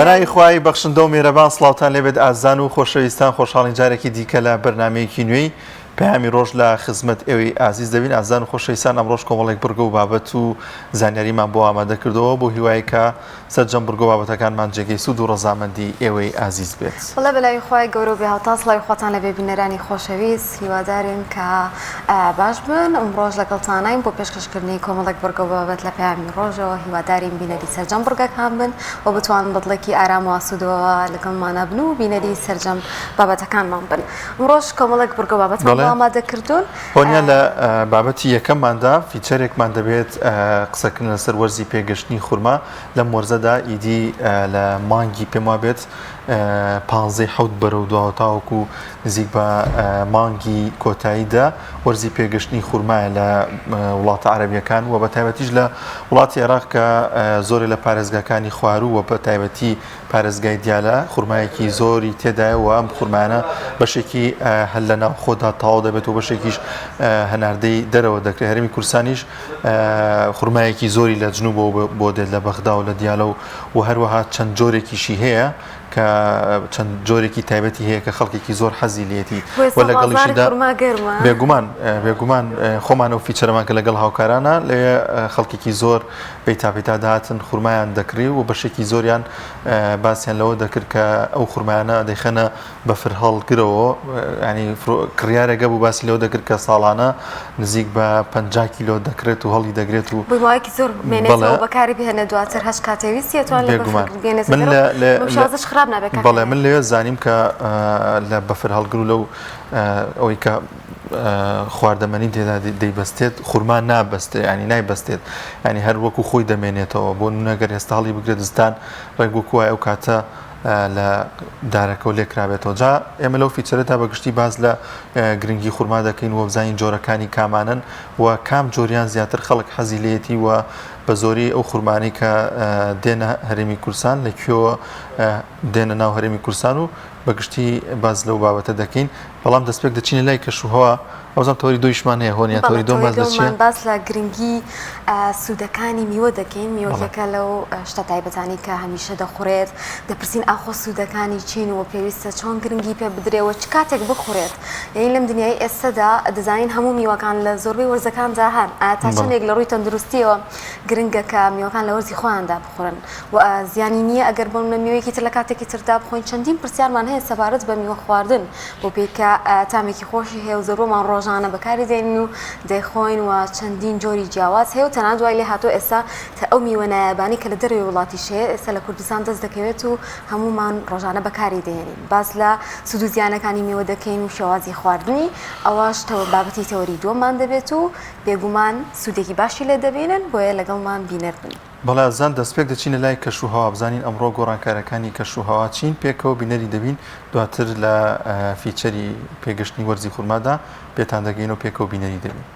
بەنای خوای بەخشندە و میێرەبان سڵاوتان لێبێت ئازان و خۆشەویستان خۆشحاڵین جارێکی دیکە لە بەرنامەیەکی نوێی پەیامی ڕۆژ لە خزمەت ئێوەی ئازیز دەبین ئازان و خۆشەویستان ئەمڕۆژ کۆمەڵێک بڕگە و بابەت و زانیاریمان بۆ ئامادە کردەوە بۆ هیوای کە سەرجەم بڕگە و بابەتەکانمان جێگەی سوود و ڕەزامەندی ئێوەی ئازیز بێت. وڵا بەلای خوای گەورە و بێهاوتا سڵاوی خۆتان لەبێ بینەرانی خۆشەویست هیوادارین کە باش بن ئەمڕۆژ لەگەڵتانین بۆ پێشکەشکردنی کۆمەڵێک بڕگە و بابەت لە پەیامی ڕۆژەوە هیوادارین بینەری سەرجەم بڕگەکان بن و بتوانن بەدڵێکی ئارام و ئاسوودەوە لەگەڵمانە بن و بینەری سەرجەم بابەتەکانمان بن. ئەمڕۆژ کۆمەڵێک بڕگە و بابەتمان بۆ ئامادە کردوون. هۆنیان لە بابەتی یەکەمماندا فیچەرێکمان دەبێت قسەکردن لەسەر وەرزی پێگەشتنی خورما لەم وەرزەدا ئیدی لە مانگی پێم وا بێت 15 بەرەو دواوە تاوەکو نزیک بە مانگی کۆتاییدا وەرزی پێگەشتنی خورمایە لە وڵاتە عەرەبیەکان و بە تایبەتیش لە وڵاتی عێراق کە زۆرێک لە پارێزگاکانی خواروو و بە تایبەتی پارێزگای دیالە خورمایەکی زۆری تێدایە و ئەم خورمانە بەشێکی هەل لە ناو خۆدا تاوا دەبێت و بەشێکیش هەناردەی دەرەوە دەکرێت. هەرێمی کوردستانیش خورمایەکی زۆری لە جنوبەوە بۆ دێت لە بەغدا و لە دیالە و هەروەها چەند جۆرێکیشی هەیە کە چەند جۆرێکی تایبەتی هەیە کە خەڵکێکی زۆر حەزی لێتی و لەگەڵیشدا بێگومان خۆمان و فیچەرەمان کە لەگەڵ هاوکارانە لێ خەڵکێکی زۆر بەیتاپیتا داهاتن خورمایان دەکری و بەشێکی زۆریان باسییان لەوە دەکرد کە ئەو خورمایانە دەیخەنە بەفر هەڵگرەوە ینی کڕیارێگە بوو باسی لەوە دەکرد کە ساڵانە نزیک بە 50 کیلۆ دەکرێت و هەڵی دەگرێت و بۆماوەیەکی زۆر مێنێتەوە بەکاری بهێنە دواتر هەش کاتەویستیەوان لە بەڵێ من لێ زانیم کە لە بەفر هەڵگر و لەو ئەوەی کە خواردەمەنی تێدا دەیبەستێت خورما نابەستێت ینی نایبەستێت ینی هەر وەکو خۆی دەمێنێتەوە بۆ نەگەر ئێستا هەڵی بگرێت دستان ڕێک وەکو وایە ئەو کاتە لە دارەکە و لێکرابێتەوە. جا ئێمە لەو فیچەرەتا بەگشتی باز لە گرنگی خورما دەکەین و بزانین جۆرەکانی کامانن و کام جۆریان زیاتر خەڵک حەزی لێتی و بە زۆری ئەو خورمانی کە دێنە هەرێمی کوردستان لەکوێوە دێنە ناو هەرێمی کوردستان و بەگشتی باز لەو بابەتە دەکەین. بەڵام دەستپێک دەچینە لای کەشوهەوە ئەوزان تۆری دۆیشمان هەیە هۆنیان تۆری دۆم باز دەچێت باس لە گرنگی سوودەکانی میوە دەکەین. میوەکە لەو شتە تایبەتانی کە هەمیشە دەخورێت دەپرسین ئاخۆ سوودەکانی چین و پێویستە چۆن گرنگی پێ بدرێەوە چ کاتێک بخورێت. یعنی لەم دنیای ئێستادا دەزانین هەموو میوەکان لە زۆربەی وەرزەکاندا هەن تا چەندێک لە ڕووی تەندروستیەوە گرنگە کە میوەکان لە وەرزی خۆیاندا بخورن و زیانی نییە ئەگەر بۆ میوەیەکی تر لە کاتێکی تردا بخۆین. چەندین پرسیارمان هەیە سەبارەت بە میوە خواردن بۆ پێکە تامێکی خۆشی هەیە و زۆربەمان ڕۆژانە بەکاری دێنین و دەیخۆین و چەندین جۆری جیاواز هەیە و تەنها دوای لێ هاتۆ ئێستا ئەو میوە نایابانی کە لە دەروی وڵاتیش هەیە ئێستا لە کوردستان دەست دەکەوێت و هەمومان ڕۆژانە بەکاری دێنین. باز لە سوود و زیانەکانی میوە دەکەین و شێوازی خواردنی ئەوەش بابەتی تەوەری دووەممان دەبێت و بێگومان سوودێکی باشی لێ دەبێنن بۆیە لەگەڵمان بینەر بن. بەڵێ زان دەستپێک دەچینە لای کەشوهەوا بزانین ئەمڕۆ گۆڕانکارەکانی کەشوهەوا چین پێکەوە بینەری دەبین دواتر لە فیچەری پێگەشتنی وەرزی خورمادا پێتان دەگەین و پێکەوە بینەری دەبین.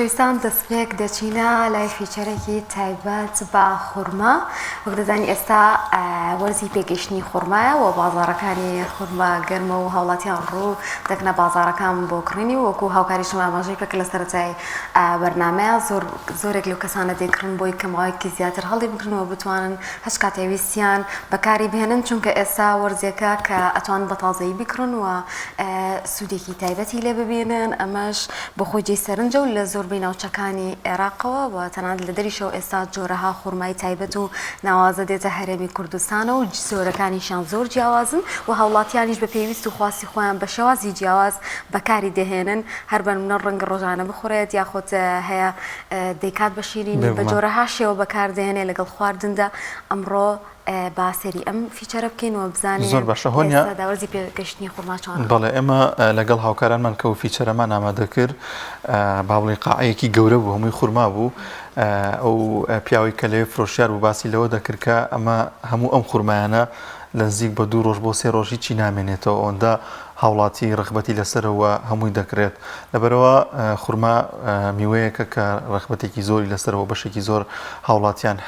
خۆشەویستان دەستپێک دەچینە لای فیچەرێکی تایبەت بە خوورما وەک دەزانی ئێستا وەرزی پێگەشتنی خوورمایە و بازاڕەکانی خوورما گەرمە و هاوڵاتیان ڕوو دەکەنە بازاڕەکان بۆ کڕینی وەکو هاوکاری شما ئاماژەی کە لە سەرەتای بەرنامەیە زۆرێک لەو کەسانە دەیکڕن بۆی کەماوەیەکی زیاتر هەڵی بگرنەوە بتوانن هەچ کاتێویستیان بەکاری بهێنن چونکە ئێستا وەرزێکە کە ئەتوان بە تازایی بکڕن و سوودێکی تایبەتی لێ ببینن ئەمەش بۆ خۆی جێی سەرنجە و لە زۆربەی ناوچەکانی عێراقەوە و تەنانەت لە دەریشەوە ئێستا جۆرەها خوورمای تایبەت و ناوازە دێتە هەرێمی کوردستانە و زۆرەکانیشان زۆر جیاوازن و هاوڵاتیانیش بە پێویست و خواستی خۆیان بە شێوازی جیاواز بەکاری دەهێنن هەر بەنمونە ڕەنگە ڕۆژانە بخورێت یاخۆت هەیە دەیکات بە شیرینی بە جۆرەها شێوە بەکاردێنێ لەگەڵ خواردندا ئەمڕۆ باسەری ئەم فیچەرە بکەینەوە بزانین زۆر باشە هۆنیا داوەرزی پێگەشتنی خوورما چۆنە. بەڵێ ئێمە لەگەڵ هاوکارانمان کە و فیچەرەمان ئامادە کرد با بڵێ قاعەیەکی گەورە بوو هەمووی خوورما بوو ئەو پیاوەی کە لەوێ فرۆشیار بوو باسی لەوە دەکرد کە ئەمە هەموو ئەم خوورمایانە لە نزیک بە 2 ڕۆژ بۆ 3 ڕۆژی چی نامێنێتەوە ئەوەندا هاوڵاتی ڕغبەتی لەسەرەوە هەمووی دەکرێت لەبەرەوە خوورما میوەیەکە کە ڕغبەتێکی زۆری لەسەرەوە بەشێکی زۆر هاوڵاتیان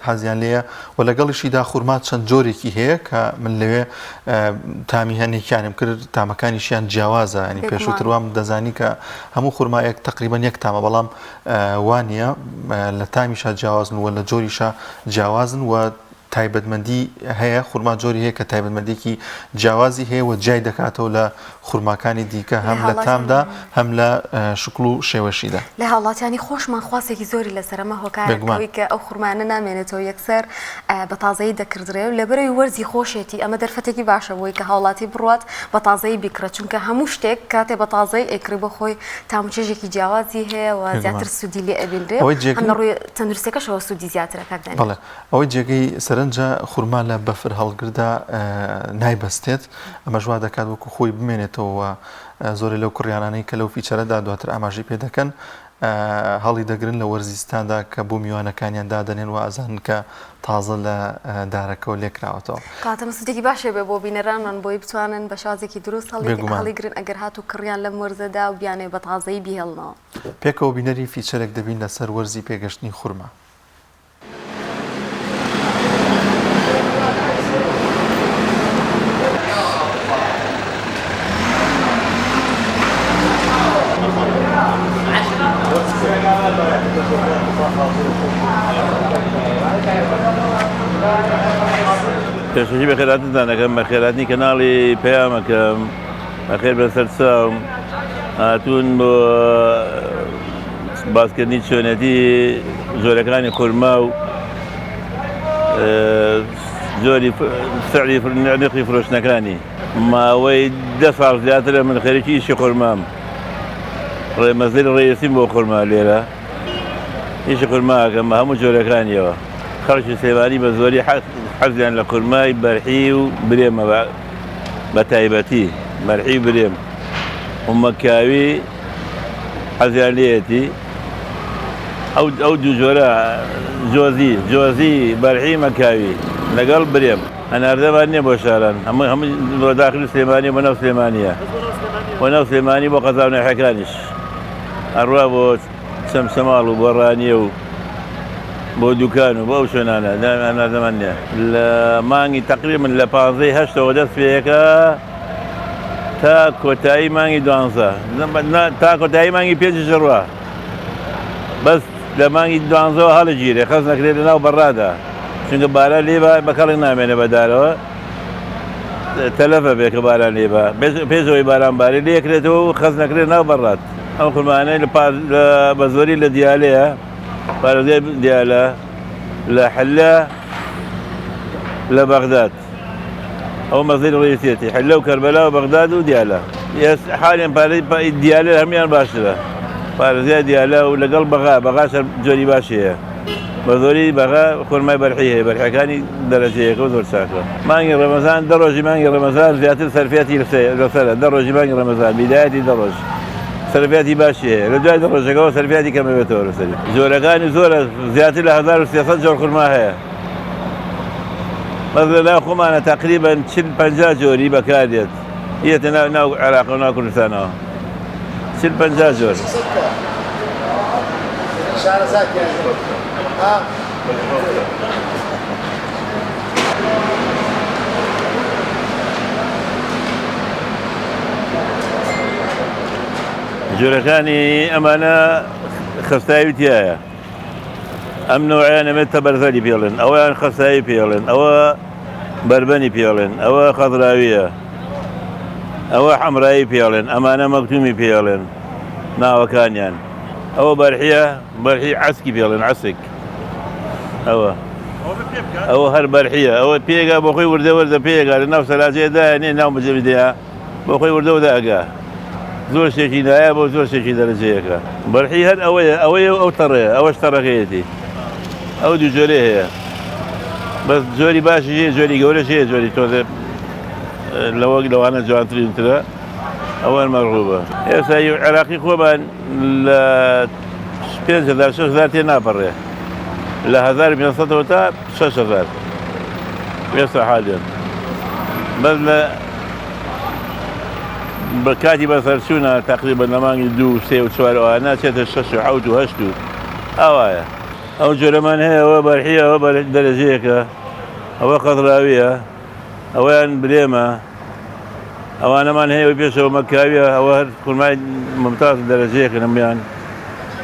حەزیان لێیە و لەگەڵیشیدا خوورما چەند جۆرێکی هەیە کە من لەوێ تامی هەنێکیانم کرد تامەکانیشیان جیاوازە ینی پێشووتر وام دەزانی کە هەموو خوورمایەک تقریبان یەک تامە بەڵام وانە لە تامیشە جیاوازن و لە جۆریشە جیاوازن و تایبەتمەندی هەیە خوورما جۆری هەیە کە تایبەتمەندێکی جیاوازی هەیە و جای دەکاتەوە لە خوورماکانی دیکە هەم لە تامدا هەم لە شکل و شێوەشیدا لە هاوڵاتیانی خۆشمان خواستێکی زۆری لەسەرمە هۆکارەوەی کە ئەو خوورمانە نامێنێتەوە یەکسەر بە تازایی دەکردرێ و لەبەرەوەی وەرزی خۆشێتی ئەمە دەرفەتێکی باشە بۆی کە هاوڵاتی بڕات بە تازایی بیکرە چونکە هەموو شتێک کاتێ بە تازایی ئەیکری بە خۆی تاموچێژێکی جیاوازی هەیە و زیاتر سوودی لێ ئەبینرێ هەم لە ڕووی تەندروستەکەشەوە سوودی زیاترەکە بەڵێ ئەوەی جێگەی سەرنجە خوورما لە بەفر هەڵگردا نایبەستێت ئەمە ژوا دەکات وەکو خۆی بمێنێتەوە زۆری لەو کوڕیانانەی کە لەو فیچەرەدا دواتر ئاماژەی پێ دەکەن هەڵی دەگرن لە وەرزیستاندا کە بۆ میوانەکانیان دادەنێن و ئازان کە تازە لە دارەکەەوە لێکراوەتەوە کاتەمە سوودێکی باشێ بێ بۆ بینەرانمان بۆی بتوانن بە شازێکی دروست هەڵیگرن ئەگەر هات و کڕیان لەم وەرزەدا و بیانێ بە تازایی بیهێڵنەوە پێکەوە بینەری فیچەرێک دەبین لەسەر وەرزی پێگەشتنی خوورما. پێشەکی بە خێراتتان دەکەم بە خێراتنی کەناڵی پەیامەکەم بەخێر بەسەر چاوم هاتوون بۆ باسکردنی چۆنێتی زۆرەکانی خوورما و زۆری سعری نرخی فرۆشتنەکانی ماوەی 10 ساڵ زیاترە من خەریکی ئیشی خوورمام ڕێمەزەری ڕێیەسیم بۆ خوورما لێرە ئیشی خوورماکەم بە هەموو جۆرەکانیەوە خەڵکی سلێمانی بە زۆری حەزیان لە خوورمای بەرحی و برێمە بە تایبەتی بەرحی و برێم و مەکاوی حەزیان لێیەتی ئەو دوو جۆرە جۆزی بەرحی مەکاوی لەگەڵ برێم هەناردەمان نییە بۆ شاران هەموو بۆ داخلی سلێمانی بۆ ناو سلێمانیە بۆ ناو سلێمانی بۆ قەزاونەحەکانیش هەروە بۆ چەمسەماڵ و بۆ ڕانیە و بۆ دوکان و بۆ ئەو شوێنانە ناردەمان نییە لە مانگی تقریبا لە 15 دەست پێیەکە تا کۆتایی مانگی 12 تا کۆتایی مانگی 5 ژەڕوا بەس لە مانگی 12 هەڵەگیرێ خەز نەکرێت لە ناو بەڕادا چونکە باران لێبە بە کەڵک نامێنێ بەدارەوە تەلەفە بێ کە باران لێبە پێشەوەی بارانباری لێکرێتەوە و خەز نەکرێت ناو بەڕات ئەم خوورمانەی بە زۆری لە دیالەیە پارێزگای دیالە لە حەلە لە بەغداد ئەو مەزەری ڕێیەتی حەلە و کەربەلا و بەغداد و دیالە حالیان پارەی دیالە هەمیان باشترە پارێزگای دیالە و لەگەڵ بەغاش جۆری باشیەیە بە زۆری بەغا خوورمای بەرحی هەیە بەرحەکانی دەرەجەیەکە و زۆر چاکە مانگی ڕەمەزان 10 ڕۆژی مانگی ڕەمەزان زیاتر سەرفێتی لەسەرە 10 ڕۆژی مانگی ڕەمەزان بیدایەتی 10 ڕۆژ سەرفێتی باشی هەیە لە دوای 10 ڕۆژەکەەوە سەرفێتی کەمەبێتەوە لەسەری جۆرەکانی زۆرە زیاتر لە 1300 جۆر خوورما هەیە بەس لە لای خۆمانە تقریبا 40-50 جۆری بەکاردێت هەیەتە ناو عێراق و ناو کوردستانەوە 40-50 جۆر جۆرەکانی ئەمانە خستاوی تایە ئەم نوعیان ئەمە تەبەرزەلی پێڵێن ئەویان خستایی پێڵێن ئەوە بربەنی پێڵێن ئەوە خەضراویە ئەوە حەمرایی پێڵێن ئەمانە مەکتومی پێڵێن ناوەکانیان ئەوە بەرحی عسکی پێڵێن عسک ئەوە هەر بەرحیە ئەوە پێگا بۆ خۆی وردە پێگا لە ناو سەلاجەیەدا نێ ناو مجەمیدەیە بۆ خۆی وردەوەدا ئەگا زۆر شتێکی دایە بۆ زۆر شتێکی دەرەجەیەەکە بەرحی هەر ئەوەیە ئەو تەڕەیە ئەوەش تەڕەکەیەتی ئەو دوو جۆرە هەیە بەس جۆری باشی هەیە جۆری گەورەش هەیە جۆری تۆزێ لەوەک لەوانە جوانترینترە ئەوان مەڕوبە ئێستا عێراقی خۆمان لە 5,000 تێ ناپەڕێ لە 1500 تا 6,000 ئێستا حالیان بەس لە بە کاتی بەسەرچوونە تقریبا لە مانگی 2 3 و 4 ئەوانە چێتە 6 و 7 و 8 ئەوایە ئەو جۆرەمان هەیە ئەوە بەرحیە ئەوە دەرەجەیەکە ئەوە خەضراویە ئەویان برێمە ئەوانەمان هەیە پێشەوە مەکاویە ئەوە هەر خورمای ممتاز دەرەجەیەکە نمیان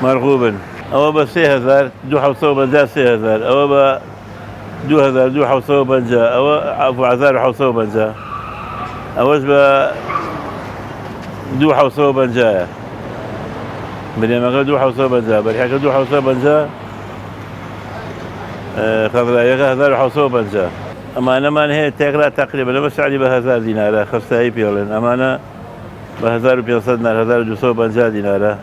مەرغوبن ئەوە بە 3,750 3,000 ئەوە بە 2,750 ئەوە 1,750 ئەوەش بە 2,750 برێمەکە 2,750 بەرحەکە 2,750 خەضرایەکە 1,750 ئەمانەمان هەیە تێکرا تقریبا لەمە سعدی بە 1,000 دینارە خستایی پێڵێن ئەمانە بە 1,500 دینار 1,250 دینارە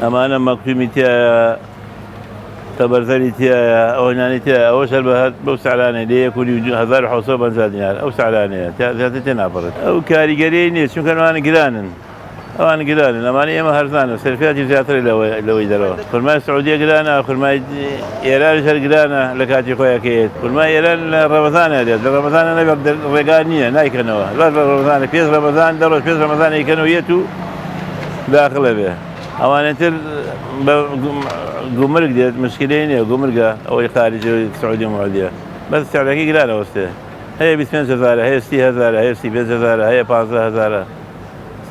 ئەمانە مەکتومی تایە تەبەرزەلی تایە ئەوەنانی تایە ئەوەش هەر بەو سعرانەیە لە 1,750 دینار ئەو سعرانەیە زیاتر تێ ناپەڕێت ئەو کاریگەری نییە چونکە ئەوانە گرانن ئەمانە ئێمە هەرزانە سەرفیاتی زیاتر لەوەی دەرەوە خورمای سعودیە گرانە خورمای ئێرانیش هەر گرانە لە کاتی خۆیەکەیت خورمای ئێران لە ڕەمەزانە دێت لە ڕەمەزانە نەبێت ڕێگان نییە نایکەنەوە لەس لە ڕەمەزانە پێش ڕەمەزان دەڕۆژ پێش ڕەمەزانە یکەنەوە یەت و داخڵە بێ ئەوانەتر بە گومرگ دێت مشکلەی نییە گومرگە ئەوەی خارجی سعودی معودیە بەس سعرەکەی گرانە وەستێ هەیە 25,000 هەیە 30,000 هەیە 35,000 هەیە 15,000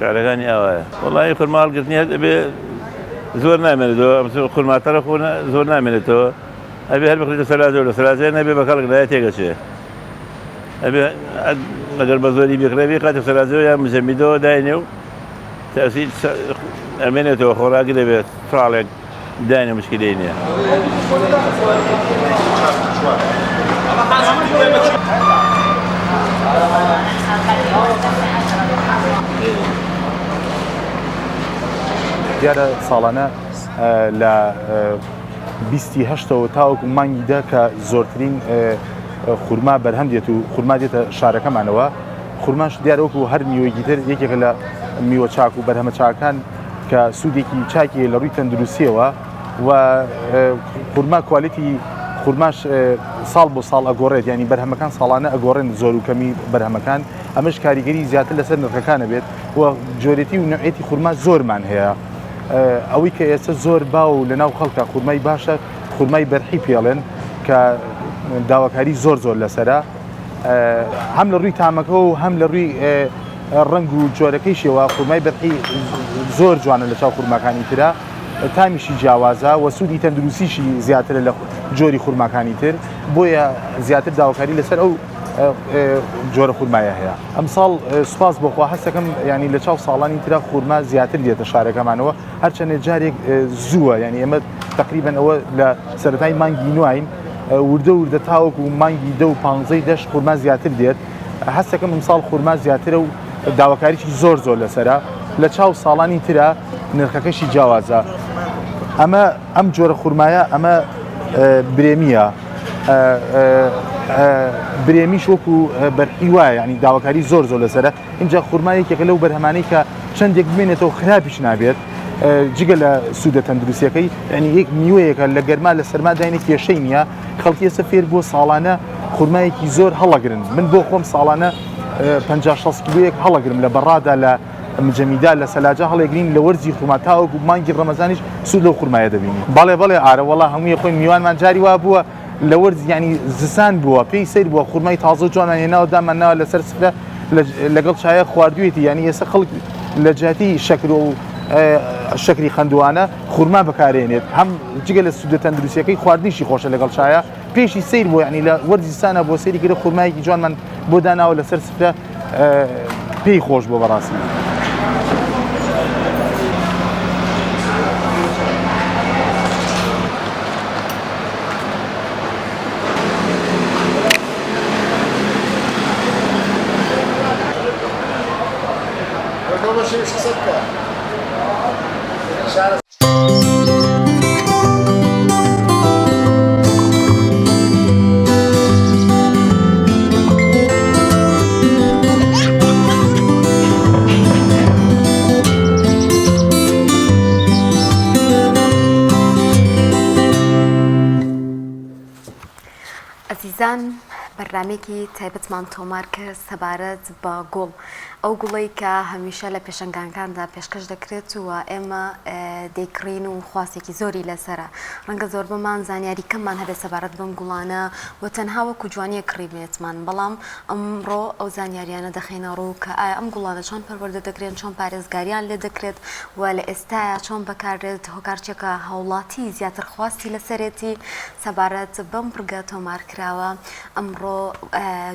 سعرەکانی ئەوایە وەڵی خورماڵگرتنی هەر ئەبێ زۆر نامێنێتەوە خورماتەرە خۆنە زۆر نامێنێتەوە ئەبێ هەر بخریتە سەلاجەوە لە سەلاجەیە نەبێ بە کەڵک لایە تێگەچێ ئەبێ ئەگەر بە زۆری بخرێبی قاتە سەلاجەوە یان مجەمیدەوە داینێ و تەسی ئەمێنێتەوە خۆراکی دەبێت ساڵێک داینێ مشکلەی نییە دیارە ساڵانە لە 28ەوە تاوەکو مانگی دا کە زۆرترین خورما بەرهەم دێت و خورما دێتە شارەکەمانەوە خورماش دیارەوەکو هەر میوەیەکی تر یەکێکە لە میوە چاک و بەرهەمە چاکان کە سوودێکی چاکی لە ڕووی تەندروستیەوە و خورما کوالیتی خورماش ساڵ بۆ ساڵ ئەگۆڕێت ینی بەرهەمەکان ساڵانە ئەگۆڕێن زۆر و کەمی بەرهەمەکان ئەمەش کاریگەری زیاتر لەسەر نرخەکانە بێت و جۆرێتی و نوعێتی خورما زۆرمان هەیە ئەوەی کە ئێستا زۆر باو لە ناو خەڵکە خورمای باشە خورمای بەرحی پێڵێن کە داواکاری زۆر لەسرە هەم لە ڕووی تامەکە و هەم لە ڕووی ڕنگ و جۆرەکەیشەوە خورمای بەرحی زۆر جوانە لە چاو خورماکانی ترە تامیشی جیاوازە و سوودی تەندروستیشی زیاترە لە جۆری خورماکانی تر بۆیە زیاتر داواکاری لەسەر ئەو جۆرە خورمایە هەیە ئەم ساڵ سوپاس بۆخوا هەستەکەم ینی لە چاو ساڵانی ترە خورما زیاتر دێتە شارەکەمانەوە هەرچەندە جارێک زووە ینی ئەمە تقریبەن ئەوە لە سەرەتای مانگی نوین وردە تاوەکو و مانگی 10 و 15 دەشت خورما زیاتر دێت هەستەکەم ئەمساڵ خورما زیاترە و داواکاریی زۆر لەسرە لە چاو ساڵانی ترە نرخەکەشی جیاوازە ئەم جۆرە خورمایە ئەمە برێمیە برێمیش وەکو بەرحی وایە ینی داواکاری زۆر لەسرە اینجا خورمایەکێکە لەو بەرهەمانەی کە چەندێک بمێنێتەوە خراپیش نابێت جگە لە سوودە تەندروستیەکەی ینی یەک میوەیەکە لە گەرما لە سەرما داینێ کێشەی نییە خەڵکی ئێستا فێر بۆ ساڵانە خورمایەکی زۆر هەڵەگرن من بۆ خۆم ساڵانە 50-60 کیلۆیەک هەڵەگرم لە بەڕادا مجەمیدا لە سەلاجە هەڵێگرین لە وەرزی خورما تاوەکو مانگی ڕەمەزانیش سوود لەو خورمایە دەبینی. بەڵێ ئارە وەڵا هەمووی خۆی میوانمان جاری وا بووە لە وەرز ینی زستان بووە پێی سەیر بووە خورمای تازە جوانان هێناوە دامانناوە لەسەر سفرە لەگەڵ چایە خواردوێتی ینی ئێستا خەڵک لە جاتی شەکر و شەکری خەندوانە خورما بەکارێنێت هەم جگە لە سوودە تەندروستیەکەی خواردنیشی خۆشە لەگەڵ چایە پێشی سیر بۆ ینی لە وەرزستانە بۆ سەیری گرە خورمایەکی جوانمان بۆ داناوە لەسەر سفرە پێی خۆش بۆ بەڕاستی. عزیزان بەرنامێکی تایبەتمان تۆمار کرد سەبارەت بە گوڵ ئەو گوڵەی کە هەمیشە لە پێشنگانکاندا پێشکەش دەکرێت و ئێمە دەیکڕین و خواسێکی زۆری لەسرە ڕەنگە زۆر بمان زانیاری کەممان هەبێت سەبارەت بەم گوڵانە و تەنها وەکو جوانیە کڕیبێتمان بەڵام ئەمڕۆ ئەو زانیاریانە دەخینە ڕوو کە ئایا ئەم گوڵانە چۆن پەروەردە دەکرێن چۆن پارێزگاریان لێ دەکرێت و لە ئێستاە چۆن بەکارێت هۆکارچێکە هاوڵاتی زیاتر خواستی لەسەرێتی سەبارەت بەم پرگە تۆمار کراوە ئەمڕۆ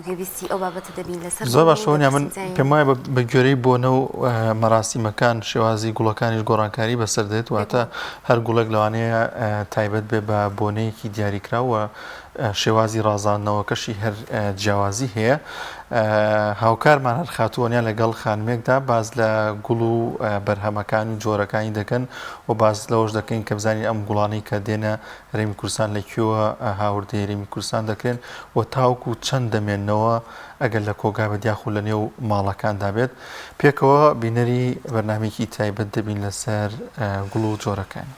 گوێویستی ئەو بابەتە دەبین لەسەر زۆر باشەوە من پێم وایە بە گوێرەی بۆنە و مەراسیمەکان شێوازی گوڵەکانیش گۆڕانکاری بەسەردێت واتە هەر گوڵێک لەوانەیە تایبەت بێ بە بۆنەیەکی دیاریکراوە شێوازی ڕازاندنەوەکەشی هەر جیاوازی هەیە هاوکارمان هەر خاتووەنیان لەگەڵ خانمێکدا باز لە گوڵ و بەرهەمەکان و جۆرەکانی دەکەن و باز لەوەش دەکەین کە بزانین ئەم گوڵانەی کە دێنە هەرێمی کوردستان لەکوێوە هاوردەی هەرێمی کوردستان دەکرێن و تاوکو چەند دەمێننەوە ئەگەر لە کۆگا بەدیاخ و لە نێو ماڵەکاندا بێت پێکەوە بینەری بەرنامێکی تایبەت دەبین لەسەر گوڵ و جۆرەکانی.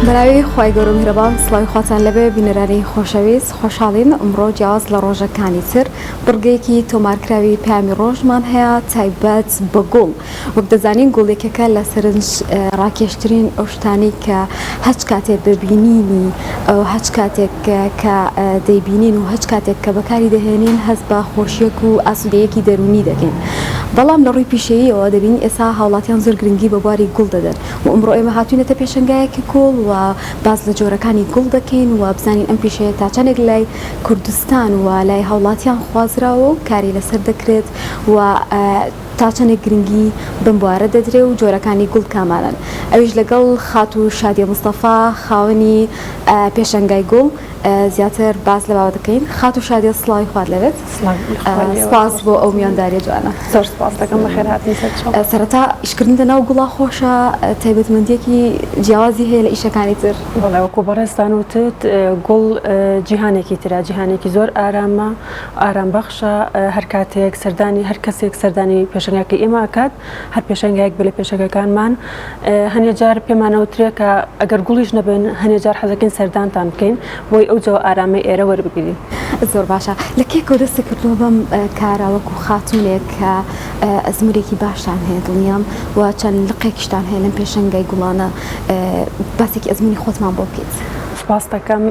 بەراوی خی گەورە میهرەبان سڵاوی خواتان لەبێ بینەرانی خۆشەویست خۆشحاڵین ئەمڕۆ جیاواز لە ڕۆژەکانی تر بڕگەیەکی تۆمارکراوی پامی ڕۆژمان هەیە تایبەت بە گوڵ وەک دەزانین گوڵێکەکە لە سەرنج ڕاکێشترین ئەو شتانی کە هەچ کاتێک ببینینی ئەو هەچ کاتێک کە دەیبینین و هەچ کاتێک کە بەکاری دەهێنین هەست بە خۆشیەک و ئاسوودەیەکی دەرونی دەکەین بەڵام لە ڕووی پیشەیەوە دەبین ئێستا هاوڵاتیان زۆر گرنگی بە بواری گوڵ دەدەن و ئەمڕۆ ئێمە هاتوینەتە پێشنگایەکی کۆڵ و باز لە جۆرەکانی گوڵ دەکەین و بزانین ئەم پیشەیە تا چەندێک لای کوردستان و لای هاوڵاتیان خوازراوە و کاری لەسەر دەکرێت و تا چەندێک گرنگی بم بوارە دەدرێ و جۆرەکانی گوڵ کامانن ئەویش لەگەڵ خات و شادیە مستەفا خاوەنی پێشەنگای گوڵ زیاتر باز لە باوە دەکەین خات و شادیە سڵاوی خوارد لەوێت سپاس بۆ ئەو میوانداریە جوانە زۆر سپاس دەکەم بەخێر هاتین سەرەتا ئیشکردن لەناو گوڵا خۆشە تایبەتمەندیەکی جیاوازی هەیە لە ئیشەکانی تر بەڵێ وەکو بەڕێستان وتت گوڵ جیهانێکی ترا جیهانێکی زۆر ئارامە ئارام بەخشە هەر کاتێک سەردانی هەر کەسێک سەردانی پێشنگاکە ئێمە ئاکات هەر پێشنگایەک بە لە پێشەکەکانمان هەنێ جار پێمانەوترێت کە ئەگەر گوڵیش نەبن هەنێ جار حەزەکەین سەردانتان بکەین بۆی ئەو جەوە ئارامەی ئێرە وەربگرین زۆر باشە لە کێکەوە دەستی کردووە بەم کارە وەکو خاتونێک کە ئەزمورێکی باشتان هەیە دڵنیام و چەند لقێکیشتان هەیە لەم پێشەنگای گوڵانە باسێکی ئەزموری خۆتمان بۆ بکەیت سپاس دەکەم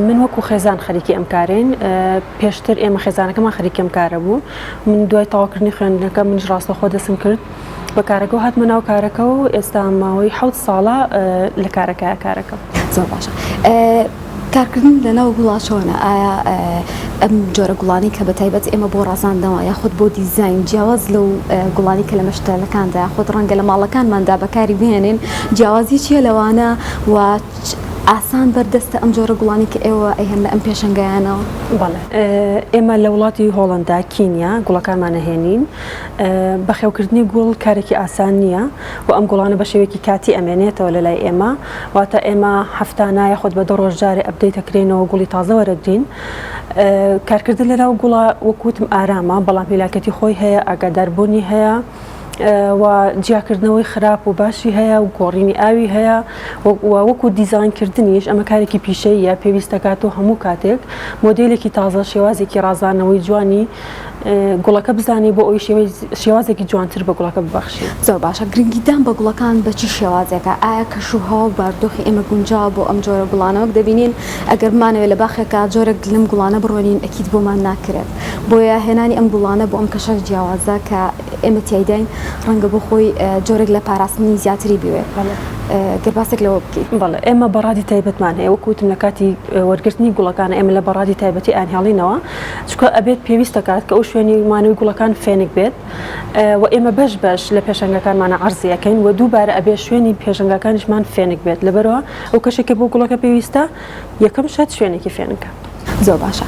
من وەکو خێزان خەریکی ئەم کارین پێشتر ئێمە خێزانەکەمان خەریکی ئەم کارە بوو من دوای تەواوکردنی خوێندنەکە منیش ڕاستەخۆ دەستم کرد بە کارەکە و هاتمە ناو کارەکە و ئێستا ماوەی 7 ساڵە لە کارەکە زۆر باشە کارکردن لەناو گوڵا چۆنە ئایا ئەم جۆرە گوڵانی کە بە تایبەت ئێمە بۆ ڕازاندنەوە یاخود بۆ دیزاین جیاواز لەو گوڵانی کە لە مەشتەلەکاندا یاخود ڕەنگە لە ماڵەکانماندا بەکاری بهێنین جیاوازی چیە لەوانە و ئاسان بەردەستە ئەم جۆرە گوڵانی کە ئێوە ئەیهێن لە ئەم پێشەنگایانەوە بەڵێ ئێمە لە وڵاتی هۆڵندا کینیا گوڵەکانمانە هێنین بەخێوکردنی گوڵ کارێکی ئاسان نییە و ئەم گوڵانە بە شێوەیەکی کاتی ئەمێنێتەوە لە لای ئێمە واتە ئێمە هەفتانە یاخود بە 2 ڕۆژ جارێ ئەپدەیت دەکرێنەوە گوڵی تازە وەرەگرین کارکردن لەناو گوڵە وەکوتم ئارامە بەڵام هیلاکەتی خۆی هەیە ئاگاداربوونی هەیە و جیاکردنەوەی خراپ و باشی هەیە و گۆڕینی ئاوی هەیە وەکو دیزاینکردنیش ئەمە کارێکی پیشەیە پێویستەکات و هەموو کاتێک مۆدلێکی تازە شێوازێکی ڕازانەوەی جوانی گوڵەکە بزانێ بۆ ئەوی شێوازێکی جوانتر بە گوڵەکە ببەخشی. زۆر باشە. گرنگیدان بە گوڵەکان بە چی شێوازێکە؟ ئایا کەشوهەوا و باردۆخی ئێمە گونجاو بۆ ئەم جۆرە گوڵانەوە دەبینین ئەگەر بمانەوێت لە باخێکا جۆرێک لەم گوڵانە بڕۆنین ئەکید بۆمان ناکرێت بۆیە هێنانی ئەم گوڵانە بۆ ئەم کەشە جیاوازە کە ئێمە تیایداین ڕەنگە بۆ خۆی جۆرێک لە پاراستنی زیاتری بوێت. گەرباسێک لەوە بکەیت. بەڵێ ئێمە بەڕادی تایبەتمان هەیە وەکوتم لە کاتی وەرگرتنی گوڵەکانە ئێمە لە بەڕادی تایبەتی ئاهێڵینەوە چکە ئەبێت پێویستە کات کە ئەو شوێنی مانەوەی گوڵەکان فێنک بێت و ئێمە بەش لە پێشەنگەکانمانە عەرزیەکەین و دووبارە ئەبێ شوێنی پێشەنگەکانیشمان فێنک بێت لەبەرەوە ئەو کەشێکە بۆ گوڵەکە پێویستە یەکەم شت شوێنێکی فێنکە. زۆر باشە.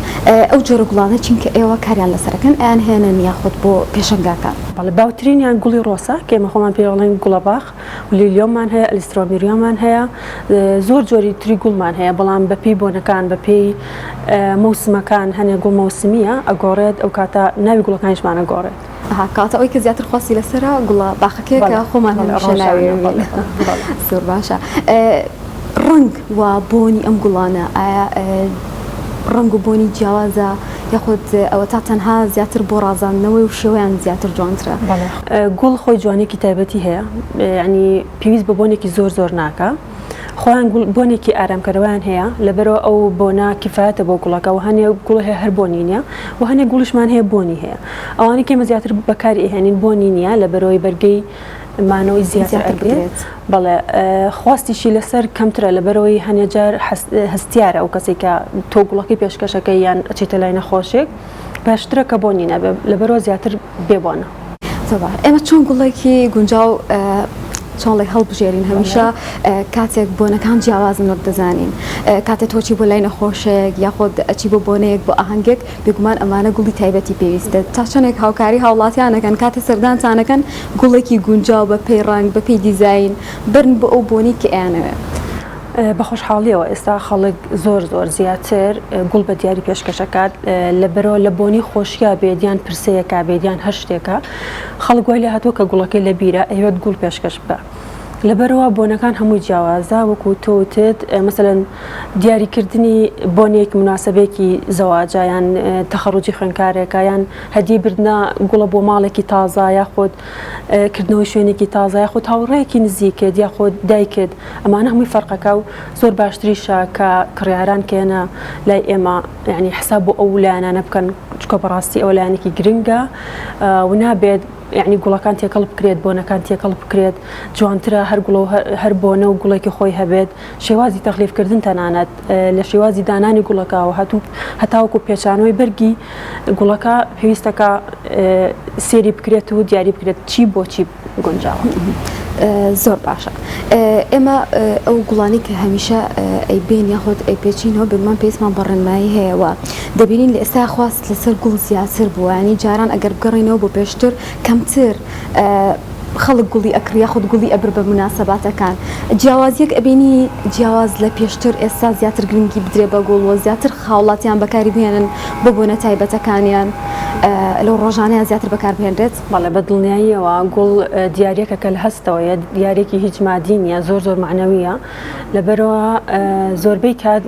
ئەو جۆرە گوڵانە چینکە ئێوە کاریان لەسەرەکەن ئەیان هێنن یاخود بۆ پێشەنگاکان؟ بەڵێ باوترینیان گوڵی ڕۆسە کە ئێمە خۆمان پێڵێن گوڵە باخ و لیلیۆمان هەیە ئەلیسترۆمیریۆمان هەیە زۆر جۆری تری گوڵمان هەیە بەڵام بەپێی بۆنەکان بەپێی مەوسمەکان هەنێ گوڵ مەوسمیە ئەگۆڕێت ئەو کاتە ناوی گوڵەکانیشمانە گۆڕێت. کاتە ئەوی کە زیاتر خۆسی لەسرە گوڵە باخەکەی کە خۆمان هەڵشەناوی. زۆر باشە. ڕنگ و بۆنی ئەم گوڵانە ئایا ڕنگ و بۆنی جیاوازە یاخود ئەوە تا تەنها زیاتر بۆ ڕازاندنەوەی و شێوەیان زیاتر جوانترە؟ گوڵ خۆی جوانێکی تایبەتی هەیە ینی پێویست بە بۆنێکی زۆر ناکە خۆیان بۆنێکی ئارامکەرەوەیان هەیە لەبەرەوە ئەو بۆنە کیفایەتە بۆ گوڵەکە و هەنێ گوڵ هەیە هەر بۆنی نییە و هەنێ گوڵشمان هەیە بۆنی هەیە ئەوانەی کێمە زیاتر بەکاری ئێهێنین بۆنی نییە لەبەرەوەی بەرگەی مانەوەی زیاتر ئەگرێت. بەڵێ خواستیشی لەسەر کەمترە لەبەرەوەی هەنێجار هەستیارە ئەو کەسێک کە تۆ گوڵەکەی پێشکەشەکەی یان ئەچێتە لای نەخۆشێک باشترە کە بۆنی نەبێ لەبەرەوە زیاتر بێبوانە. ئێمە چۆن گوڵێکی گونجاو چۆن لای هەڵبژێرین هەمیشە کاتێک بۆنەکان جیاوازن وەک دەزانین کاتێک تۆچی بۆ لای نەخۆشێک یاخۆ ئەچی بۆ بۆنەیەک بۆ ئاهەنگێک بێگومان ئەمانە گوڵی تایبەتی پێویستە تا چەندێک هاوکاری هاوڵاتیانەکەن کاتێ سەردانچانەکەن گوڵێکی گونجاو بە پێی ڕنگ بە پێی دیزاین برن بۆ ئەو بۆنی کە ئەیانەوێت. بە خۆشحاڵیەوە ئێستا خەڵک زۆر زیاتر گوڵ بە دیاری پێشکەشەکات لەبەرەوە لە بۆنی خۆشیە بێدیان پرسەیەکە بێدیان هەر شتێکە خەڵک وای لێ هاتووە کە گوڵەکەی لە بیرە ئەوێت گوڵ پێشکەش بە. لەبەرەوە بۆنەکان هەمووی جیاوازە وەکو تۆتت مەسەلەن دیاریکردنی بۆنێک مناسبێکی زەواجە یان تەخەڕوجی خوێندکارێکە یان هەدیە بردنە گوڵە بۆ ماڵێکی تازە یاخود کردنەوەی شوێنێکی تازە یاخود هاوڕێیەکی نزیکت یاخود دایکت ئەمانە هەمووی فەرقەکە و زۆر باشتریشە کە کڕیاران کێنە لای ئێمە یعنی حساب بۆ ئەو لایەنانە بکەن چکە بەڕاستی ئەو لایەنێکی گرنگە و نابێت یعنی گوڵەکان تێکەڵ بکرێت بۆنەکان تێکەڵ بکرێت جوانترە هەر بۆنە و گوڵێکی خۆی هەبێت شێوازی تەخلیفکردن تەنانەت لە شێوازی دانانی گوڵەکەەوە هەتاوەکو پێچانەوەی بەرگی گوڵەکە پێویستەکە سێری بکرێت و دیاری بکرێت چی بۆ چی گونجاوە. زۆر باشە. ئێمە ئەو گوڵانی کە هەمیشە ئەیبین یاخۆت ئەیپێچینەوە بگومان پێویستمان بە ڕێنمایی هەیەەوە دەبینین لە ئێستا خواست لەسەر گوڵ زیاتر بووانی جاران ئەگەر بگەڕینەوە بۆ پێشتر کەمتر خەڵک گوڵی ئەکریا خودت گوڵی ئەبر بە مناسەباتەکان جیاوازیەک ئەبینی جیاواز لە پێشتر ئێستا زیاتر گرنگی بدرێ بە گوڵ و زیاتر خاوڵاتیان بەکاری بهێنن بۆ بۆنە تایبەتەکانیان لەو ڕۆژانەیە زیاتر بەکاربهێنرێت. بەڵێ بە دڵنیاییەوە گوڵ دیارێکە کە لە هەستەوەیە دیارێکی هیچ مادی نیە زۆر معنەویە لەبەرەوە زۆربەی کات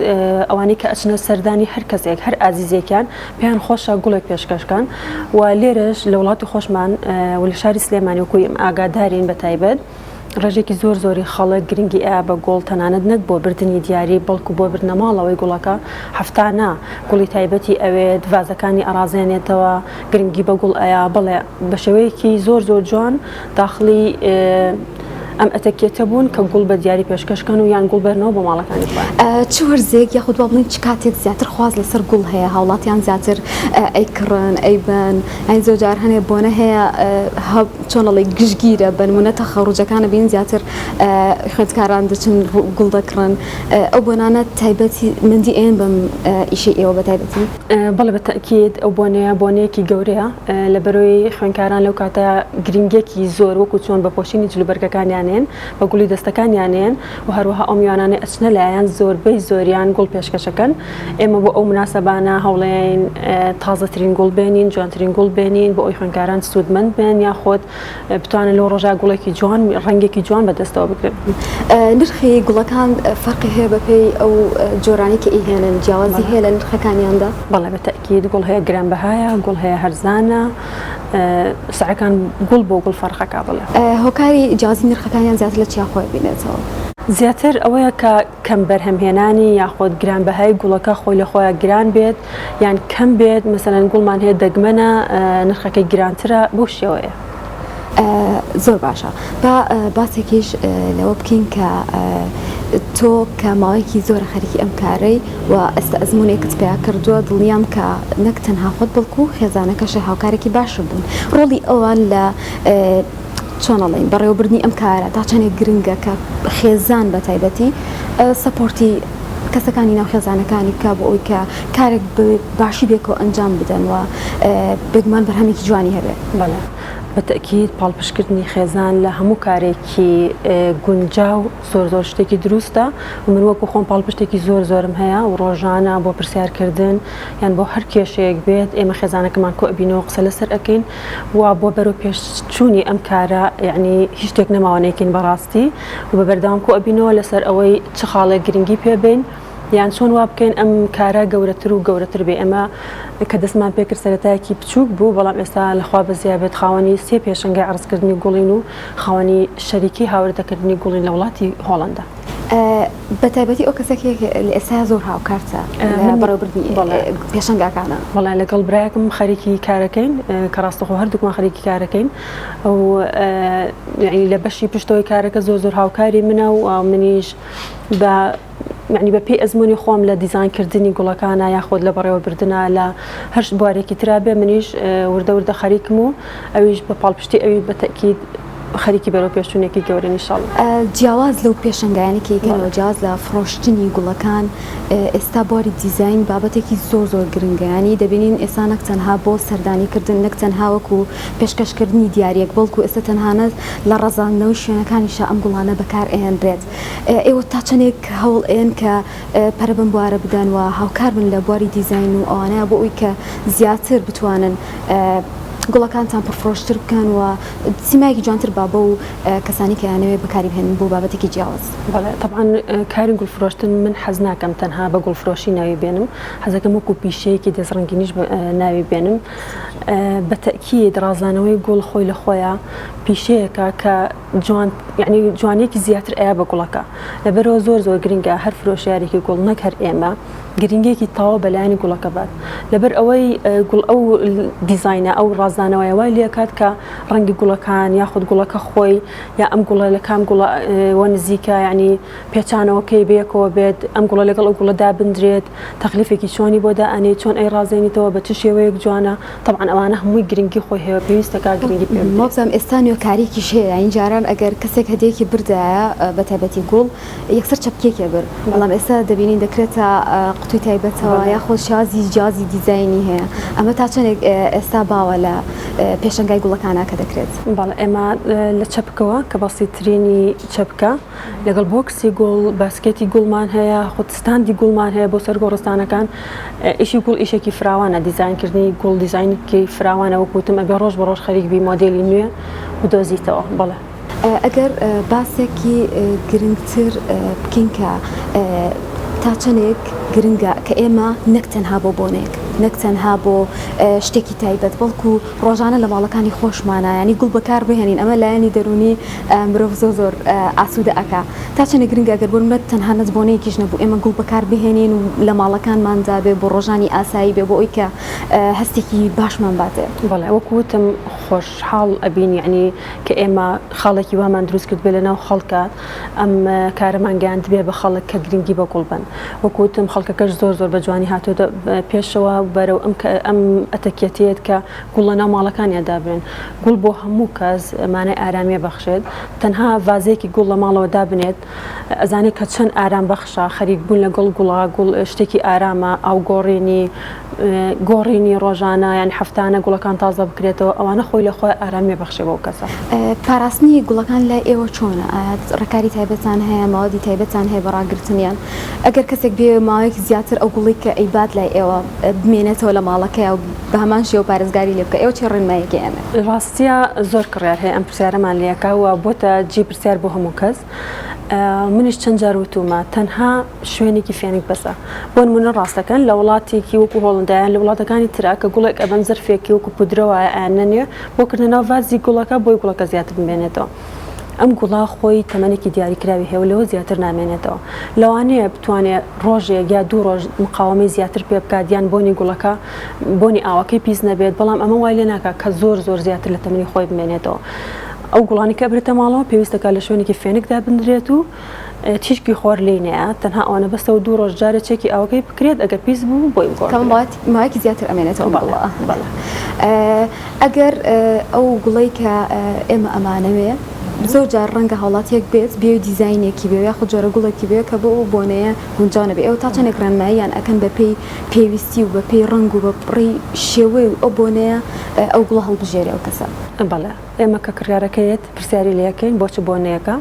ئەوانەی کە ئەچنە سەردانی هەر کەسێک هەر ئازیزێکیان پێیان خۆشە گوڵێک پێشکەشکان و لێرەش لە وڵاتی خۆشمان و لە شاری سلێمانی وکوی ئاگادارین بە تایبەت ڕێژێکی زۆری خەڵک گرنگی ئا بە گوڵ تەنانەت نەک بۆ بردننی دیاری بەڵکو بۆ بردنە ماڵەوەی گوڵەکە هەفتانە گوڵی تایبەتی ئەوێت ڤازەکانی ئەڕازێنێتەوە گرنگی بە گوڵ ئەیە بڵێ بە شێوەیەکی زۆر جوان داخلی ئەم ئەتەکێتە بوون کە گوڵ بە دیاری پێشکەشکەن و یان گوڵ بەرنەوە بۆ ماڵەکانی چ وەرزێک یاخود بڵین چ کاتێک زیاتر خواز لەسەر گوڵ هەیە هاوڵاتیان زیاتر ئەیکڕن ئەیبن ئەین زۆر جار هەنێ بۆنە هەیە چۆنەڵی گشتگیرە بنمونە تەخەڕوجەکانە بین زیاتر خوێندکاران دەچن گوڵ دەکڕن ئەو بۆنانە تایبەتی مندی ئێن بەم ئیشی ئێوە بە تایبەتی؟ بەڵێ بە تەکید ئەو بۆنەیەکی گەورەیە لەبەرەوەی خوێندکاران لەو کاتە گرنگێکی زۆر وەکو چۆن بە پۆشینی جلوبەرگەکانیان دەستەکانیان بە گوڵی دەستەکانیانێن و هەروەها ئەو میوانانە ئەچنە لایەن زۆربەی زۆریان گوڵ پێشکەشەکەن ئێمە بۆ ئەو مناسەبانە هەوڵێن تازەترین گوڵ بێنین جوانترین گوڵ بێنین بۆ ئەوی خوێندکاران سوودمەند بێن یاخۆت بتوانن لەو ڕۆژا گوڵێکی جوان ڕەنگێکی جوان بەدەستەوە بکرێن. نرخی گوڵەکان فەرقی هەیە بەپێی ئەو جۆرانی کە ئیهێنن جیاوازی هەیە لە نرخەکانیاندا؟ بەڵێ بەتەکید گوڵ هەیە گرانبەهایە گوڵ هەیە هەرزانە سعەکان گوڵ بۆ گوڵ فەرقەکە بڵێ. هۆکاری جیاوازی نرخەکانیان زیاتر لە چیا خۆی بینێتەوە؟ زیاتر ئەوەیە کە کەم بەرهەمهێنانی یاخۆت گرانبەهای گوڵەکە خۆی لە خۆیان گران بێت یان کەم بێت مەسەلەن گوڵمان هەیە دەگمەنە نرخەکەی گرانترە بۆ شێوەیە. زۆر باشە با باسێکیش لەوە بکەین کە تۆ کە ماوەیەکی زۆرە خەریکی ئەم کارەی و ئێستا ئەزمونێکت پێیا کردووە دڵنیام کە نەک تەنها خۆت بڵکو و خێزانەکەشە هاوکارێکی باشە بوون ڕۆڵی ئەوان لە چۆنەڵین بەڕێوەبردنی ئەم کارە تا چەندێک گرنگە کە خێزان بە تایبەتی سەپۆرتی کەسەکانی ناو خێزانەکانی بکە بۆ ئەوی کە کارێک باشی بێکەوە ئەنجام بدەن و بێگومان بەرهەمێکی جوانی هەبێت. بەڵێ بەتەکید پاڵپشتکردنی خێزان لە هەموو کارێکی گونجاو زۆر شتێکی دروستە و من وەکو خۆم پاڵپشتێکی زۆرم هەیە و ڕۆژانە بۆ پرسیارکردن یان بۆ هەر کێشەیەک بێت ئێمە خێزانەکەمان کۆ ئەبینەوە قسە لەسەر ئەەکەین و بۆ بەرەو پێشچوونی ئەم کارە یعنی هیچ شتێک نەماوانەیەکین بەڕاستی و بە بەردەوام کۆ ئەبینەوە لەسەر ئەوەی چ خاڵێک گرنگی پێبین یان چۆن وا بکەین ئەم کارە گەورەتر و گەورەتر بێ. ئەمە کە دەستمان پێکرد سەرەتایەکی بچووک بوو بەڵام ئێستا لەخوا بەزیابێت خاوەنی سێ پێشنگای عرضکردنی گوڵین و خاوەنی شەریکی هاوردەکردنی گوڵین لە وڵاتی هۆڵەندا. بەتایبەتی ئەو کەسێک لە ئێستا زۆر هاوکارتە بەڕێوەبردنی پێشنگاکانە. وەڵای لەگەڵ برایەکم خەریکی کارەکەین کە ڕاستەخۆ هەردووکمان خەریکی کارەکەین ئەو لە بەشی پشتەوەی کارەکە زۆر هاوکاری منە و منیش بە یعنی بە پێی ئەزمموی خۆم لە دیزاینکردنی گوڵەکانە یاخۆت لە بەڕێوەبردنە لە هەر بوارێکی ترا بێ منیش وردە خەریکم و ئەویش بە پاڵپشتی ئەوی بەتەکید خەریکی بەرەو پێشچوونێکی گەورە نیشاڵ. جیاواز لەو پێشنگایانێکی کەنەوە جیاواز لە فرۆشتنی گوڵەکان ئێستا بواری دیزاین بابەتێکی زۆر گرنگیانی دەبینین ئێستا نەک تەنها بۆ سەردانیکردن نەک تەنها وەکو پێشکەشکردنی دیارێک بەڵکو ئێستا تەنهانە لە ڕەزاندنەوەی شوێنەکانیشە ئەم گوڵانە بەکار ئێنرێت. ئێوە تا چەندێک هەوڵ ئێن کە پەرەبم بوارە بدەن و هاوکار بن لە بواری دیزاین و ئەوانەیە بۆ ئەوی کە زیاتر بتوانن گوڵەکانتان پرفرۆشتر بکەن و سیمایەکی جوانتر بابە و کەسانی کە یانەوێ بەکاری بهێنن بۆ بابەتێکی جیاواز. بەڵێ طبعاً کاری گوڵفرۆشتن من حەز ناکەم تەنها بە گوڵفرۆشی ناوی بێنم حەزەکەم وەکو پیشەیەکی دەستڕەنگینیش ناوی بێنم. بەتەکید ڕازانەوەی گوڵ خۆی لە خۆیە پیشەیەکە کە یعنی جوانێکی زیاتر ئەیە بە گوڵەکە لەبەرەوە زۆر گرنگە هەر فرۆشیارێکی گوڵ نەک هەر ئێمە گرنگێکی تاوە بەلایانی گوڵەکە بات لەبەر ئەوەی گوڵ ئەو دیزاینە ئەو ڕازانەوەی وای لێکات کە ڕەنگی گوڵەکان یاخود گوڵەکە خۆی یا ئەم گوڵە لە کام گوڵەوە نزیکە یعنی پێچانەوەکەی بەیەکەوە بێت ئەم گوڵە لەگەڵ ئەو گوڵەدا بندرێت تەکلیفێکی چۆنی بۆ دائەنێ چۆن ئەی ڕازێنیتەوە بە چ شێوەیەک جوانە طبعاً ئەوانە هەمووی گرنگی خۆی هەیە پێویستە کا گرنگی پێ مۆبزەم ئێستا نوێکاریەکیش هەیە این جاران ئەگەر کەسێک هەدەیەکی بردایە بە تایبەتی گوڵ یەکسەر چەپکێکێ بر بەڵام ئێستا دەبینین دەکرێتە قوتوی تایبەتەوە یاخۆ شازی جیازی دیزاینی هەیە ئەمە تا چەندێک ئێستا باوە لە پێشنگای گوڵەکانە کە دەکرێت. بەڵێ ئێمە لە چەپکەوە کە بەسیترینی چەپکە لەگەڵ بۆکسی گوڵ باسکێتی گوڵمان هەیە خودستاندی گوڵمان هەیە بۆ سەر گۆڕستانەکان ئیشی گوڵ ئیشێکی فراوانە دیزاینکردنی گوڵ دیزاینکی فراوانە وەکوتم ئەبێ ڕۆژ بە ڕۆژ خەریک بی مۆدێلی نوێ و دۆزیتەوە. بەڵێ ئەگەر باسێکی گرنگتر بکەین کە تا چەندێک گرنگە کە ئێمە نەک تەنها بۆ بۆنێک نەک تەنها بۆ شتێکی تایبەت بەڵکو ڕۆژانە لە ماڵەکانی خۆشمانە ینی گوڵ بەکار بهێنین ئەمە لایەنی دەرونی مرۆڤ زۆر ئاسوودە ئەکا تا چەندێک گرنگە ئەگەر بۆ نەک تەنها نەتبوونەیەکیش نەبوو ئێمە گوڵ بەکار بهێنین و لە ماڵەکانماندا بێ بۆ ڕۆژانی ئاسایی بێ بۆ ئەوی کە هەستێکی باشمان باتێ. بەڵێ وەکوتم خۆشحاڵ ئەبین یعنی کە ئێمە خاڵێکی وامان دروست کرد بێ لەناو خەڵکە ئەم کارەمان گەیاند بێ بە خەڵک کە گرنگی بە گوڵ بن وەکوتم خەڵکەکەش زۆر بە جوانی هاتووە پێشەوە بەرەو ئەم ئەتەکێتێت کە گوڵ لە ناو ماڵەکانیاندا بێن گوڵ بۆ هەموو کەس مانای ئارامیە بەخشێت تەنها ڤازەیەکی گوڵ لە ماڵەوە دابنێت ئەزانێت کە چەند ئارام بەخشە خەریک بوون لەگەڵ گوڵا گوڵ شتێکی ئارامە ئاوگۆڕێنی گۆڕینی ڕۆژانە یان هەفتانە گوڵەکان تازە بکرێتەوە ئەوانە خۆی لە خۆی ئارامی بەخشێ بۆ کەسە. پاراستنی گوڵەکان لای ئێوە چۆنە؟ ڕێکاری تایبەتان هەیە، ماوەدی تایبەتان هەیە بە ڕاگرتنیان؟ ئەگەر کەسێک بێ ماوەیەکی زیاتر ئەو گوڵی کە ئەیبات لای ئێوە بمێنێتەوە لە ماڵەکەی و بە هەمان شێوە پارێزگاری لێ بکە، ئێوە چی ڕێنماییەکی ئەمە؟ ڕاستیە زۆر کڕیار هەیە ئەم پرسیارەمان لێکاوە بۆتە جێ پرسیار بۆ هەموو کەس. منیش چەند جار وتومە تەنها شوێنێکی فێنک بەسە بۆ نمونە ڕاستەکەن لە وڵاتێکی وەکو هۆڵندایان لە وڵاتەکانی ترا کە گوڵێک ئەبەن زەرفێکی وەکو پودرەوە ئەیانەنێ بۆ کردنەوە ڤازی گوڵەکە بۆی گوڵەکە زیاتر بمێنێتەوە. ئەم گوڵا خۆی تەمەنێکی دیاریکراوی هەیە لەوە زیاتر نامێنێتەوە. لەوانەیە بتوانێت ڕۆژێک یا 2 ڕۆژ مقاومەی زیاتر پێ بکات یان بۆنی گوڵەکە بۆنی ئاوەکەی پیس نەبێت، بەڵام ئەمە وای لێ ناکات کە زۆر زیاتر لە تەمەنی خۆی بمێنێتەوە. ئەو گوڵانی کە بێتە ماڵەوە پێویستەکە لە شوێنێکی فێنکدا بندرێت و تیشکی خۆر لێ نەیە، تەنها ئەوانە بەستەوە 2 ڕۆژ جارە چێکی ئاوەکەی بکرێت ئەگەر پیس بوو بۆی ماوەیەکی زیاتر ئەمێنێتەوە. ئەگەر ئەو گوڵەی کە ئێمە ئەمانەوێ زۆر جار ڕەنگە هاوڵاتیەک بێت بێ دیزاینێکی بێ یاخود جۆرە گوڵێکی بێ کە بۆ ئەو بۆنەیە گونجاو نەبێ. ئێوە تا چەندێک ڕێنماییان ئەکەن بە پێی پێویستی و بە پێی ڕنگ و بە پڕی شێوەی ئەو بۆنەیە ئەو گوڵە هەڵبژێری ئەو کەسە؟ بەڵێ ئێمە کە کڕیارەکەیت پرسیاری لەکەین بۆچ بۆنەیەەکە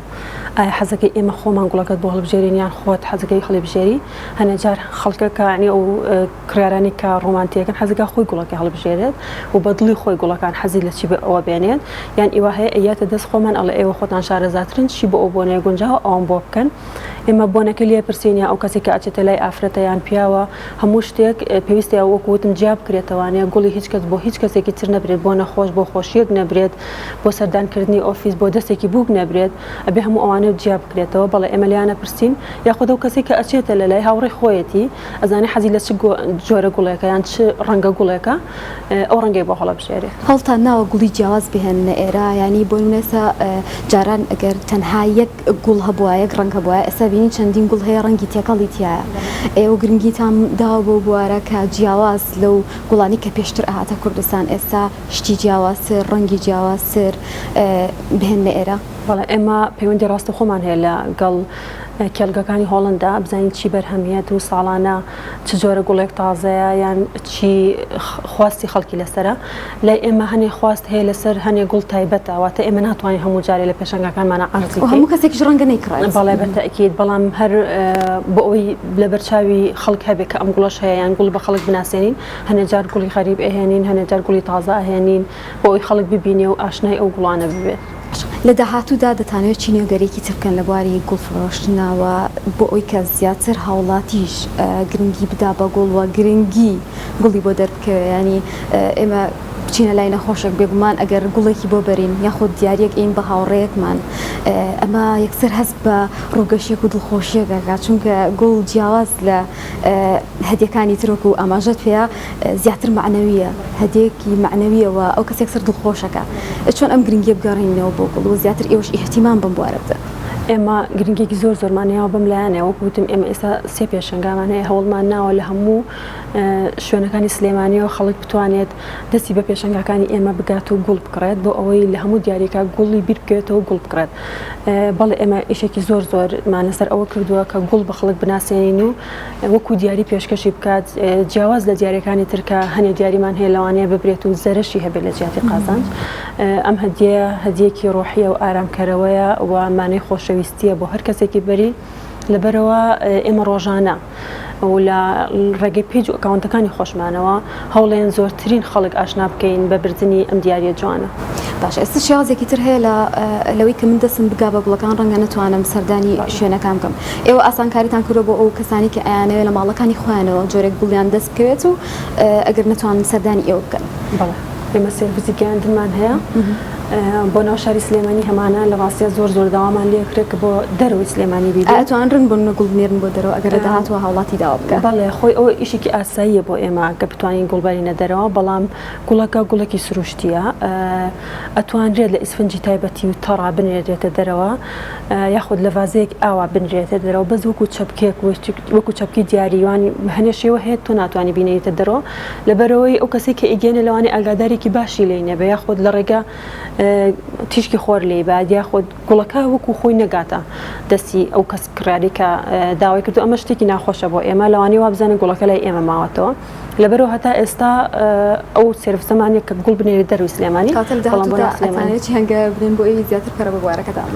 ئایا حەزەکەی ئێمە خۆمان گوڵەکەت بۆ هەڵبژێرین یان خۆت حەزەکەی هەڵی بژێری؟ هەنێجار خەڵکەکانی ئەو کڕیارانی کە ڕۆمانتیەکەن حەزەکە خۆی گوڵەکە هەڵبژێرێت و بەدڵی خۆی گوڵەکان حەزی لە چی بە ئەوە بێنێت یان ئیوا هەیە ئەیاتە دەست خۆمان ئەڵێ ئێوە خۆتان شارەزاترن چی بۆ ئەو بۆنەیە گونجاوە ئەوم بۆ بکەن. ئێمە بۆنەکە لێ پرسین یا ئەو کەسی کە ئاچێتە لای ئافرەتە یان پیاوە هەموو شتێک پێویستە وەکوتم جیاب بکرێتەوەوانەیە گوڵی هیچ کەس بۆ هیچ کەسێکی تر نەبرێت، بۆ نەخۆش بۆ خۆشیەک نەبرێت، بۆ سەردانکردنی ئۆفیس بۆ دەستێکی بووک نەبرێت، ئەبێ هەموو ئەوانە جیاب بکرێتەوە. بەڵێ ئێمە لیانە پرسین یاخود ئەو کەسی کە ئەچێتە لە لای هاوڕێی خۆیەتی ئەزانێ حەزی لە چ جۆرە گوڵێکە یان چ ڕەنگە گوڵێکە ئەو ڕەنگەی بۆ هەڵەبژێرێت. هەڵتان ناوە گوڵی جیاواز بهێنە ئێرە ینی بۆ نمونەسە جاران ئەگەر تەنها یەک گوڵ هەبووە یەک ڕەنگ هەبووە ئێستا بینی چەندین گوڵ هەیە ڕەنگی تێکەڵی تایە. ئێوە گرنگیتان داوە بۆ بوارە کە جیاواز لەو گوڵانی کە پێشتر ئاهاتە کوردستان ئێستا شتی جیاوازتر ڕەنگی جیاوازتر بهێنە ئێرە؟ بەڵێ ئێمە پەیوەندی ڕاستە خۆمان هەیە لەگەڵ کێلگەکانی هۆڵندا بزانین چی بەرهەمیێت و ساڵانە چ جۆرە گوڵێک تازەیە یان چی خواستی خەڵکی لەسرە. لای ئێمە هەنێ خواست هەیە لەسەر هەنێ گوڵ تایبەتە واتە ئێمە ناتوانین هەموو جارێ لە پێشەنگەکانمانە ئەرزی هەموو کەسێکیش ڕەنگە نەیکڕێت. بەڵێ بەتەئکید، بەڵام هەر بۆ ئەوی لە بەرچاوی خەڵک هەبێت کە ئەم گوڵەش هەیە یان گوڵ بە خەڵک بناسێنین هەنێ جار گوڵی غەریب ئەهێنین هەنێ جار گوڵی تازە ئەهێنین بۆ ئەوی خەڵک ببینێ و ئاشنای ئەو گوڵانە ببێت. لە داهاتوودا دەتانوێت چینێگەرێکی ترکەن لە بواری گوڵفرۆشتنەوە بۆ ئەوی کە زیاتر هاوڵاتیش گرنگی بدا بە گوڵوە گرنگی گوڵی بۆ دەربکەوێ ینی ئێمە بچینە لای نەخۆشێک بێگومان ئەگەر گوڵێکی بۆ بەرین یاخود دیارەک ئین بە هاوڕێیەکمان ئەمە یەکسەر هەست بە ڕۆگەشیەک و دڵخۆشیەکەکە چونکە گوڵ جیاواز لە هەدیەکانی ترۆک و ئاماژەت پێە زیاتر معنەویە هەدیەکی معنەویەوە ئەو کەسێک سەر دڵخۆشەکە چۆن ئەم گرنگی بگەڕینەوە بۆ گوڵ و زیاتر ئێوەش ئیحتیمام بم بوارە بدە. ئێمە گرنگێکی زۆرمانەوە بم لایەنەوە وەکوتم ئێمە ئێستا 3 پێشنگامان هەیە هەوڵمان ناوە لە هەموو شوێنەکانی سلێمانیەوە خەڵک بتوانێت دەستی بە پێشنگەکانی ئێمە بگات و گوڵ بکڕێت بۆ ئەوەی لە هەموو دیاریکە گوڵی بیر بکرێتەوە گوڵ بکڕێت. بەڵێ ئێمە ئیشێکی زۆرمان لەسەر ئەوە کردووە کە گوڵ بە خەڵک بناسێنین و وەکو دیاری پێشکەشی بکات جیاواز لە دیاریەکانی ترکە هەنێ دیاریمان هەیە لەوانەیە ببرێت و زەرشی هەبێت لە جیاتی قازانج. ئەم هەدیەکی ڕۆحیە و ئارامکەرەوەیە و مانەی خۆشەویستیە بۆ هەر کەسێکی بەری لەبەرەوە ئێمە ڕۆژانە و لە ڕێگەی پیج و ئەکاونتەکانی خۆشمانەوە هەوڵێن زۆرترین خەڵک ئاشنا بکەین بە بردننی ئەم دیارە جوانە. باش ئێستا شێوازێکی تر هەیە لەوەی کە من دەستم بگا بە گوڵەکان ڕەنگە نتوانم سەردانی شوێنەکان بکەم. ئێوە ئاسانکاریتان کردو بۆ ئەو کەسانی کە ئەیانەوێت لە ماڵەکانی خۆیانەوە جۆرێک گوڵیان دەست بکەوێت و ئەگەر نتوانن سەردانی ئێوە بکەن. بەڵێ ئێمە سێرڤیسی گەیاندنمان هەیە بۆ ناو شاری سلێمانی هەمانە لە ڕاستیە زۆر داوامان لێکرێت کە بۆ دەرەوەی سلێمانی بیت ئەتوان ڕن بن گوڵبنێرن بۆ دەرەوە ئەگەر داهاتوە هاوڵاتی داوا بکە. بەڵێ خۆی ئەوە ئیشێکی ئاساییە بۆ ئێمە کە بتوانین گوڵبەرینە دەرەوە بەڵام گوڵەکە سروشتیە ئەتوانرێت لە ئیسفنجی تایبەتی و تەڕا بنێرێتە دەرەوە یاخود لە ڤازەیەک ئاوا بنرێتە دەرەوە بەس وەکو چەپکێک وەکو چەپکی دیاریوانی هەنێ شێوە هەیە تۆ ناتوانانی بینێتە دەرەوە لەبەرەوەی ئەو کەسی کە ئیگەنە لەوانی ئاگادارێکی باشی لێنێ بە یاخود لە ڕێگە تیشکی خۆر لێ بعد یاخود گوڵەکە وەکو خۆی نەگاتە دەستی ئەو کەس کڕیاری کە داوای کردو ئەمە شتێکی ناخۆشە بۆ ئێمە لەوانی وابزانە گوڵەکە لای ئێمە ماوەتەوە لەبەرەوە هەتا ئێستا ئەو سێرفسەمانێک کە گوڵ بنێری دەروی سلێمانی هەنگە برین بۆ ئەوی زیاتر کەرە بە بوارەکەدان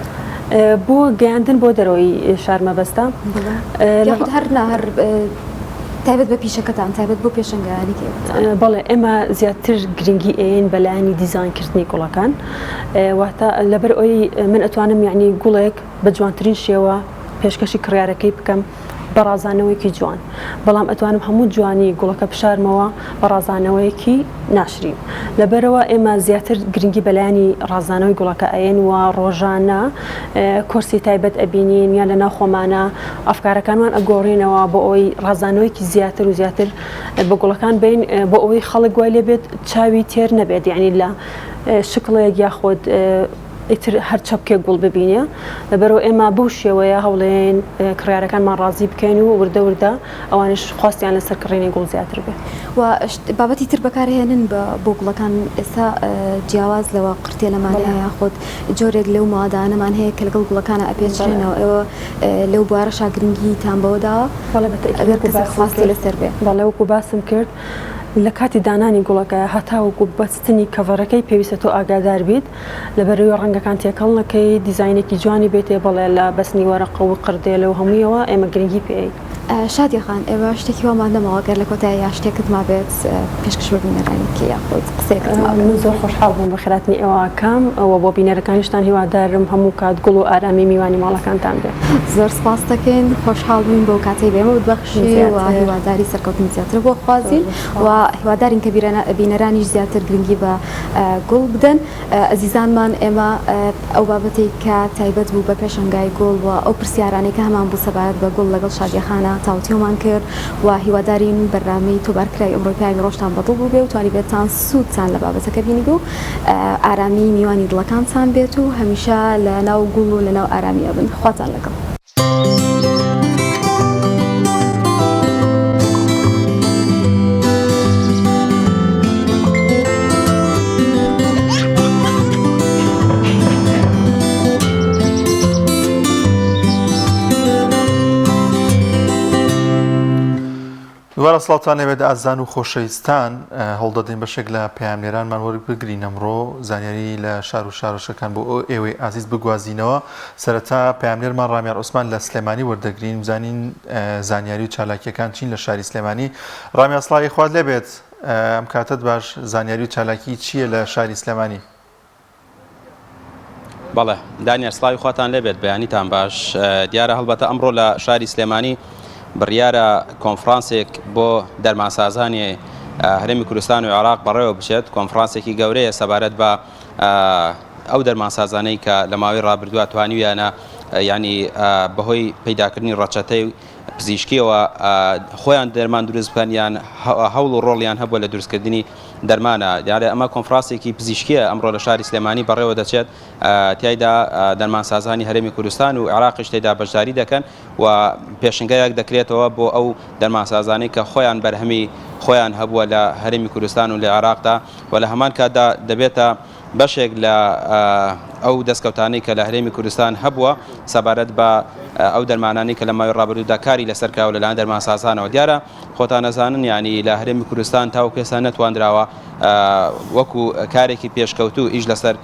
بۆ گەیاندن بۆ دەرەوەی شارمەبەستە هەر تایبەت بە پیشەکەتان تایبەت بۆ پێشنگانی بەڵێ ئێمە زیاتر گرنگی ئێن بەلایانی دیزاینکردنی گوڵەکان واتە لەبەر ئەوی من ئەتوانم یعنی گوڵێک بە جوانترین شێوە پێشکەشی کڕیارەکەی بکەم بە ڕازانەوەیکی جوان بەڵام ئەتوانم هەموو جوانی گوڵەکە بشارمەوە بە ڕازانەوەیەکی ناشرین لەبەرەوە ئێمە زیاتر گرنگی بەلایانی ڕازانەوەی گوڵەکە ئەین و ڕۆژانە کورسی تایبەت ئەبینین یان لە ناو خۆمانە ئەفکارەکانمان ئەگۆڕینەوە بۆ ئەوی ڕازانەوەیکی زیاتر و زیاتر بە گوڵەکان بین بۆ ئەوەی خەڵک گوای لێ بێت چاوی تێر نەبێت یعنی لە شکڵێک یاخۆت ئیتر هەر چەپکێ گوڵ ببینێ لەبەرەوە ئێمە بەو شێوەیە هەوڵێن کڕیارەکانمان ڕازی بکەین و وردە وردە ئەوانش خواستیان لەسەر کڕینی گوڵ زیاتر بێت و بابەتی تر بەکارهێنن بۆ گوڵەکان ئێستا جیاواز لەوە قرتێلەمان هەیە خۆت جۆرێک لەو مادانەمان هەیە کە لەگەڵ گوڵەکانە ئەپێچرێنەوە ئێوە لەو بوارەشا گرنگی تان بەوەداوە ئەگەر خواستی لەسەر بێ بەڵێ وەکو باسم کرد لە کاتی دانانی گوڵەکە هەتاوەکو بەستنی کەڤەرەکەی پێویستە تۆ ئاگادار بیت لەبەرەوەی ڕەنگەکان تێکەڵ نەکەی دیزاینێکی جوانی بێتێ بەڵێ لە بەستنی وەرەقە و قردێلە و هەموویەوە ئێمە گرنگی پێی شادیخان ئێوە شتێکی وامان دەمەوە گەر لە کۆتای یا شتێکت ما بێت پێشکەش بە بینەرانێکی یاخۆت قسێکت من زۆر خۆشحاڵ بووم بە خێراتنی ئێوەکەم ئەوە بۆ بینەرەکانیشتان هیوادارم هەموو کات گوڵ و ئارامی میوانی ماڵەکانتان بێت زۆر سپاس دەکەین خۆشحاڵ بووین بۆ کاتەی بێمە بەخشی و هیواداری سەرکەوتنی زیاتر بۆ خوازیین و هیوادارین کە بینەرانیش زیاتر گرنگی بە گوڵ بدەن ئەزیزانمان ئێمە ئەو بابەتی کە تایبەت بوو بە پێشنگای گوڵ و ئەو پرسیارانەی کە هەمان بوو سەبارەت بە گوڵ لەگەڵ شادیەخانە تاوتیۆمان کرد و هیوادارین بەرنامەی تۆبارکرای ئەمڕۆی پامی ڕۆژتان بەدڵ بوو بێ و توانی بێتان سوودتان لە بابەتەکە بینی بوو ئارامی میوانی دڵەکانتان بێت و هەمیشە لە ناو گوڵ و لە ناو ئارامی ئەبن خواتان لەگەڵ دووارە سڵاتان نەوێت ئازان و خۆشەویستان هەڵدەدەین بەشێک لە پەیامنێرانمان وەربگرین ئەمڕۆ زانیاری لە شار و شارۆچەکان بۆ ئێوەی ئازیز بگوازینەوە سەرەتا پەیامنێرمان ڕامیار عوسمان لە سلێمانی وەردەگرین بزانین زانیاری و چالاکیەکان چین لە شاری سلێمانی ڕامیا سڵاوی خوارد لێبێت ئەم کاتت باش زانیاری و چالاکی چییە لە شاری سلێمانی بەڵێ دانیار سڵاوی خواتان لێبێت بەیانیتان باش دیارە هەڵبەتە ئەمڕۆ لە شاری سلێمانی بڕیارە کۆنفرانسێک بۆ دەرمانسازانی هەرێمی کوردستان و عێراق بەڕێوە بچێت کۆنفرانسێکی گەورەیە سەبارەت بە ئەو دەرمانسازانەی کە لە ماوەی ڕابردووە توانیویانە ینی بەهۆی پەیداکردنی ڕەچەتەی پزیشکیەوە خۆیان دەرمان دروست بکەن یان هەوڵ و ڕۆڵیان هەبووە لە دروستکردنی دەرمانە دیارە ئەمە کۆنفرانسێکی پزیشکیە ئەمڕۆ لە شاری سلێمانی بەڕێوە دەچێت تیایدا دەرمانسازانی هەرێمی کوردستان و عێراقیش تێدا بەشداری دەکەن و پێشنگایەک دەکرێتەوە بۆ ئەو دەرمانسازانەی کە خۆیان بەرهەمی خۆیان هەبووە لە هەرێمی کوردستان و لە عێراقدا و لە هەمان کاتدا دەبێتە بەشێک لە ئەو دەستکەوتانەی کە لە هەرێمی کوردستان هەبووە سەبارەت بە ئەو دەرمانانی کە لە ماوەی ڕابردوودا کاری لەسەر کراوە لەلایەن دەرمانسازانەوە دیارە خۆتان نەزانن ینی لە هەرێمی کوردستان تاوەکو ئێستا نەتوانراوە وەکو کارێکی پێشکەوتوو ئیش لەسەر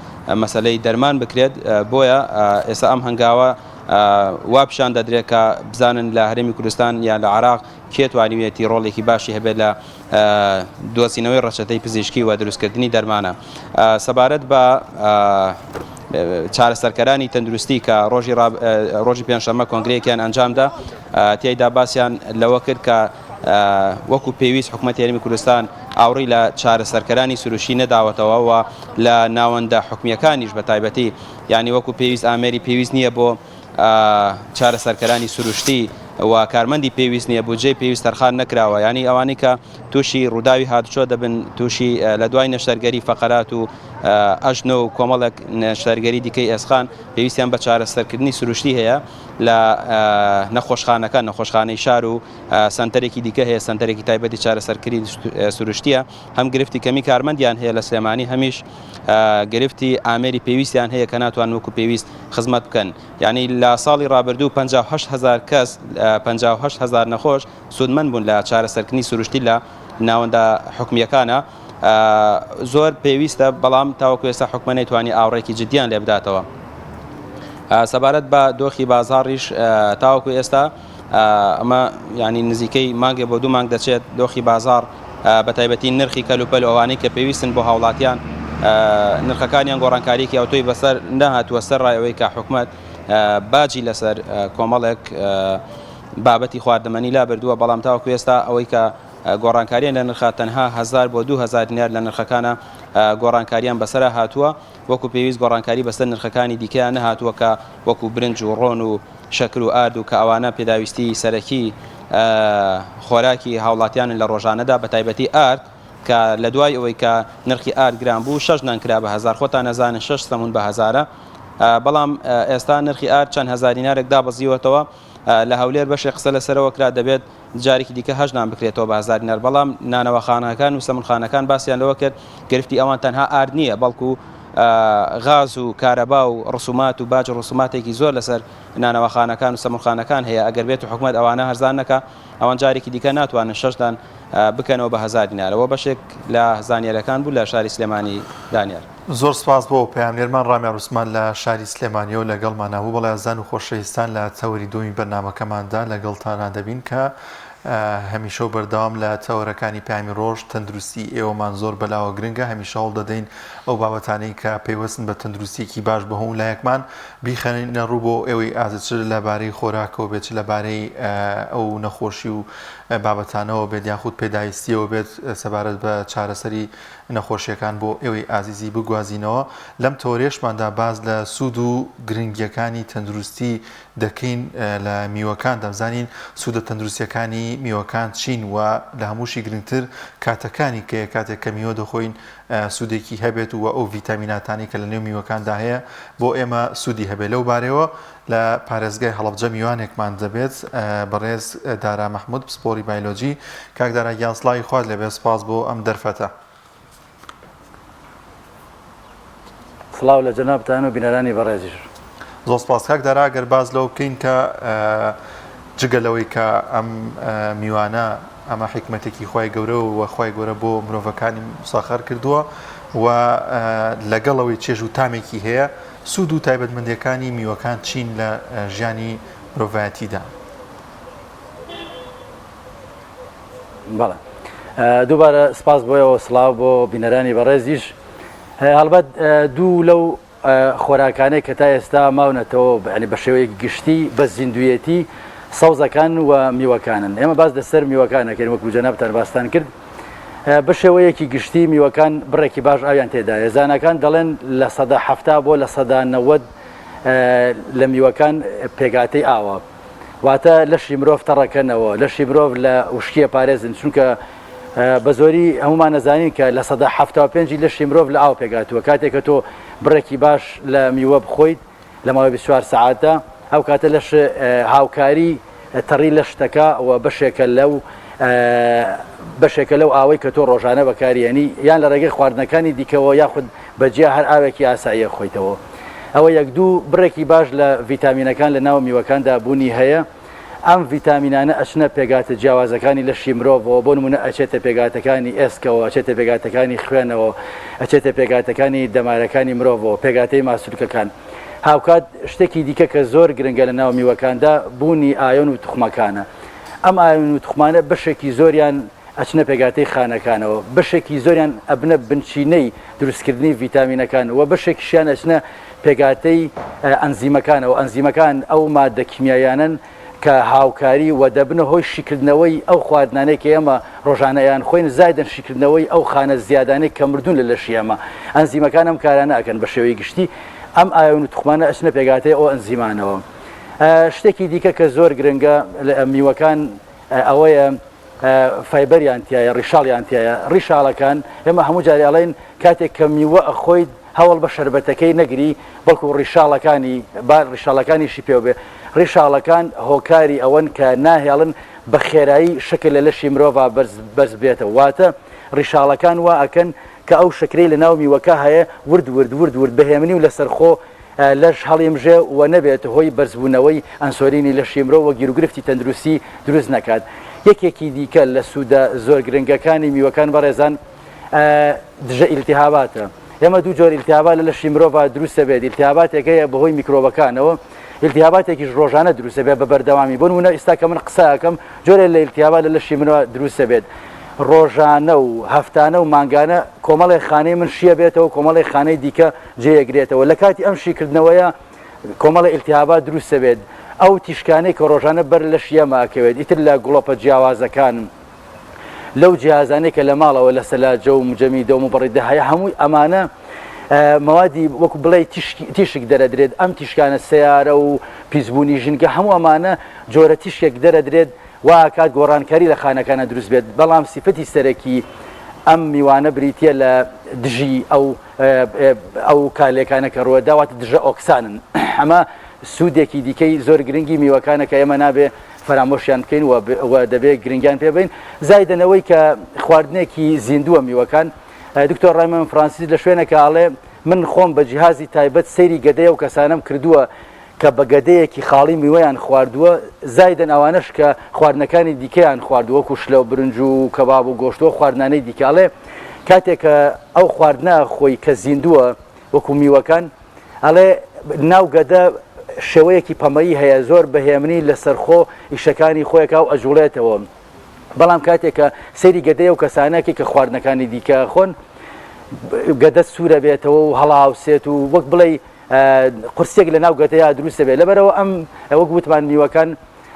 مەسەلەی دەرمان بکرێت بۆیە ئێستا ئەم هەنگاوە وابشان دەدرێت کە بزانن لە هەرێمی کوردستان یان لە عێراق کێ توانیوێتی ڕۆڵێکی باشی هەبێت لە دۆزینەوەی ڕەچەتەی پزیشکی و دروستکردنی دەرمانە سەبارەت بە چارەسەرکەرانی تەندروستی کە ڕۆژی پێنجشەممە کۆنگرەیەکیان ئەنجامدا تیایدا باسییان لەوە کرد کە وەکو پێویست حکوومەتی هەرێمی کوردستان ئاوڕی لە چارەسەرکەرانی سروشی نەداوەتەوە و لە ناوەندە حکومیەکانیش بە تایبەتی ینی وەکو پێویست ئامێری پێویست نییە بۆ چارەسەرکەرانی سروشتی و کارمەندی پێویست نییە بودجێ پێویست تەرخان نەکراوە ینی ئەوانەی کە تووشی ڕووداوی هاتوچۆ دەبن تووشی لە دوای نەشتەرگەری فەقەرات و ئەژنە و کۆمەڵێک شارگەری دیکەی ئێسخان پێویستیان بە چارەسەرکردنی سروشتی هەیە لە نەخۆشخانەی شار و سنتەرێکی دیکە هەیە سنتەرێکی تایبەتی چارەسەرکردی سروشتیە هەم گرفتی کەمی کارمەندیان هەیە لە سلێمانی هەمیش گرفتی ئامێری پێویستیان هەیە کە ناتوان وەکو پێویست خزمەت بکەن یعنی لە ساڵی ڕابردوو 58,000 کەس 58,000 نەخۆش سودمەند بوون لە چارەسەرکردنی سروشتی لە ناوەندە حکومیەکانە زۆر پێویستە بەڵام تاوەکو ئێستا حکومە نەیتوانی ئاوڕێکی جدیان لێ بداتەوە سەبارەت بە دۆخی بازاڕیش تاوەکو ئێستا ئەمە ینی نزیکەی مانگێ بۆ 2 مانگ دەچێت دۆخی بازار بە تایبەتی نرخی کەلوپەل ئەوانەی کە پێویستن بۆ هاوڵاتیان نرخەکانیان گۆڕانکاریکی ئەوتۆی بەسەر نەهاتووە سەر ڕایەوەی کە حکومەت باجی لەسەر کۆمەڵێک بابەتی خواردەمەنی لا بردووە بەڵام تاوەکو ئێستا ئەوەی کە گۆڕانکاریان لە نرخ تەنها 1000 بۆ 2000 دینار لە نرخەکانە گۆڕانکاریان بەسەرە هاتووە وەکو پێویست گۆڕانکاری بەسەر نرخەکانی دیکەیان نەهاتووە کە وەکو برنج و ڕۆن و شەکر و ئارد و کە ئەوانە پێداویستی سەرەکی خۆراکی هاوڵاتیان لە ڕۆژانەدا بە تایبەتی ئارد کە لە دوای ئەوەی کە نرخی ئارد گران بوو 6 نانکرا بە 1000 خۆتان نەزانن 6 سەمون بە 1000 بەڵام ئێستا نرخی ئارد چەند هەزار دینارێک دابەزیوەتەوە لە هەولێر بەشێک قسە لەسەرەوە کرا دەبێت جارێکی دیکە هەژنان بکرێتەوە بە 1000 دینار بەڵام نانەوەخانەکان و سەمونخانەکان باسییان لەوە کرد گرفتی ئەوان تەنها ئارد نییە بەڵکو غاز و کارەبا و ڕسومات و باج ڕسوماتێکی زۆر لەسەر نانەوەخانەکان و سەمونخانەکان هەیە ئەگەر بێت و حکومەت ئەوانە هەرزان نەکە ئەوان جارێکی دیکە ناتوانن 6دان بکەنەوە بە 1000 دینارەوە بەشێک لە زانیاریەکان بوو لە شاری سلێمانی دانیار زۆر سپاس بۆ پەیامنێرمان ڕامیا ڕوسمان لە شاری سلێمانیەوە لەگەڵمانە بوو بەڵێ زان و خۆشەویستان لە تەوەری دومی بەرنامەکەماندا لەگەڵتانە دەبین کە هەمیشە و بەردەوام لە تەوەرەکانی پامی ڕۆژ تەندروستی ئێوەمان زۆر بەلاوە گرنگە هەمیشە هەوڵ دەدەین ئەو بابەتانەی کە پێیوەستن بە تەندروستیکی باش بە هەموو لایەکمان بیخەنینە ڕوو بۆ ئێوەی ئازچ لەبارەی خۆراکەوە بێت لەبارەی ئەو نەخۆشی و بابەتانەوە بێت یاخود پێداویستیەوە بێت سەبارەت بە چارەسەری نەخۆشیەکان بۆ ئێوەی ئازیزی بگوازینەوە لەم تۆرێشماندا باز لە سوود و گرنگیەکانی تەندروستی دەکەین لە میوەکان دەمزانین سوودە تەندروستیەکانی میوەکان چین و لە هەمووشی گرنگتر کاتەکانی کە کاتێک کە میوە دەخۆین سوودێکی هەبێت و ئەو ڤیتامیناتانی کە لە نێو میوەکاندا هەیە بۆ ئێمە سوودی هەبێت لەو بارەوە لە پارێزگای هەڵەبجە میوانێکمان دەبێت بەڕێز دارا مەحموود پسپۆری بایۆلۆجی کاک دارا گیانسڵاوی خوارد لەبێت سپاس بۆ ئەم دەرفەتە سڵاو لە جەنابتان و بینەرانی بەڕێزیش زۆر سپاس کاک دارا گەر باز لەو بکەین کە جگەلەوەی کە ئەم میوانە ئەمە حکمەتێکی خی گەورە و خی گەورە بۆ مرۆڤەکانی مساخەر کردووە و لەگەڵەوەی چێژ و تامێکی هەیە سوود و تایبەتمەندیەکانی میوەکان چین لە ژیانی مرۆڤایەتیدا بەڵێ دووبارە سپاس بۆیەوە سڵاو بۆ بینەرانی بەڕێزیش هەڵبەت دوو لەو خۆراکانەی کە تا ئێستا ماونەتەوە بە شێوەیە گشتی بە زیندویەتی سەوزەکان و میوەکانن ئێمە باز لەسەر میوەکانەکەین وەکو جەنابتان باستان کرد بە شێوەیەکی گشتی میوەکان بڕێکی باش ئاویان تێدایە زانەکان دەڵێن لە 170 بۆ لە 190 لە میوەکان پێگاتەی ئاوە واتە لەشی مرۆڤ تەڕەکەنەوە لەشی مرۆڤ لە وشکیە پارێزن چونکە بە زۆری هەمومان نەزانین کە لە 175 لەشی مرۆڤ لە ئاو پێگاتووە کاتێک کە تۆ بڕێکی باش لە میوە بخۆیت لە ماوەی 24 ساعاتە ئەو کاتە لەش هاوکاری تەڕی لە شتەکە و بەشێکە لەو ئاوەی کە تۆ ڕۆژانە بەکارێنی یان لە ڕێگەی خواردنەکانی دیکەوە یاخود بەجیا هەر ئاوێکی ئاساییە خۆیتەوە ئەوە یەک دوو بڕێکی باش لە ڤیتامینەکان لە ناو میوەکاندا بوونی هەیە ئەم ڤیتامینانە ئەچنە پێگاتە جیاوازەکانی لەشی مرۆڤەوە بۆ نمونە ئەچێتە پێگاتەکانی ئێسکەوە ئەچێتە پێگاتەکانی خوێنەوە ئەچێتە پێگاتەکانی دەمارەکانی مرۆڤەوە پێگاتەی ماسوولکەکان هاوکات شتێکی دیکە کە زۆر گرنگە لە ناو میوەکاندا بوونی ئایۆن و توخمەکانە ئەم ئایۆن و توخمانە بەشێکی زۆریان ئەچنە پێگاتەی خانەکانەوە بەشێکی زۆریان ئەبنە بنچینەی دروستکردنی ڤیتامینەکان و بەشێکیشیان ئەچنە پێگاتەی ئەنزیمەکانەوە ئەنزیمەکان ئەو مادە کیمیایانن کە هاوکاری و دەبنە هۆی شیکردنەوەی ئەو خواردنانەی کە ئێمە ڕۆژانەیان خۆین زایدن شیکردنەوەی ئەو خانە زیادانەی کە مردوون لە لەشی ئێمە ئەنزیمەکان ئەم کارانە ئەکەن بە شێوەی گشتی ئەم ئایۆن و توخمانە ئەچنە پێگاتەی ئەو ئەنزیمانەوە شتێکی دیکە کە زۆر گرنگە لە میوەکان ئەوەیە فایبەریانتیایە ڕیشاڵیانتیایە ڕیشاڵەکان ئێمە هەموو جاریاڵین کاتێک کە میوە ئەخۆیت هەوڵ بە شربەتەکەی نەگری بەڵکو ڕیشاڵەکانیشی پێ بێ ڕیشاڵەکان هۆکاری ئەوەن کە ناهێڵن بە خێرایی شکل لە لەشی مرۆڤ بەرز بێتەوە واتە ڕیشاڵەکان وا ئەکەن کە ئەو شکرەی لە ناو میوەکە هەیە ورد بەهێمنی و لەسەرخۆ لەش هەڵیمژێ و نەبێت هۆی بەرزبوونەوەی ئەنسۆرینی لەشی مرۆڤ وە گیرروگرفتی تەندروستی دروست نەکات یەکێکی دیکە لە سوودە زۆر گرنگەکانی میوەکان بەڕێزان دژە ئیلتیهاباتە ئێمە دوو جۆر ئیلتیهابات لە لەشی مرۆڤ دروستە بێت ئیلتیهاباتێکەیە بەهۆی میکرۆبەکانەوە ئیلتیهاباتێکیش ڕۆژانە دروستە بێت بە بەردەوامی بۆ نمونە ئێستا کە من قسەکەم جۆرێک لە ئیلتیهابات لە لەشی مرۆڤ دروستە بێت ڕۆژانە و هەفتانە و مانگانە کۆمەڵی خانەی من شیە بێتەوە کۆمەڵی خانەی دیکە جێگرێتەوە لە کاتی ئەم شیکردنەوەیە کۆمەڵی ئیلتیهابات دروستە بێت ئەو تیشکانەی کە ڕۆژانە بەر لە شیەماکەوێت ئیتر لە گوڵۆپە جیاوازەکان لەو جیازانەی کە لە ماڵەوە لە سەلاجە و مجەمیدە و مبڕیدە هەیە هەمووی ئەمانە مەوادی وەکو بڵێ تیشک دەرەدرێت ئەم تیشکانە سیارە و پیسبوونی ژنگە هەموو ئەمانە جۆرە تیشکێک دەرەدرێت وا کات گۆڕانکاری لە خانەکانە دروست بێت بەڵام سیفەتی سەرەکی ئەم میوانە بریتە لە دژی ئەو کالێکانە کە ڕوەداواتە دژە ئۆکسانن ئەمە سوودێکی دیکەی زۆر گرنگی میوەکانە کە ئێمە نابێ فەرامۆشیان بکەین و دەبێت گرنگیان پێ بین زایدنەوەی کە خواردنێکی زیندووە میوەکان دکتۆر ڕایمەن فرانسیس لە شوێنێکە ئاڵێ من خۆم بە جیهازی تایبەت سەیری گەدەیە و کەسانم کردووە کە بە گەدەیەکی خاڵی میوەیان خواردووە زایدن ئەوانش کە خواردنەکانی دیکەیان خواردووە کوشلە و برنج و کەباب و گۆشتۆ خواردنانەی دیکاڵێ کاتێک کە ئەو خواردنە خۆی کە زیندووە وەکو میوەکان ئەڵێ ناو گەدە شێوەیەکی پەمەیی هەیە زۆر بەهێمنی لەسەرخۆ ئیشەکانی خۆیەکە و ئەجوڵێتەوە بەڵام کاتێک کە سەیری گەدەیە و کەسانێکی کە خواردنەکانی دیکە خۆن گەدە سوورە بێتەوە و هەڵاوسێت و وەک بڵێ قورسێک لە ناو گەدەیە دروستە بێت لەبەرەوە ئەم وەک گوتمان میوەکان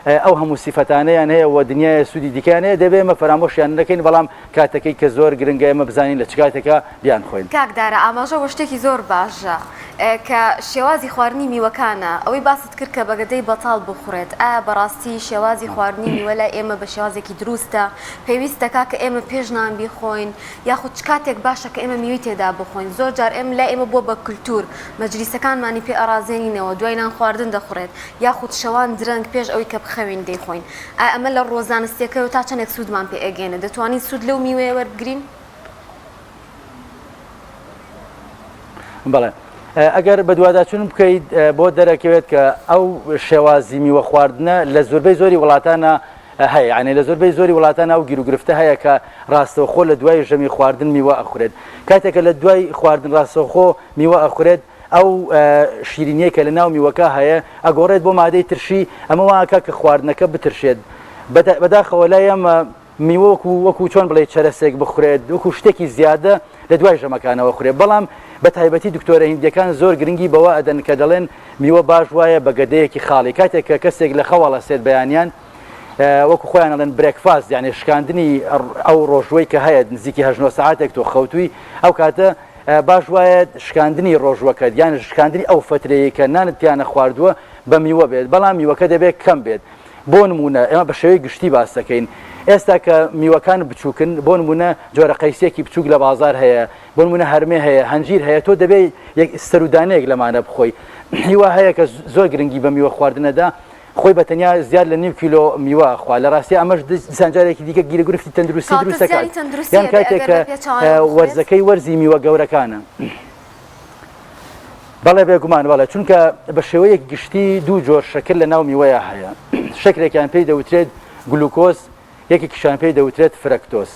ئەو هەموو سیفەتانەیان هەیە و دنیای سوودی دیکەیان هەیە دەبێت ئێمە فەرامۆشیان نەکەین بەڵام کاتەکەی کە زۆر گرنگە ئێمە بزانین لە چ کاتێکە بیان خۆین کاکدارە ئاماژە بۆ شتێکی زۆر باشە کە شێوازی خواردنی میوەکانە ئەوەی باست کرد کە بەگەدەی بەتاڵ بخورێت ئایا بەڕاستی شێوازی خواردنی میوە لە ئێمە بە شێوازێکی دروستە پێویستەکە کە ئێمە پێشنان بیخۆین یاخود چ کاتێک باشە کە ئێمە میوەی تێدا بخۆین زۆر جار ئێمە لای ئێمە بۆ بە کولتور مەجلیسەکانمانی پێ ئەڕازێنینەوە دوای نان خواردن دەخورێت یاخود شەوان درەنگ پێش ئەوەی کە بخەوین دەیخۆین ئەمە لە ڕۆزانستیەکەی و تا چەندێک سوودمان پێ ئەگەێنە دەتوانین سوود لەو میوەیە وەربگرین بەڵێ ئەگەر بە دوواداچون بکەیت بۆ دەرەکەوێت کە ئەو شێوازی میوە خواردنە لە زۆربەی زۆری وڵاتانە هەیە یعنی لە زۆربەی زۆری وڵاتانە ئەو گیرروگرفتە هەیە کە ڕاستەوخۆ لە دوای ژەمی خواردن میوە ئەخورێت کاتێکە لە دوای خواردن ڕاستەوخۆ میوە ئەخورێت ئەو شیرینیە کە لە ناو میوەکە هەیە ئەگۆڕێت بۆ مادەی ترشی ئەمە واکە کە خواردنەکە بترشێت بەداخەوە لای ئەمە میوە وەکو چۆن بڵێ چەرەسێک بخورێت وەکو شتێکی زیادە لە دوای ژەمەکانەوە خورێت بەڵام بە تایبەتی دکتۆرە هیندیەکان زۆر گرنگی بەوە ئەدەن کە دەڵێن میوە باش وایە بە گەدەیەکی خاڵی کاتێک کە کەسێک لە خەواڵە سێت بەیانیان وەکو خۆیان ئەڵێن برێکفاست یعنی شکاندنی ئەو ڕۆژوەی کە هەیە نزیکی 8 ساعتێک تۆ خەوتووی ئەو کاتە باش وایە شکاندنی ڕۆژوەکەت یان شکاندنی ئەو فترەیە کە نانت پیانە خواردووە بە میوە بێت بەڵام میوەکە دەبێت کەم بێت بۆ نمونە ئێمە بە شێوەی گشتی باس دەکەین ئێستا کە میوەکان بچووکن بۆ نمونە جۆرە قەیسێکی بچووک لە بازار هەیە بۆ نمونە هەرمێ هەیە هەنجیر هەیە تۆ دەبێت یەک سەرودانەیەک لەمانە بخۆی هیوا هەیە کە زۆر گرنگی بە میوە خواردنەدا خۆی بە تەنیا زیاد لە 9 کیلۆ میوە خوا لە ڕاستی ئەمەش سانجارێکی دیکە گیرەگرفتی تەندروستی دروستەکات یان کاتێک کە وەرزەکەی وەرزی میوە گەورەکانە بەڵێ بێگومان بەڵێ چونکە بە شێوەیەک گشتی دوو جۆر شەکل لە ناو میوەیە هەیە شەکرێکیان پێی دەوترێت گلوکۆز یەکێکیشان پێی دەوترێت فرەکتۆز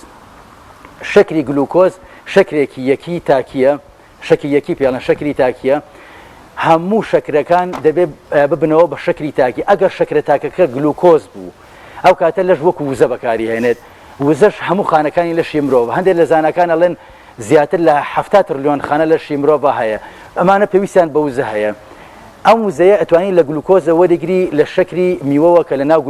شەکری گلوکۆز شەکرێکی یەکی تاکیە شەکی یەکی پێڵەن شەکری تاکیە هەموو شەکرەکان دەبێت ببنەوە بە شەکری تاکی ئەگەر شەکرە تاکەکە گلوکۆز بوو ئەو کاتە لەش وەکو وزە بەکاری هێنێت وزەش هەموو خانەکانی لەشی مرۆڤ هەندێک لە زانەکان ئەڵێن زیاتر لە 70 تریلیۆن خانە لەشی مرۆڤ هەیە ئەمانە پێویستیان بە وزە هەیە ئەم وزەیە ئەتوانین لە گلوکۆزە وەرەگری لە شەکری میوەوە کە لە ناو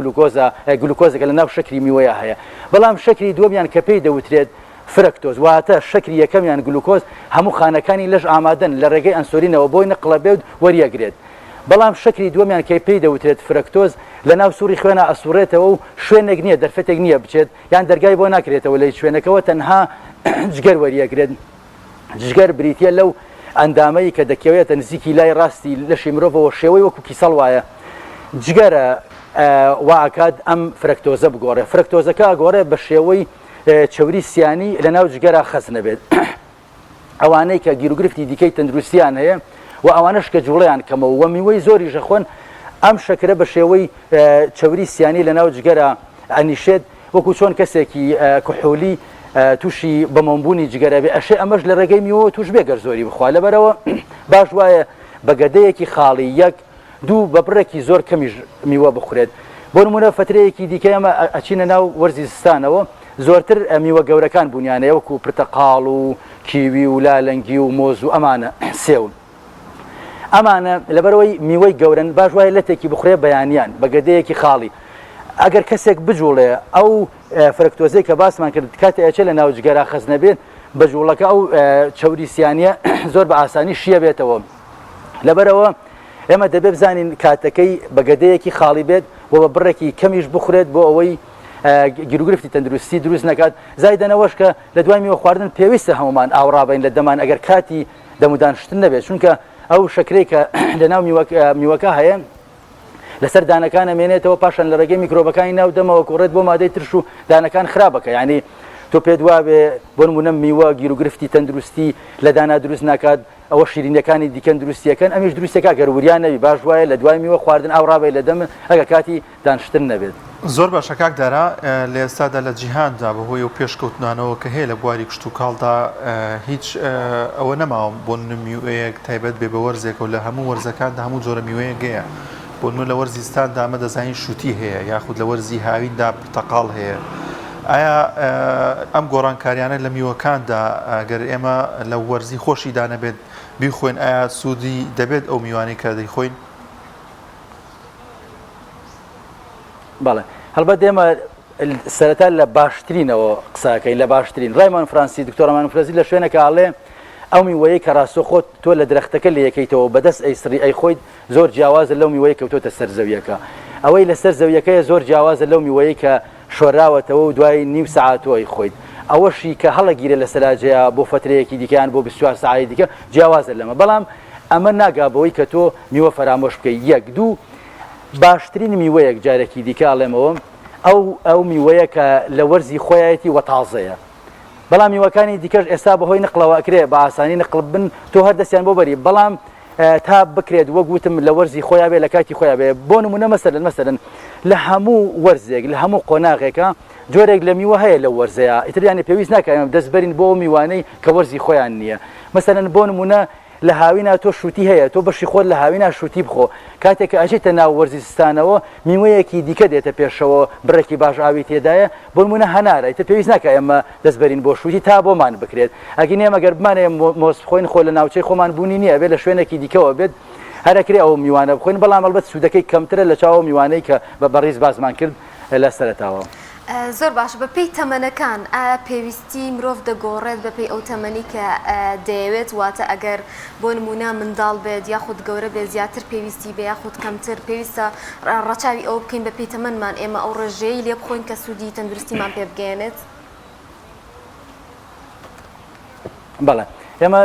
گلوکۆزەکە لە ناو شەکری میوەیە هەیە بەڵام شەکری دووەمیان کە پێی دەوترێت فرەکتۆز واتە شەکری یەکەمیان گلوکۆز هەموو خانەکانی لەش ئامادەن لە ڕێگەی ئەنسۆلینەوە بۆی نەقڵە بێت وەریەگرێت بەڵام شکری دووەمیان کەی پێی دەوترێت فرکتۆز لە ناو سووری خوێنە ئەسوڕێتەوە و شوێنێک نییە دەرفەتێک نییە بچێت یان دەرگای بۆ ناکرێتەوە لە شوێنەکەەوە تەنها جگەر وەریەگرێت جگەر بریتە لەو ئەندامەی کە دەکەوێتە نزیکی لای ڕاستی لەشی مرۆڤەوە شێوەی وەکو کیسەڵ وایە جگەرە واکات ئەم فرکتۆزە بگۆڕێ فرکتۆزەکە گۆڕێ بە شێوەی چوری سیانی لە ناو جگەرە خەز نەبێت ئەوانەی کە گیرروگرفتی دیکەی تەندروستیان هەیە و ئەوانش کە جوڵیان کەمەوە وە میوەی زۆری ژەخۆن ئەم شەکرە بە شێوەی چوری سیانی لە ناو جگەرە ئەنیشێت وەکو چۆن کەسێکی کحولی تووشی بەمەمبوونی جگەرە بێ ئەشێ ئەمەش لە ڕێگەی میوە توش بێگەر زۆری بخوا لەبەرەوە باش وایە بە گەدەیەکی خاڵی یەک دوو بە بڕێکی زۆر کەمیش میوە بخورێت بۆ نمونە فترەیەکی دیکە ئەمە ئەچینە ناو وەرزی زستانەوە زۆرتر میوە گەورەکان بوونیانەیە وەکو پرتەقاڵ و کیوی و لالەنگی و مۆز و ئەمانە سێون ئەمانە لەبەرەوەی میوەی گەورن باش وایە لەتێکی بخورێ بەیانیان بە گەدەیەکی خاڵی ئەگەر کەسێک بجوڵێ ئەو فرکتۆزەی کە باسمان کرد کاتێ ئەچێ لە ناو جگەرە خەز نەبێت بە جوڵەکە ئەو چوری سیانیە زۆر بە ئاسانی شیە بێتەوە لەبەرەوە ئێمە دەبێ بزانین کاتەکەی بە گەدەیەکی خاڵی بێت و بە بڕێکی کەمیش بخورێت بۆ ئەوەی گیرروگرفتی تەندروستی دروست نکات زایدەنەوەش کە لە دوای میوە خواردن پێویستە هەمومان ئاوڕابین لە دەمان ئەگەر کاتی دەمودانشتن نەبێت چونکە ئەو شەکرەی کە لە ناو میوەکە هەیە لەسەر دانەکان ئەمێنێتەوە پاشان لە ڕێگەی میکرۆبەکانی ناو دەمەوە کوڕێت بۆ مادەی ترش و دانەکان خراپەکە یعنی تۆ پێ دوابێ بۆ نمونە میوە گیرروگرفتی تەندروستی لە دانا دروست ناکات ئەوە شیرینەکانی دیکەن دروستیەکەن ئەمیش دروستێکا گەروریان نەبی باش وایە لە دوای میوە خواردن ئاوڕابێ لە دەم ئەگە کاتی دانشتن نەبێت زۆر باشە کاکدارا لە ئێستادا لە جیهاندا بەهۆی و پێشکەوتنانەوە کە هەیە لە بواری کشت و کاڵدا هیچ ئەوە نەماوە بۆ میوەیەک تایبەت بێ بە وەرزێک و لە هەموو وەرزەکاندا هەموو جۆرە میوەیەک هەیە بۆ لە وەرزیستاندا ئەمە دەزانین شووتی هەیە یاخود لە وەرزی هاویندا پرتەقاڵ هەیە ئایا ئەم گۆڕانکاریانە لە میوەکاندا ئەگەر ئێمە لە وەرزی خۆشیدا نەبێت بیخۆین ئایا سوودی دەبێت ئەو میوانەی کە دەیخۆین بەڵێ هەڵبەت ئێمە سەرەتا لە باشترینەوە قساکەین لە باشترین ڕایمان فرانسی دکتۆرەمان فرانسی لە شوێنێکە ئاڵێ ئەو میوەیە کە ڕاستۆ خۆت تۆ لە درەختەکە لە یەکەیتەوە بەدەست ئەیسری ئەی خۆیت زۆر جیاوازە لەو میوەیە کەوتۆتە سەر زەویەکە ئەوەی لەسەر زەویەکەیە زۆر جیاوازە لەو میوەیە کە شۆراوەتەوە و دوای نیم سەعاتەوەی خۆیت ئەوەشی کە هەڵەگیرە لە سەلاجەیە بۆ فترەیەکی دیکەیان بۆ 24 ساعتی دیکە جیاوازە لەمە بەڵام ئەمە ناگابەوەی کە تۆ میوە فەرامۆش بکەیت یەک دوو باشترین میوەیەک جارێکی دیکە ئاڵێمەوە ئەو میوەیە کە لە وەرزی خۆیەتی وە تازەیە بەڵام میوەکانی دیکەش ئێستا بەهۆی نقلەوە ئەکرێ بە ئاسانی نقل بن تۆ هەر دەستیان بۆ بەری بەڵام تا بکرێت وەگوتم لە وەرزی خۆیان بێ لە کاتی خۆیان بێ بۆ نمونە مەسەلەن لە هەموو وەرزێک لە هەموو قۆناغێکە جۆرێک لە میوە هەیە لە وەرزەیە ئیتریانی پێویست ناکەم دەست بەرین بۆ میوانەی کە وەرزی خۆیان نییە مەسەلەن بۆ نمونە لە هاوینا تۆ شووتی هەیە تۆ بەشی خۆت لە هاوینا شووتی بخۆ کاتێک کە ئەژێتە ناو وەرزیستانەوە میوەیەکی دیکە دێتە پێشەوە بڕێکی باش ئاوی تێدایە بۆ نمونە هەنارە ئیتر پێویست ناکە ئێمە دەست بەرین بۆ شووتی تا بۆمان بکرێت ئەگەر نێمە گەر بمانێ مۆز بخۆین خۆ لە ناوچەی خۆمان بوونی نییە بێت لە شوێنێکی دیکەوە بێت هەرەکرێ ئەو میوانە بخۆین بەڵام هەڵبەت سوودەکەی کەمترە لە چاوە میوانەی کە بە بەڕیز باسمان کرد لە سەرەتاوە زۆر باشە بە پێی تەمەنەکان ئایا پێویستی مرۆڤ دەگۆڕێت بە پێی ئەو تەمەنی کە دەیەوێت واتە ئەگەر بۆ نمونە منداڵ بێت یاخود گەورە بێت زیاتر پێویستی بێ یاخود کەمتر پێویستە ڕەچاوی ئەو بکەین بە پێی تەمەنمان ئێمە ئەو ڕێژەیە لێ بخۆین کە سوودی تەندروستیمان پێ بگەێنێت بەڵێ ئێمە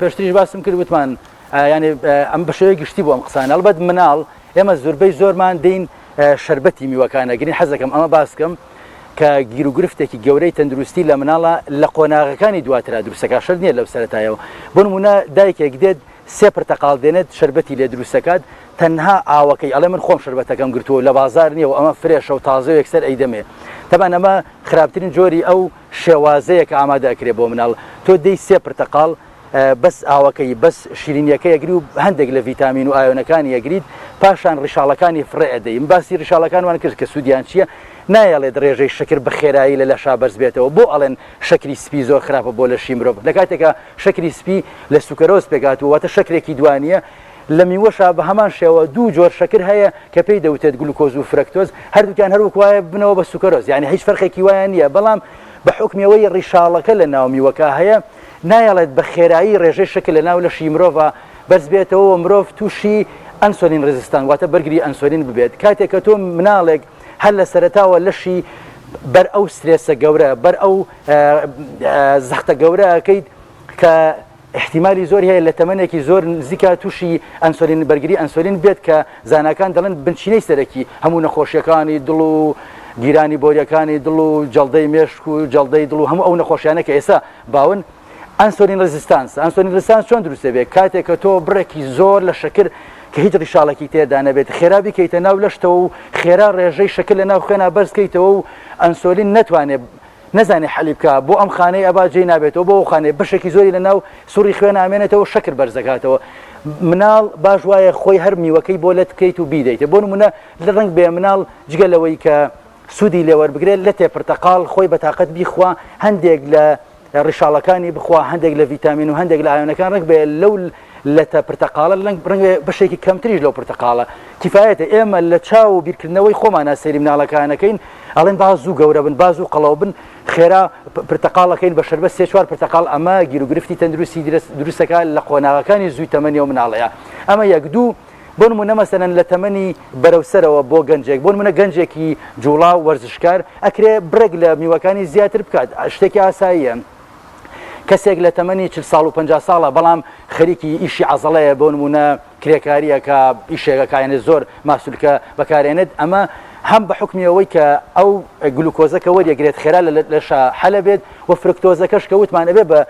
پێشتریش باسم کرد وتمان ینی ئەم بە شێوەیە گشتی بۆ ئەم قسانە هەڵبەت مناڵ ئێمە زۆربەی زۆرمان دەین شربەتی میوەکانە گرین حەزەکەم ئەمە باسکەم کە گیرروگرفتێکی گەورەی تەندروستی لە مناڵە لە قۆناغەکانی دواترا دروستەکە شەر نییە لەو سەرەتایەوە بۆ نمونە دایکێک دێت سێ پرتەقاڵ دێنێت شربەتی لێ دروستەکات تەنها ئاوەکەی ئەڵێ من خۆم شربەتەکەم گرتووە لە بازار نییە و ئەمە فرێشە و تازە و یەکسەر ئەیدەمێ تەبان ئەمە خراپترین جۆری ئەو شێوازەیە کە ئامادە ئەکرێ بۆ مناڵ تۆ دەی سێ پرتەقاڵ بەس ئاوەکەی بەس شیرینیەکە یەگری و هەندێک لە ڤیتامین و ئایۆنەکانی یەگریت پاشان ڕیشاڵەکانی فڕێ ئەدەی باسی ڕیشاڵەکانوان کرد کە سوودیان چییە نایەڵێت ڕێژەی شکر بە خێرایی لە لەشا بەرز بێتەوە بۆ ئەڵێن شکری سپی زۆر خراپە بۆ لە شی مرۆڤ لە کاتێکە شکری سپی لە سوکەرۆز پێکاتوە واتە شکرێکی دوانیە لە میوەشا بە هەمان شێوە دوو جۆر شکر هەیە کە پێی دەوتێت گلوکۆز و فرکتۆز هەردووکیان هەروەک وایە بنەوە بە سوکەرۆز یعنی هیچ فەرقێکی وایە نییە بەڵام بە حکمەوەی ڕیشاڵەکە لە ناو میوەکە هەیە نایەڵێت بە خێرایی ڕێژەی شکل لە ناو لەشی مرۆڤ بەرز بێتەوە مرۆڤ تووشی ئەنسۆلین ڕێزستان واتە بەرگری ئەنسۆلین ببێت کاتێک کە تۆ مناڵێک هەر لە سەرەتاوە لەشی بەر ئەو سترێسە گەورە بەر ئەو زەختە گەورە ئەەکەیت کە احتیمالی زۆر هەیە لە تەمەنێکی زۆر نزیکە تووشی ئەنسۆلین بەرگری ئەنسۆلین بێت کە زانکان دەڵێن بنچینەی سەرەکی هەموو نەخۆشیەکانی دڵ و گیرانی بۆریەکانی دڵ و جەڵدەی مێشک و جەڵدەی دڵ و هەموو ئەو نەخۆشیانە کە ئێستا باون ئەنسۆلین ڕێزیستانس ئەنسۆلین ڕێزیستانس چۆن دروستە بێت کاتێک کە تۆ بڕێکی زۆر لە شەکر کە هیچ ڕیشاڵێکی تێدا نەبێت خێرا بیکەیتە ناو لەشتەوە و خێرا ڕێژەی شەکل لە ناو خوێنە بەرزکەیتەوە و ئەنسۆلین نەتوانێت نەزانێ حەلی بکە بۆ ئەم خانەی ئەبا جێی نابێتەوە بۆ خانێ بەشێکی زۆری لە ناو سوڕی خوێن ئامێنێتەوە شەکر بەرزەکاتەوە مناڵ باش وایە خۆی هەر میوەکەی بۆ لە بکەیت و بیدەیتە بۆ نمونە لە ڕنگ بێ مناڵ جگەلەوەی کە سوودی لێوەربگرێت لە تێ پرتەقاڵ خۆی بەتاقەت بیخوا هەندێک لە ڕیشاڵەکانی بخوا هەندێک لە ڤیتامین و هەندێک لە ئایۆنەکان ڕنگ بێ لەو لە پرتەقاڵە ڕنگ بەشێکی کەمتریش لەو پرتەقاڵە کیفایەتە ئێمە لە چاو و بیرکردنەوەی خۆمانە سەیری مناڵەکانەکەین ئەڵێن باز و گەورە بن باز و قەڵاو بن خێرا پرتەقاڵەکەین بە شەربەت سێ چوار پرتەقاڵ ئەمە گیرروگرفتی تەندروستی دروستەکە لە قۆناغەکانی زووی تەمەنی و مناڵەیە ئەمە یەک دوو بۆ نمونە مەسەلەن لە تەمەنی بەرەوسەرەوە بۆ گەنجێک بۆ نمونە گەنجێکی جوڵا و وەرزشکار ئەکرێ برێک لە میوەکانی زیاتر بکات شتێکی ئاساییە کەسێک لە تەمەنی 40 ساڵ و 50 ساڵە بەڵام خەریکی ئیشی عەزەڵەیە بۆ نمونە کرێکاریە کە ئیشێکەکایەنێت زۆر ماسوولکە بەکارێنێت ئەمە هەم بە حکمیەوەی کە ئەو گلوکۆزەکە وەریەگرێت خێرا لەشە حەلە بێت و فرکتۆزەکەش کە وتمان ئەبێ بە